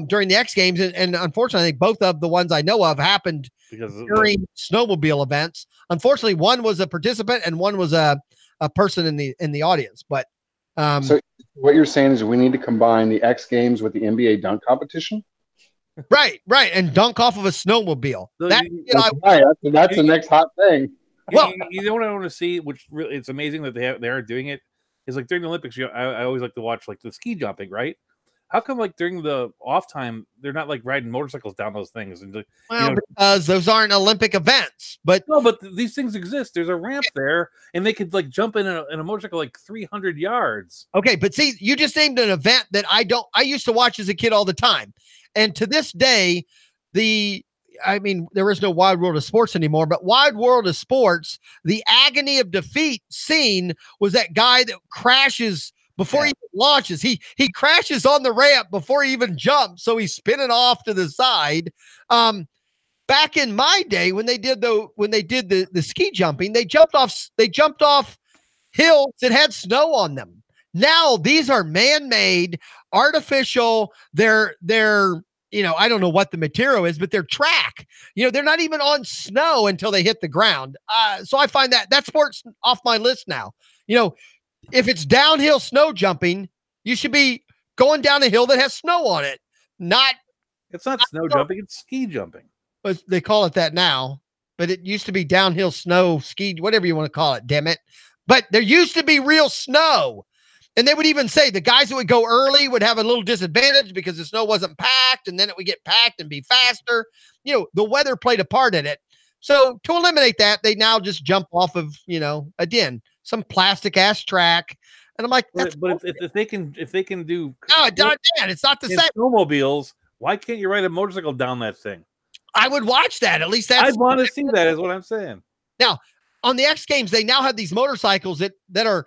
Speaker 2: during the X Games, and unfortunately, I think both of the ones I know of happened during snowmobile events. Unfortunately, one was a participant and one was a person in the audience. But
Speaker 5: so what you're saying is we need to combine the X Games with the NBA dunk competition?
Speaker 2: Right, and dunk off of a snowmobile.
Speaker 5: That's the next hot thing.
Speaker 3: Well, you know what I want to see, which really it's amazing that they are doing it, is like during the Olympics. I always like to watch like the ski jumping, right? How come like during the off time they're not like riding motorcycles down those things? And
Speaker 2: because those aren't Olympic events. But
Speaker 3: these things exist. There's a ramp there, and they could like jump in a motorcycle like 300 yards.
Speaker 2: Okay, but see, you just named an event that I used to watch as a kid all the time, and to this day, there is no Wide World of Sports anymore, but Wide World of Sports, the agony of defeat scene was that guy that crashes before he launches. He crashes on the ramp before he even jumps, so he's spinning off to the side. Back in my day, when they did the ski jumping, they jumped off hills that had snow on them. Now these are man-made, artificial. They're I don't know what the material is, but they're track. They're not even on snow until they hit the ground. So I find that sport's off my list now. If it's downhill snow jumping, you should be going down a hill that has snow on it.
Speaker 3: It's not snow jumping, it's ski jumping.
Speaker 2: But they call it that now. But it used to be downhill snow, ski, whatever you want to call it, damn it. But there used to be real snow. And they would even say the guys that would go early would have a little disadvantage because the snow wasn't packed, and then it would get packed and be faster. The weather played a part in it. So to eliminate that, they now just jump off of, again, some plastic ass track. And I'm like,
Speaker 3: but if they can do
Speaker 2: it's not the same.
Speaker 3: Snowmobiles, why can't you ride a motorcycle down that thing?
Speaker 2: I would watch that. At least
Speaker 3: I'd want to see that, is what I'm saying.
Speaker 2: Now, on the X Games, they now have these motorcycles that are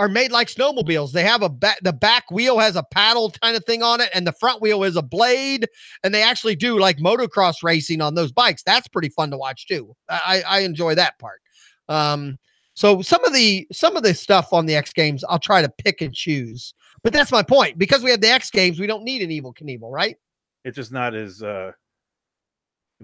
Speaker 2: made like snowmobiles. They have the back wheel has a paddle kind of thing on it, and the front wheel is a blade, and they actually do like motocross racing on those bikes. That's pretty fun to watch too. I enjoy that part. So some of the stuff on the X Games, I'll try to pick and choose. But that's my point. Because we have the X Games, we don't need an Evel Knievel, right?
Speaker 3: It's just not as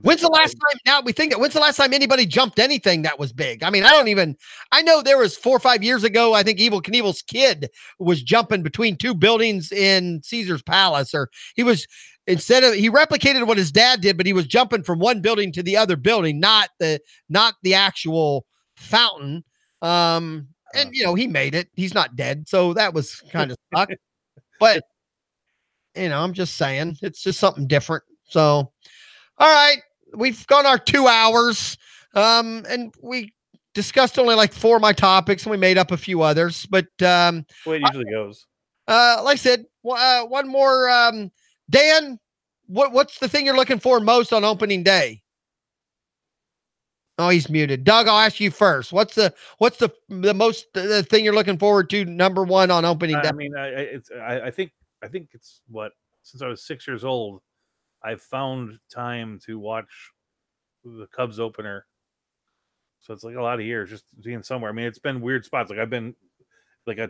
Speaker 2: when's the last time anybody jumped anything that was big? I mean, I know there was 4 or 5 years ago, I think Evel Knievel's kid was jumping between two buildings in Caesar's Palace, or he replicated what his dad did, but he was jumping from one building to the other building, not the actual fountain. And he made it. He's not dead. So that was kind of stuck. But I'm just saying it's just something different. So, all right, we've gone our 2 hours. And we discussed only like 4 of my topics, and we made up a few others. But
Speaker 3: the way it usually goes.
Speaker 2: Like I said, one more. Dan, what's the thing you're looking for most on opening day? Oh, he's muted. Doug, I'll ask you first. What's the most the thing you're looking forward to number one on opening day?
Speaker 3: I mean, I think it's what, since I was 6 years old, I've found time to watch the Cubs opener. So it's like a lot of years just being somewhere. I mean, it's been weird spots. Like I've been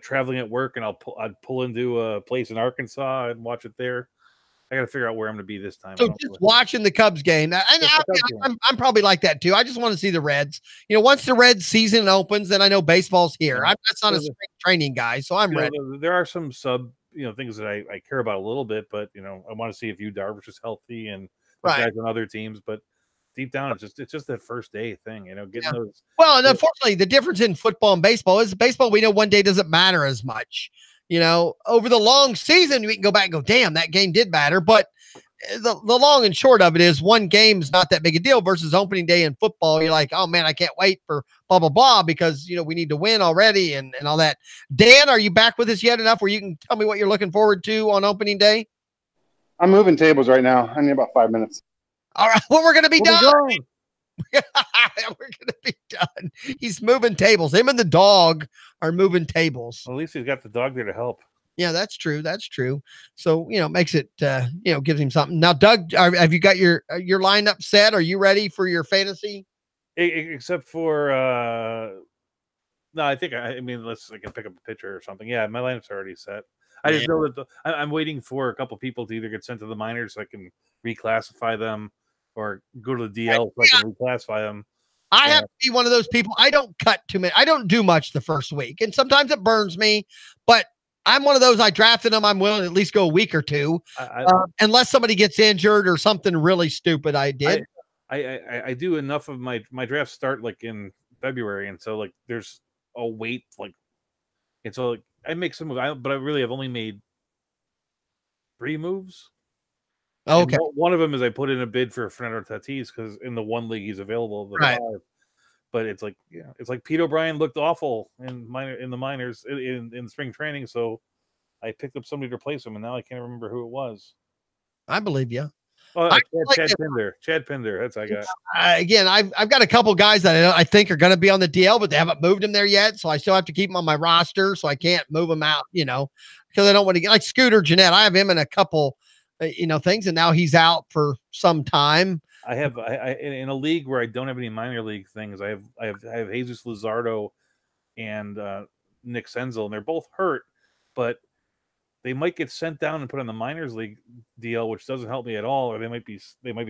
Speaker 3: traveling at work, and I'd pull into a place in Arkansas and watch it there. I got to figure out where I'm going to be this time.
Speaker 2: So just watching the Cubs game. And I'm probably like that too. I just want to see the Reds. You know, once the Reds season opens, then I know baseball's here. Yeah. That's not a spring training guy, so I'm ready.
Speaker 3: There are some things that I care about a little bit, but I want to see if Darvish is healthy and guys on other teams. But deep down, it's just that first day thing, getting those.
Speaker 2: Well, and unfortunately, the difference in football and baseball is baseball. We know one day doesn't matter as much. Over the long season, we can go back and go, damn, that game did matter. But the long and short of it is one game's not that big a deal versus opening day in football. You're like, oh man, I can't wait for blah, blah, blah, because, we need to win already and all that. Dan, are you back with us yet enough where you can tell me what you're looking forward to on opening day?
Speaker 5: I'm moving tables right now. I need about 5 minutes.
Speaker 2: All right. Well, we're going to be done. We're going to be done. He's moving tables. Him and the dog are moving tables.
Speaker 3: Well, at least he's got the dog there to help.
Speaker 2: Yeah, that's true. That's true. So, makes it, gives him something. Now, Doug, have you got your lineup set? Are you ready for your fantasy?
Speaker 3: Except for, no, I think, I can pick up a picture or something. Yeah, my lineup's already set. I just know that I'm waiting for a couple people to either get sent to the minors so I can reclassify them, or go to the DL so I can reclassify them.
Speaker 2: I have to be one of those people. I don't cut too many. I don't do much the first week, and sometimes it burns me, but I'm one of those. I drafted them. I'm willing to at least go a week or two, unless somebody gets injured or something really stupid I did.
Speaker 3: I do enough of my drafts start like in February, and so like there's a wait, and so I make some moves, but I really have only made 3 moves.
Speaker 2: Okay.
Speaker 3: And one of them is I put in a bid for Fernando Tatis because in the one league he's available. Right. 5. But it's like, it's like Pete O'Brien looked awful in the minors in spring training, so I picked up somebody to replace him, and now I can't remember who it was.
Speaker 2: I believe you.
Speaker 3: Oh, Chad Pinder. That's I got.
Speaker 2: Again, I've got a couple guys that I think are going to be on the DL, but they haven't moved him there yet, so I still have to keep him on my roster, so I can't move him out, because I don't want to get like Scooter Jeanette. I have him in a couple, things, and now he's out for some time.
Speaker 3: I have in a league where I don't have any minor league things. I have Jesus Luzardo and Nick Senzel, and they're both hurt, but they might get sent down and put on the minors league DL, which doesn't help me at all, or they might be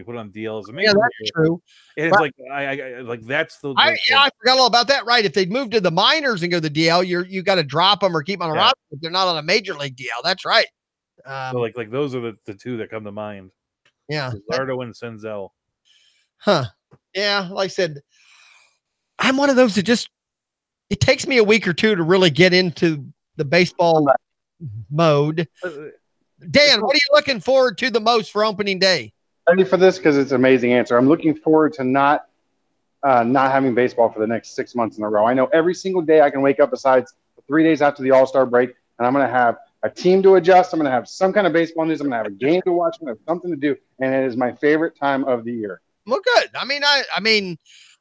Speaker 3: put on DL as a major.
Speaker 2: Yeah, that's true.
Speaker 3: And it's like I like that's the.
Speaker 2: I forgot all about that. Right, if they move to the minors and go to the DL, you got to drop them or keep them on a roster if they're not on a major league DL. That's right.
Speaker 3: So like those are the 2 that come to mind.
Speaker 2: Yeah,
Speaker 3: Luzardo and Senzel.
Speaker 2: Huh. Yeah, like I said, I'm one of those that it takes me a week or 2 to really get into the baseball mode. Dan, what are you looking forward to the most for opening day?
Speaker 5: Ready for this because it's an amazing answer. I'm looking forward to not having baseball for the next 6 months in a row. I know every single day I can wake up besides 3 days after the All-Star break, and I'm going to have a team to adjust. I'm going to have some kind of baseball news. I'm going to have a game to watch. I'm going to have something to do, and it is my favorite time of the year.
Speaker 2: Well, good. I mean,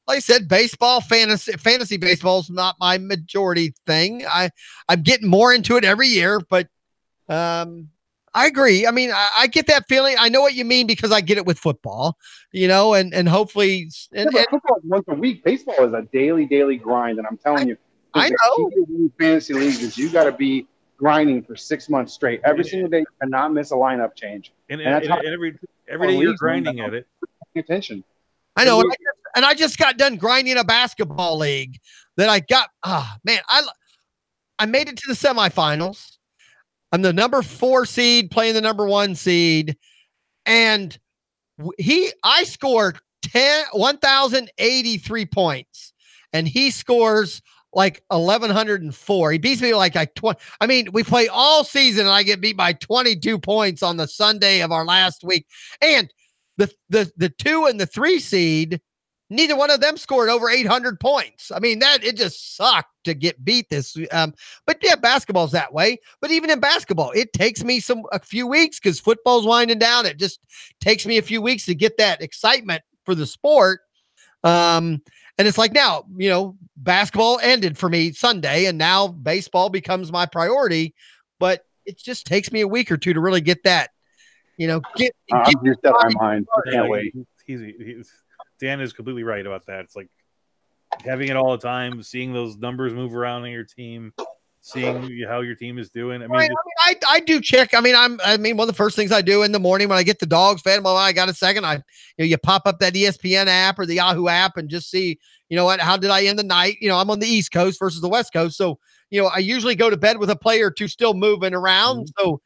Speaker 2: like I said, baseball, fantasy baseball is not my majority thing. I'm getting more into it every year, but I agree. I mean, I get that feeling. I know what you mean because I get it with football, and hopefully.
Speaker 5: Football is once a week. Baseball is a daily grind, and I'm telling you,
Speaker 2: I know.
Speaker 5: Fantasy leagues is you got to be grinding for 6 months straight. Every single day, you cannot miss a lineup change.
Speaker 3: And every day you're grinding at it.
Speaker 5: Attention.
Speaker 2: I know, and I just got done grinding a basketball league that I got. Man, I made it to the semifinals. I'm the number 4 seed playing the number 1 seed, and I scored 1,083 points, and he scores like 1,104. He beats me like 20. I mean, we play all season, and I get beat by 22 points on the Sunday of our last week, and the 2 and the 3 seed neither one of them scored over 800 points. I mean, it just sucked to get beat this. But yeah, basketball's that way. But even in basketball, it takes me a few weeks because football's winding down. It just takes me a few weeks to get that excitement for the sport. And it's like now, basketball ended for me Sunday, and now baseball becomes my priority. But it just takes me a week or two to really get that.
Speaker 5: I'm just out of my mind. I can't wait.
Speaker 3: Dan is completely right about that. It's like having it all the time, seeing those numbers move around in your team, seeing how your team is doing.
Speaker 2: I do check. One of the first things I do in the morning when I get the dogs fed, I got a second. You pop up that ESPN app or the Yahoo app and just see, how did I end the night? I'm on the East Coast versus the West Coast. So, I usually go to bed with a player or two still moving around. Mm-hmm. So,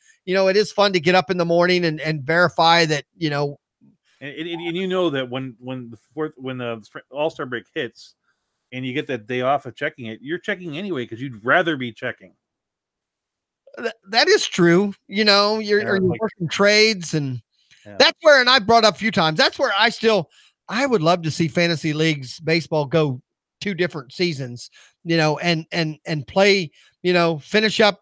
Speaker 2: it is fun to get up in the morning and verify that,
Speaker 3: And that when the All-Star break hits and you get that day off of checking it, you're checking anyway because you'd rather be checking.
Speaker 2: That is true. You're working trades, and that's where, and I brought up a few times, that's where I would love to see fantasy leagues baseball go 2 different seasons, and play, finish up,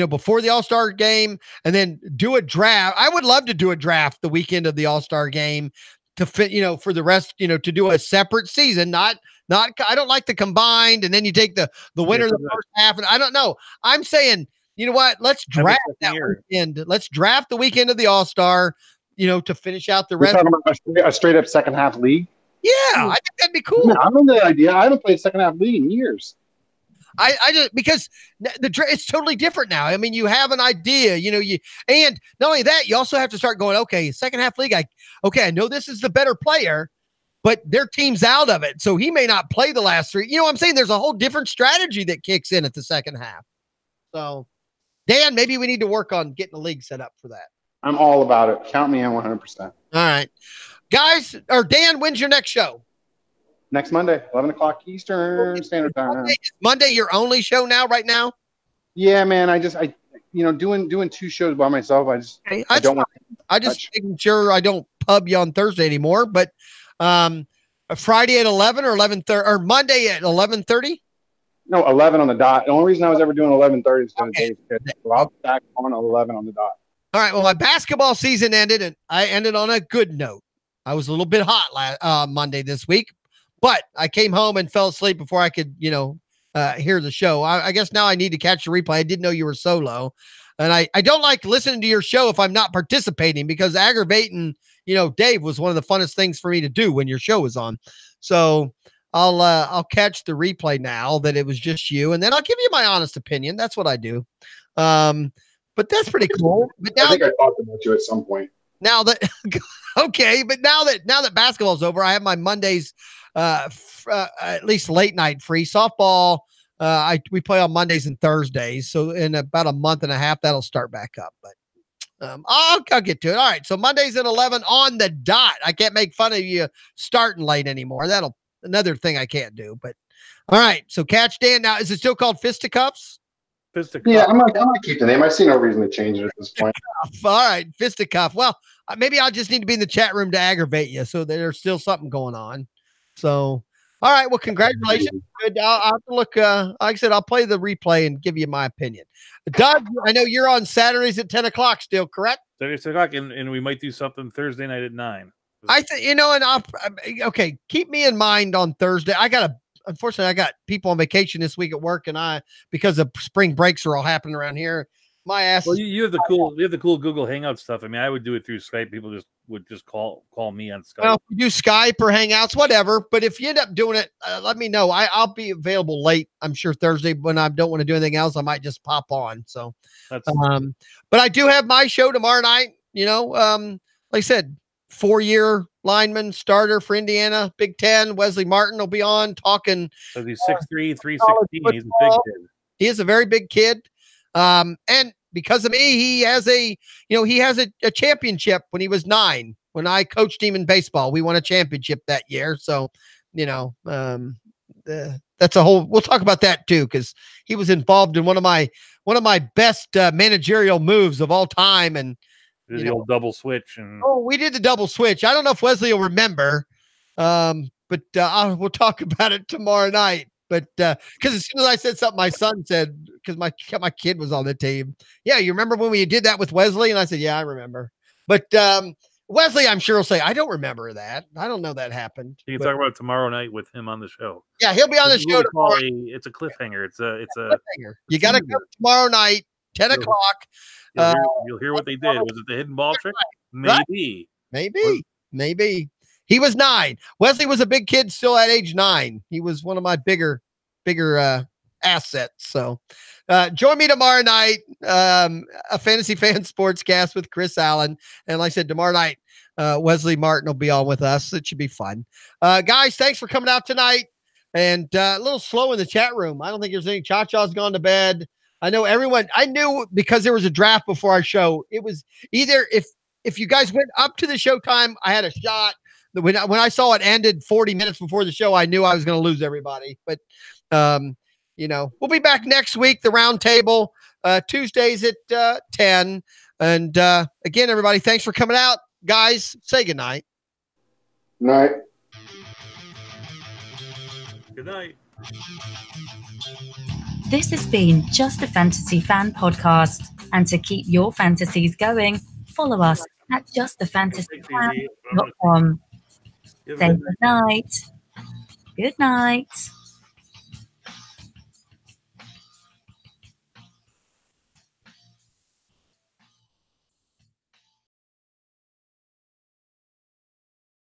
Speaker 2: before the All-Star game and then do a draft. I would love to do a draft the weekend of the All-Star game to fit, for the rest, to do a separate season, not, I don't like the combined. And then you take the winner of the first half. And I don't know. I'm saying, you know what? Let's draft that weekend. Let's draft the weekend of the All-Star, to finish out the rest.
Speaker 5: You're talking about a straight up second half league?
Speaker 2: Yeah, I think that'd be cool.
Speaker 5: Yeah, I'm in the idea. I haven't played second half league in years.
Speaker 2: I just, because it's totally different now. You have an idea, and not only that, you also have to start going, okay, second half league. I know this is the better player, but their team's out of it. So he may not play the last 3. You know what I'm saying? There's a whole different strategy that kicks in at the second half. So Dan, maybe we need to work on getting a league set up for that.
Speaker 5: I'm all about it. Count me in 100%.
Speaker 2: All right, guys, or Dan, when's your next show?
Speaker 5: Next Monday, 11 o'clock Eastern Standard Time.
Speaker 2: Is Monday your only show right now?
Speaker 5: Yeah, man. I doing 2 shows by myself. I don't want.
Speaker 2: I just making sure I don't pub you on Thursday anymore. But Friday at 11 or 11:30, or Monday at 11:30.
Speaker 5: No, 11 on the dot. The only reason I was ever doing 11:30 is because Dave's schedule. So I'll be back on 11 on the dot.
Speaker 2: All right. Well, my basketball season ended, and I ended on a good note. I was a little bit hot Monday this week. But I came home and fell asleep before I could, hear the show. I guess now I need to catch the replay. I didn't know you were solo. And I don't like listening to your show if I'm not participating, because aggravating, Dave was one of the funnest things for me to do when your show was on. So I'll catch the replay now that it was just you, and then I'll give you my honest opinion. That's what I do. But that's pretty cool. But now,
Speaker 5: I think I talked about you at some point.
Speaker 2: Now that okay, but now that basketball's over, I have my Mondays at least late night free. Softball, we play on Mondays and Thursdays, so in about a month and a half that'll start back up. But I'll get to it. All right, so Mondays at 11 on the dot. I can't make fun of you starting late anymore. That'll another thing I can't do. But all right, so catch Dan. Now, is it still called Fisticuffs?
Speaker 3: Fisticuff.
Speaker 5: Yeah, I'm gonna keep the name. I see no reason to change it at this point.
Speaker 2: All right, Fisticuff. Well, maybe I'll just need to be in the chat room to aggravate you, so there's still something going on. So, all right. Well, congratulations. Good. I'll have to look. Like I said, I'll play the replay and give you my opinion. Doug, I know you're on Saturdays at 10 o'clock still, correct?
Speaker 3: Saturday 10 o'clock, and we might do something Thursday night at 9.
Speaker 2: I think, and okay, keep me in mind on Thursday. Unfortunately, I got people on vacation this week at work, and because of spring breaks are all happening around here. My ass.
Speaker 3: Well, you have the cool Google Hangout stuff. I would do it through Skype. People would just call me on Skype.
Speaker 2: Well, if you do Skype or Hangouts, whatever. But if you end up doing it, let me know. I'll be available late. I'm sure Thursday when I don't want to do anything else. I might just pop on. So, but I do have my show tomorrow night. Like I said, 4-year lineman starter for Indiana, Big Ten. Wesley Martin will be on talking.
Speaker 3: So he's 6'3", 316. He's a big kid.
Speaker 2: He is a very big kid. And because of me, he has a championship when he was 9, when I coached him in baseball. We won a championship that year. So, that's a whole, we'll talk about that too, because he was involved in one of my best managerial moves of all time. And
Speaker 3: the old double switch.
Speaker 2: We did the double switch. I don't know if Wesley will remember. but we'll talk about it tomorrow night. But because as soon as I said something, my son said, because my kid was on the team. Yeah, you remember when we did that with Wesley? And I said, yeah, I remember. But Wesley, I'm sure will say, I don't remember that. I don't know that happened.
Speaker 3: You can talk about it tomorrow night with him on the show.
Speaker 2: Yeah, he'll be on the show tomorrow.
Speaker 3: It's a cliffhanger. It's a
Speaker 2: cliffhanger. You got to come tomorrow night, 10 o'clock.
Speaker 3: You'll hear what they did. Was it the hidden ball trick? Maybe.
Speaker 2: Right. Maybe. He was 9. Wesley was a big kid still at age 9. He was one of my bigger assets. So join me tomorrow night, a Fantasy Fan Sportscast with Chris Allen. And like I said, tomorrow night, Wesley Martin will be on with us. It should be fun. Guys, thanks for coming out tonight. And a little slow in the chat room. I don't think there's any Cha-Cha's gone to bed. I know everyone, I knew because there was a draft before our show. It was either if you guys went up to the showtime, I had a shot. When I saw it ended 40 minutes before the show, I knew I was going to lose everybody. But, we'll be back next week, the round table, Tuesdays at 10. And again, everybody, thanks for coming out. Guys, say goodnight.
Speaker 5: Night.
Speaker 3: Good night.
Speaker 1: This has been Just a Fantasy Fan podcast. And to keep your fantasies going, follow us at justafantasyfan.com. Say good night. Good night.